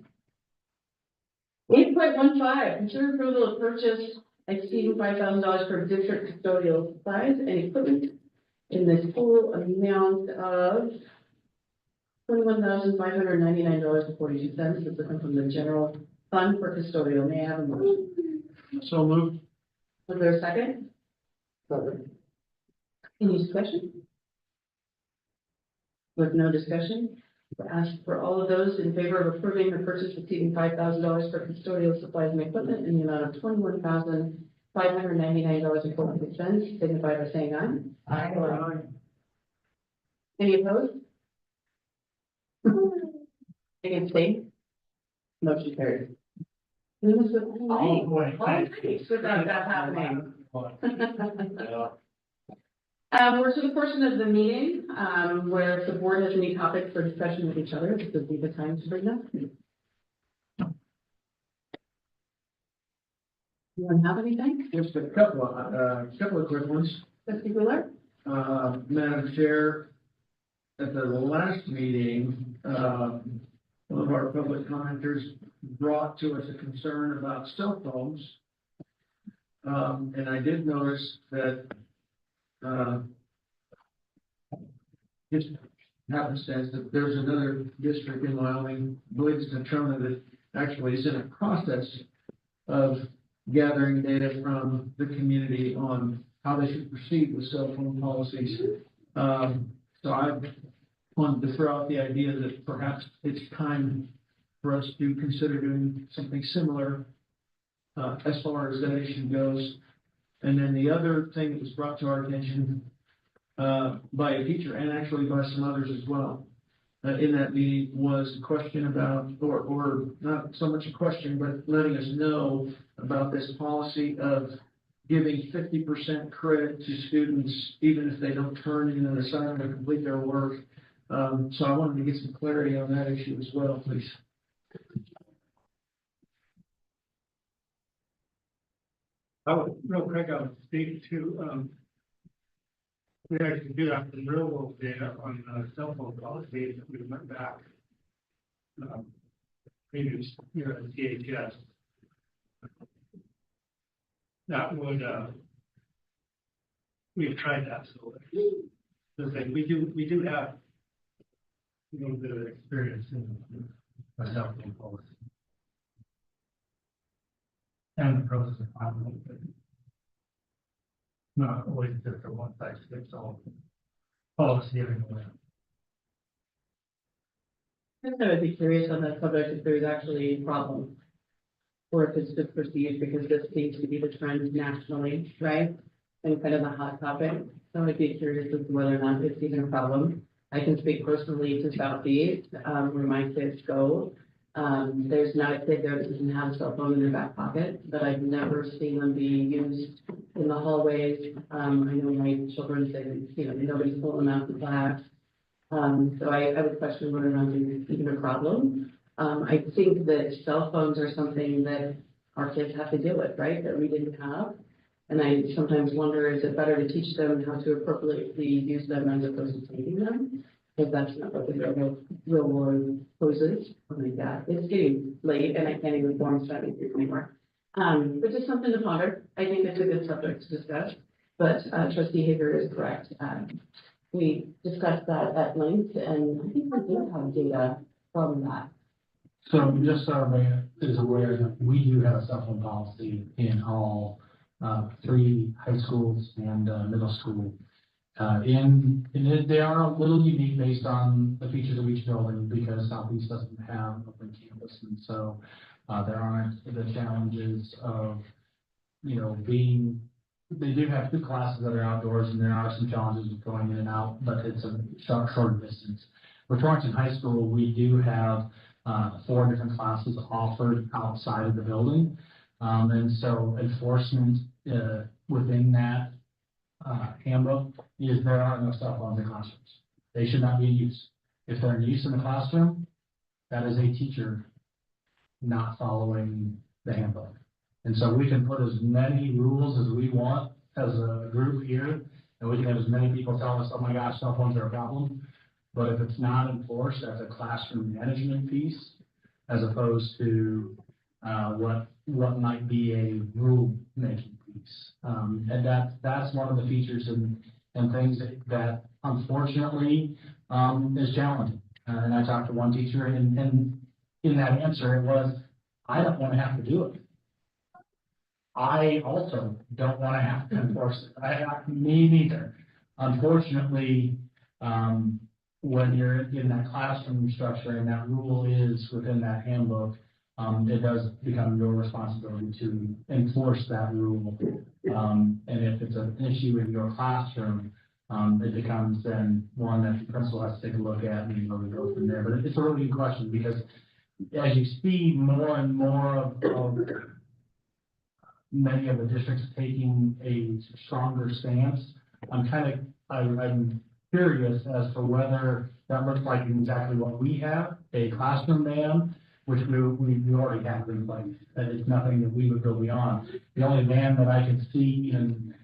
Speaker 1: 8.15, consider approval of purchase exceeding $5,000 for district custodial supplies and equipment in the total amount of $21,599.42. This is coming from the general fund for custodial. May I have a motion?
Speaker 2: So moved.
Speaker 1: Is there a second? Any discussion? With no discussion, I ask for all of those in favor of approving the purchase exceeding $5,000 for custodial supplies and equipment in the amount of $21,599.46, signify by saying aye.
Speaker 6: Aye.
Speaker 1: Any opposed? Any abstain? Motion carries.
Speaker 2: Oh, boy.
Speaker 1: Without that happening. We're to the portion of the meeting, where if the board has any topics for discussion with each other, this would be the time to bring them. Anyone have anything?
Speaker 9: Just a couple of quick ones.
Speaker 1: Trustee Goulart?
Speaker 9: Madam Chair, at the last meeting, one of our public commenters brought to us a concern about cell phones. And I did notice that, just happenstance that there's another district in Wyoming, I believe it's Natrona, that actually is in a process of gathering data from the community on how they should proceed with cell phone policies. So I wanted to throw out the idea that perhaps it's time for us to consider doing something similar, as far as that issue goes. And then the other thing that was brought to our attention, by a teacher and actually by some others as well, in that meeting was a question about, or not so much a question, but letting us know about this policy of giving 50% credit to students, even if they don't turn in an assignment or complete their work. So I wanted to get some clarity on that issue as well, please.
Speaker 2: Real quick, I would speak to, we actually do have some real world data on cell phone policies that we went back previous year at CHS. That would, we've tried that, so the thing, we do have a little bit of experience in a cell phone policy. And the process of finding it. Not always just a one size fits all policy everywhere.
Speaker 1: I would be curious on that subject if there's actually a problem. Or if it's just perceived because this seems to be the trend nationally, right? And kind of a hot topic. So I would be curious as to whether or not it's even a problem. I can speak personally to Southeast, where my kids go. There's not a kid there that doesn't have a cell phone in their back pocket, but I've never seen them be used in the hallways. I know my children say, you know, nobody's pulling them out of class. So I would question whether or not it's even a problem. I think that cell phones are something that our kids have to deal with, right, that we didn't have. And I sometimes wonder, is it better to teach them how to appropriately use them as opposed to taking them? Because that's not what the real world poses. Oh my God, it's getting late and I can't even form studies anymore. But just something to ponder. I think it's a good subject to discuss, but trustee Hager is correct. We discussed that at length and I think we do have data from that.
Speaker 2: So just so everybody is aware that we do have a cell phone policy in all 3 high schools and middle school. They are a little unique based on the features of each building because Southeast doesn't have open campus. And so there aren't the challenges of, you know, they do have 2 classes that are outdoors and there are some challenges with going in and out, but it's a short distance. For Torrington High School, we do have 4 different classes offered outside of the building. And so enforcement within that handbook is there are no cell phones in classrooms. They should not be in use. If they're in use in the classroom, that is a teacher not following the handbook. And so we can put as many rules as we want as a group here, and we can have as many people tell us, oh my gosh, cell phones are a problem. But if it's not enforced, that's a classroom management piece, as opposed to what might be a rule making piece. And that's one of the features and things that unfortunately is challenging. And I talked to one teacher and in that answer it was, I don't want to have to do it. I also don't want to have to enforce it. Me neither. Unfortunately, when you're in that classroom structure and that rule is within that handbook, it does become your responsibility to enforce that rule. And if it's an issue in your classroom, it becomes then one that the principal has to take a look at and really go from there. But it's a really good question because as you see more and more of many of the districts taking a stronger stance, I'm curious as to whether that looks like exactly what we have, a classroom ban, which we already have in place. That is nothing that we would go beyond. The only ban that I could see in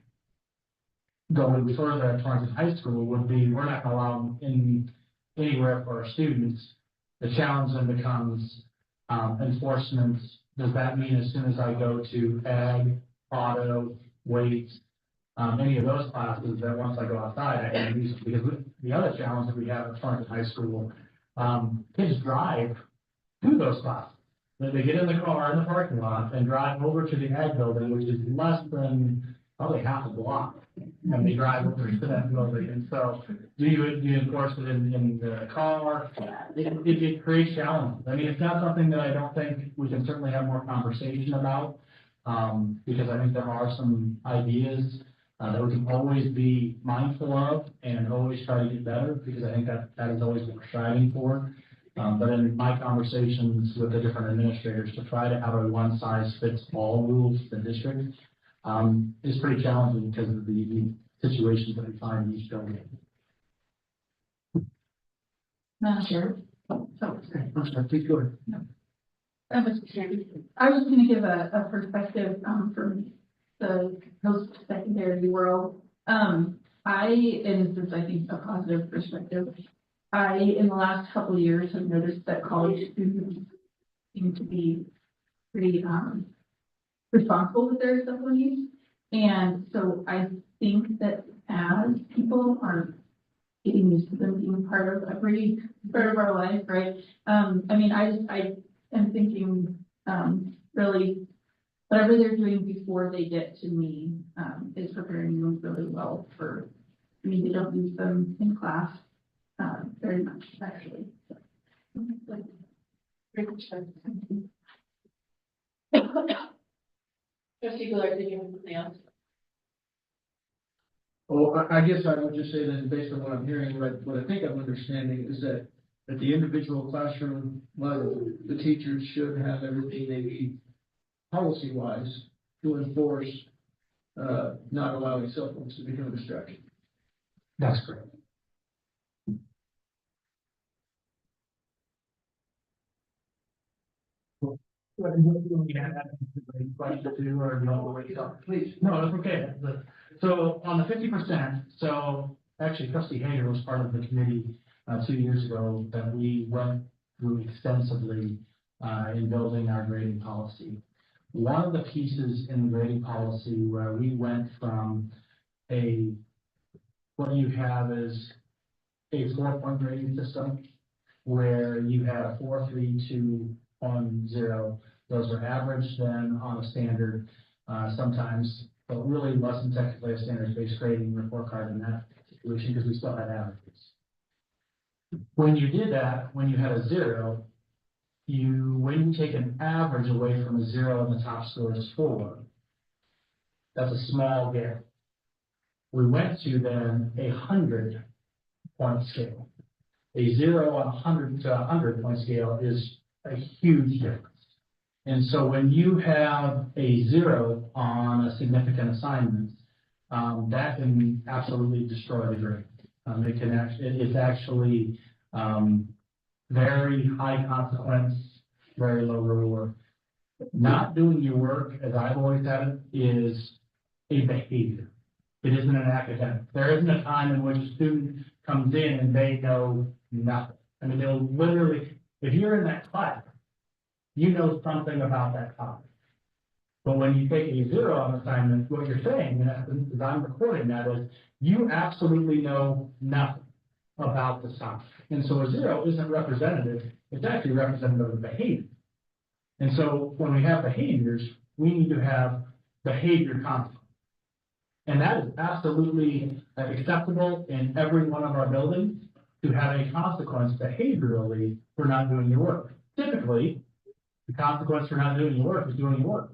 Speaker 2: going further at Torrington High School would be, we're not gonna allow in anywhere for our students. The challenge then becomes enforcement. Does that mean as soon as I go to ag, auto, weights, any of those classes, that once I go outside, I can use them? Because the other challenge that we have at Torrington High School, kids drive to those classes. They get in the car in the parking lot and drive over to the ag building, which is less than probably half a block. And they drive over to that building. And so do you enforce it in the car? It creates challenges. I mean, it's not something that I don't think we can certainly have more conversation about. Because I think there are some ideas that we can always be mindful of and always try to get better, because I think that is always what we're striving for. But in my conversations with the different administrators, to try to have a one-size-fits-all rule for the district is pretty challenging because of the situations that we find in each building.
Speaker 8: Madam Chair.
Speaker 2: Please go ahead.
Speaker 8: I was just going to give a perspective from the post-secondary world. And this is, I think, a positive perspective. In the last couple of years, have noticed that college students seem to be pretty responsible with their cell phone use. And so I think that as people are getting used to them being part of every part of our life, right? I mean, I am thinking really whatever they're doing before they get to me is preparing them really well for, I mean, they don't use them in class very much, actually.
Speaker 1: Trustee Goulart, did you have something else?
Speaker 9: Well, I guess I would just say that based on what I'm hearing, what I think I'm understanding is that at the individual classroom level, the teachers should have everything they need policy-wise to enforce not allowing cell phones to become a distraction.
Speaker 2: That's correct. Question two, or no, wait, please. No, that's okay. So on the 50%, so actually trustee Hager was part of the committee 2 years ago that we went through extensively in building our grading policy. One of the pieces in the grading policy where we went from what you have is a 4-point grading system where you have 4, 3, 2, 1, 0. Those are averaged then on a standard, sometimes, but really wasn't technically a standards-based grading report card in that situation because we still had averages. When you did that, when you had a 0, when you take an average away from a 0 and the top score is 4, that's a small gap. We went to then a 100-point scale. A 0 on 100 to 100-point scale is a huge difference. And so when you have a 0 on a significant assignment, that can absolutely destroy the grade. It's actually very high consequence, very low reward. Not doing your work, as I've always had it, is a behavior. It isn't an academic. There isn't a time in which a student comes in and they know nothing. I mean, they'll literally, if you're in that class, you know something about that topic. But when you take a 0 on assignment, what you're saying, in essence, as I'm recording that, is you absolutely know nothing about the topic. And so a 0 isn't representative, it's actually representative of behavior. And so when we have behaviors, we need to have behavior consequences. And that is absolutely acceptable in every one of our buildings to have a consequence behaviorally for not doing your work. Typically, the consequence for not doing your work is doing your work.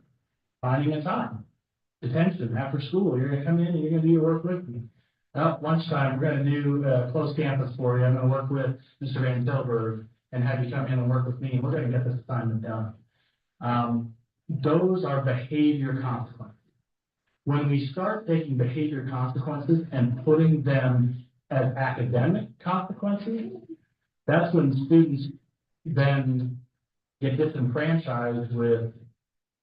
Speaker 2: Finding a time. Detention after school. You're gonna come in and you're gonna do your work with me. At lunchtime, we're gonna do closed campus for you. I'm gonna work with Mr. Van Tilburg and have you come in and work with me, and we're gonna get this assignment done. Those are behavior consequences. When we start taking behavior consequences and putting them as academic consequences, that's when students then get disenfranchised with,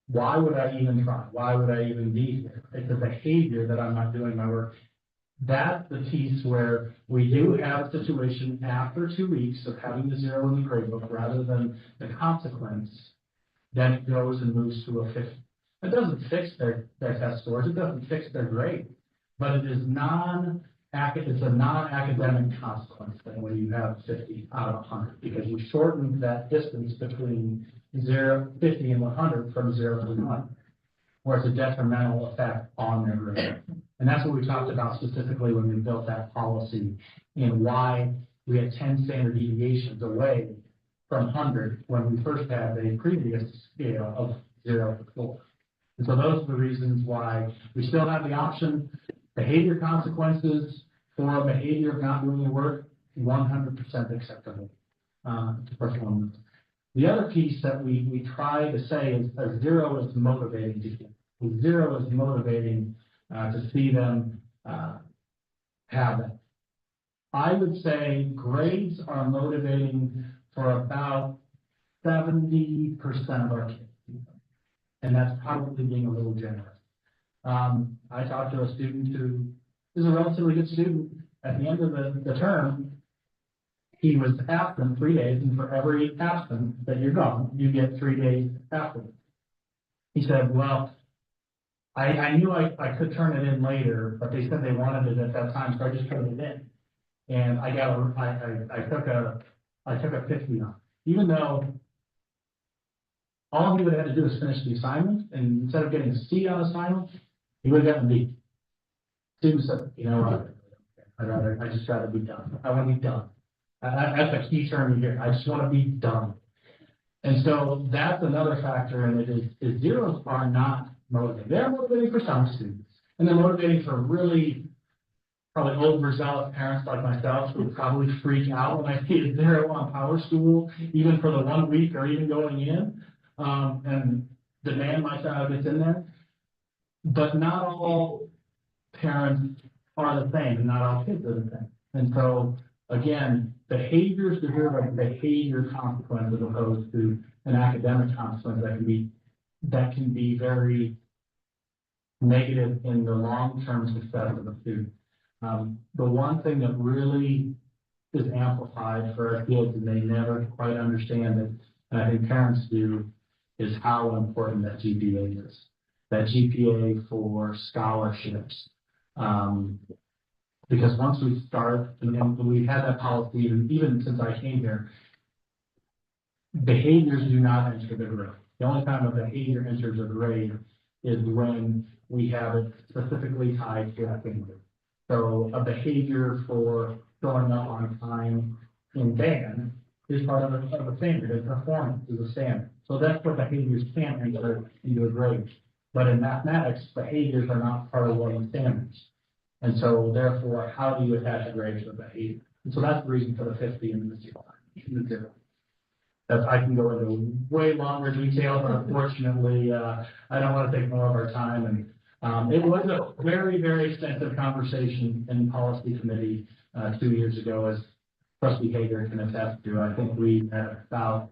Speaker 2: why would I even try? Why would I even be here? It's a behavior that I'm not doing my work. That's the piece where we do have a situation after 2 weeks of having the 0 in the grade book rather than the consequence, then it goes and moves to a 50. It doesn't fix their test scores, it doesn't fix their grade, but it is it's a non-academic consequence then when you have 50 out of 100, because you shortened that distance between 50 and 100 from 0 to 100, where it's a detrimental effect on their grade. And that's what we talked about specifically when we built that policy and why we had 10 standard deviations away from 100 when we first had a previous scale of 0 to 4. And so those are the reasons why we still have the option. Behavior consequences for behavior of not doing your work, 100% acceptable to performance. The other piece that we try to say is a 0 is motivating to kids. A 0 is motivating to see them have it. I would say grades are motivating for about 70% of our kids. And that's probably being a little generous. I talked to a student who is a relatively good student. At the end of the term, he was absent 3 days, and for every absence that you're gone, you get 3 days afterwards. He said, well, I knew I could turn it in later, but they said they wanted it at that time, so I just turned it in. And I took a 50 on, even though all he would have had to do is finish the assignment, and instead of getting a C on assignment, he would have gotten a B. Student said, you know what, I just rather be done. I want to be done. That's a key term here. I just want to be done. And so that's another factor in it is zeros are not motivating. They're motivating for some students, and they're motivating for really probably overzealous parents like myself who would probably freak out when I see a 0 on Power School, even for the 1 week or even going in. And demand my child gets in there. But not all parents are the same, and not all kids are the same. And so, again, behaviors deserve a behavior consequence as opposed to an academic consequence that can be very negative in the long-term success of a student. The one thing that really is amplified for our kids, and they never quite understand it, and I think parents do, is how important that GPA is. That GPA for scholarships. Because once we start, and we've had that policy, even since I came here, behaviors do not enter the grade. The only time a behavior enters a grade is when we have it specifically tied to a family. So a behavior for showing up on time in band is part of a standard, and performance is a standard. So that's what behaviors can enter into a grade. But in mathematics, behaviors are not part of one of the standards. And so therefore, how do you attach a grade to a behavior? And so that's the reason for the 50 and the 0. That I can go into way longer detail, but unfortunately, I don't want to take more of our time. And it was a very, very extensive conversation in policy committee 2 years ago, as Trustee Hager can attest to. I think we had about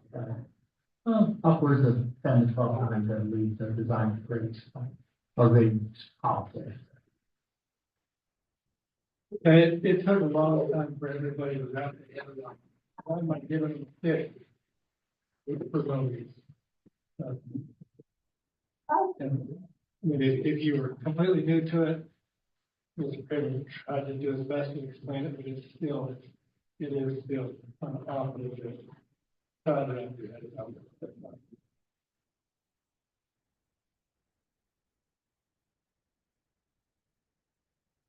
Speaker 2: upwards of 10 to 12 times at least to design grades of the policy.
Speaker 7: And it took a long time for everybody to wrap their head around. Why am I giving them 50? For those. And, I mean, if you were completely new to it, it was a privilege. I tried to do as best to explain it, but it is still an awful bit.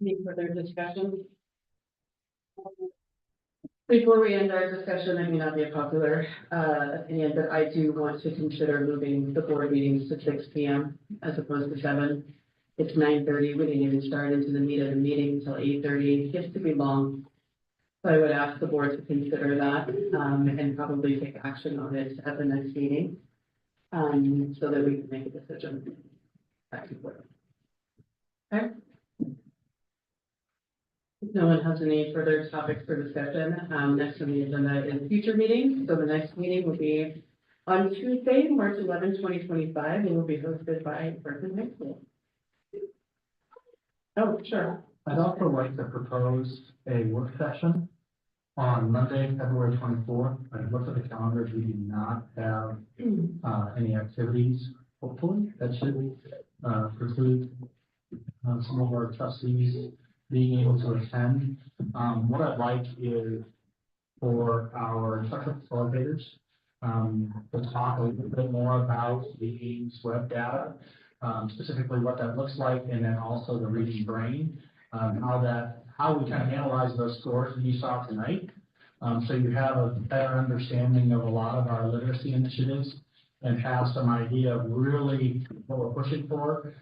Speaker 1: Any further discussion? Before we end our discussion, I may not be a popular opinion, but I do want to consider moving the board meetings to 6 p.m. as opposed to 7. It's 9:30. We didn't even start into the meat of the meeting until 8:30. It gets to be long. So I would ask the board to consider that and probably take action on it at the next meeting so that we can make a decision. Okay. If no one has any further topics for discussion, next on the agenda is future meetings. So the next meeting will be on Tuesday, March 11, 2025, and will be hosted by Berkeley High School. Oh, sure.
Speaker 2: I'd also like to propose a work session on Monday, February 24th. I looked at the calendars. We do not have any activities, hopefully, that should preclude some of our trustees being able to attend. What I'd like is for our instructional facilitators to talk a little bit more about the Ames web data, specifically what that looks like, and then also the reading brain, how we kind of analyze those scores that you saw tonight. So you have a better understanding of a lot of our literacy initiatives and have some idea of really what we're pushing for.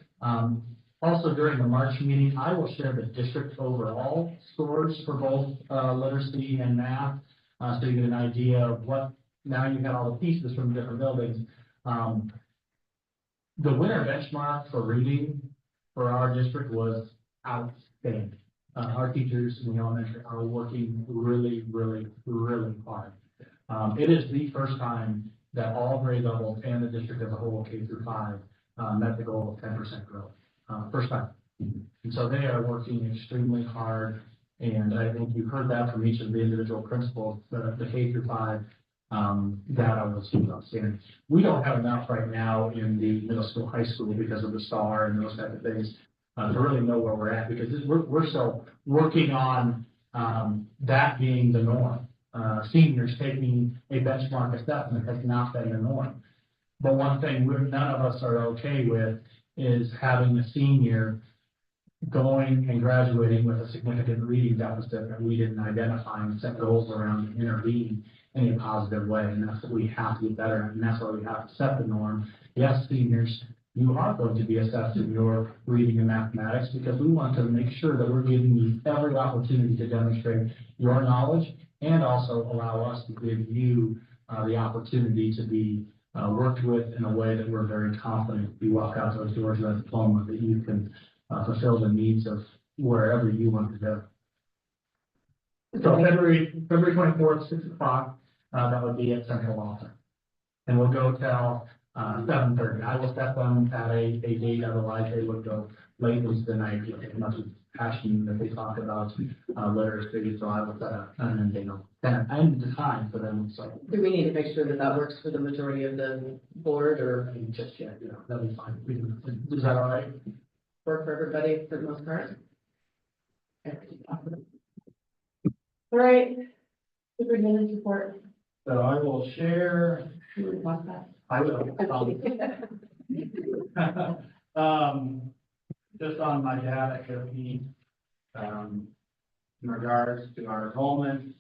Speaker 2: Also, during the March meeting, I will share the district overall scores for both literacy and math, so you get an idea of what, now you have all the pieces from different buildings. The winter benchmark for reading for our district was outstanding. Our teachers in the elementary are working really, really, really hard. It is the first time that all grade levels and the district as a whole, K through 5, met the goal of 10% growth. First time. And so they are working extremely hard. And I think you heard that from each of the individual principals, the K through 5 data was outstanding. We don't have enough right now in the middle school, high school because of the STAR and those type of things to really know where we're at, because we're still working on that being the norm. Seniors taking a benchmark assessment has not been the norm. But one thing none of us are okay with is having a senior going and graduating with a significant reading deficit that we didn't identify and set goals around and intervene in a positive way. And that's what we have to get better at, and that's why we have to set the norm. Yes, seniors, you are going to be assessed in your reading and mathematics because we want to make sure that we're giving you every opportunity to demonstrate your knowledge and also allow us to give you the opportunity to be worked with in a way that we're very confident you walk out those doors with a diploma, that you can fulfill the needs of wherever you want to go. So February 24th, 6 o'clock, that would be at Central Office. And we'll go till 7:30. I will set them at a date, otherwise they would go late into the night, as much as passion that they talk about literacy, so I will set an end date, and the time for them, so.
Speaker 1: Do we need to make sure that that works for the majority of the board, or
Speaker 2: Just yet, that'll be fine. Is that all right?
Speaker 1: work for everybody for the most part? All right. Superintendent's report.
Speaker 2: So I will share,
Speaker 1: Who would want that?
Speaker 2: I will, just on my data here, in regards to our enrollment,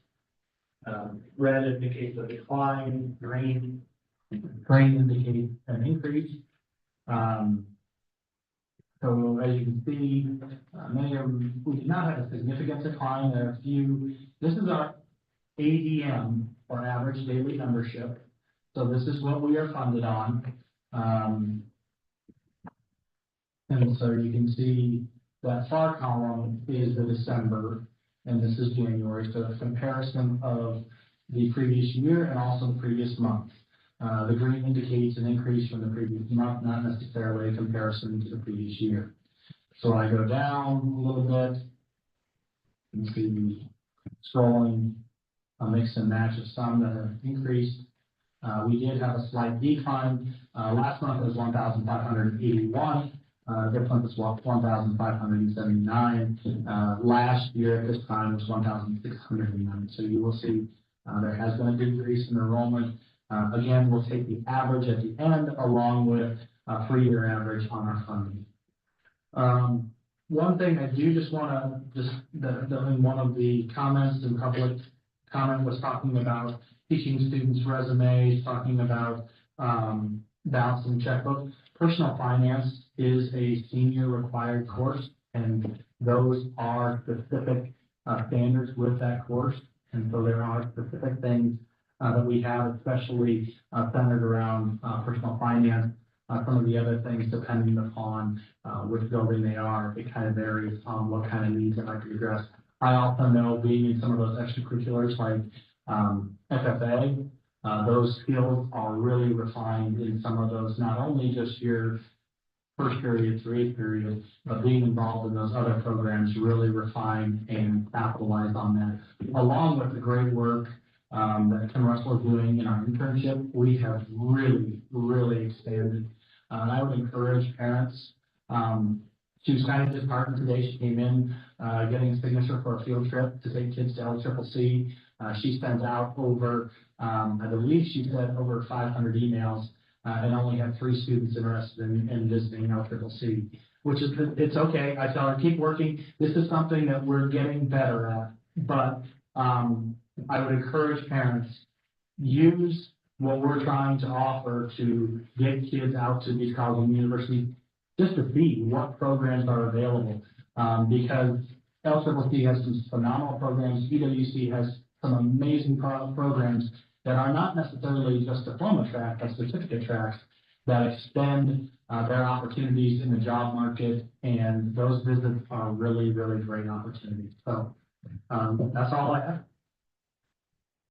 Speaker 2: red indicates a decline, green indicates an increase. So as you can see, we did not have a significant decline. There are a few, this is our ADM, or average daily membership. So this is what we are funded on. And so you can see that far column is the December, and this is January. So it's a comparison of the previous year and also the previous month. The green indicates an increase from the previous month, not necessarily a comparison to the previous year. So I go down a little bit, you can see scrolling, a mix and match of some that have increased. We did have a slight decline. Last month was 1,581. This month is 1,579. Last year at this time was 1,609. So you will see there has been a decrease in enrollment. Again, we'll take the average at the end along with a 3-year average on our funding. One thing I do just want to, in one of the comments in public comment was talking about teaching students resumes, talking about balancing checkbooks. Personal finance is a senior required course, and those are specific standards with that course. And so there are specific things that we have, especially centered around personal finance. Some of the other things, depending upon which building they are, it kind of varies on what kind of needs it might be addressed. I also know, being in some of those extracurriculars like FFA, those skills are really refined in some of those, not only just your first period through 8th period, but being involved in those other programs really refine and capitalize on that. Along with the great work that Tim Russell is doing in our internship, we have really expanded. And I would encourage parents, she was kind of disheartened today. She came in getting a signature for a field trip to take kids to LCCC. She sent out over, I believe she said over 500 emails and only had 3 students interested in visiting LCCC, which is, it's okay. I tell her, keep working. This is something that we're getting better at, but I would encourage parents, use what we're trying to offer to get kids out to these colleges and universities, just to see what programs are available. Because LCCC has some phenomenal programs, EWC has some amazing programs that are not necessarily just diploma tracks, but certificate tracks that extend their opportunities in the job market, and those visits are really great opportunities. So that's all I have.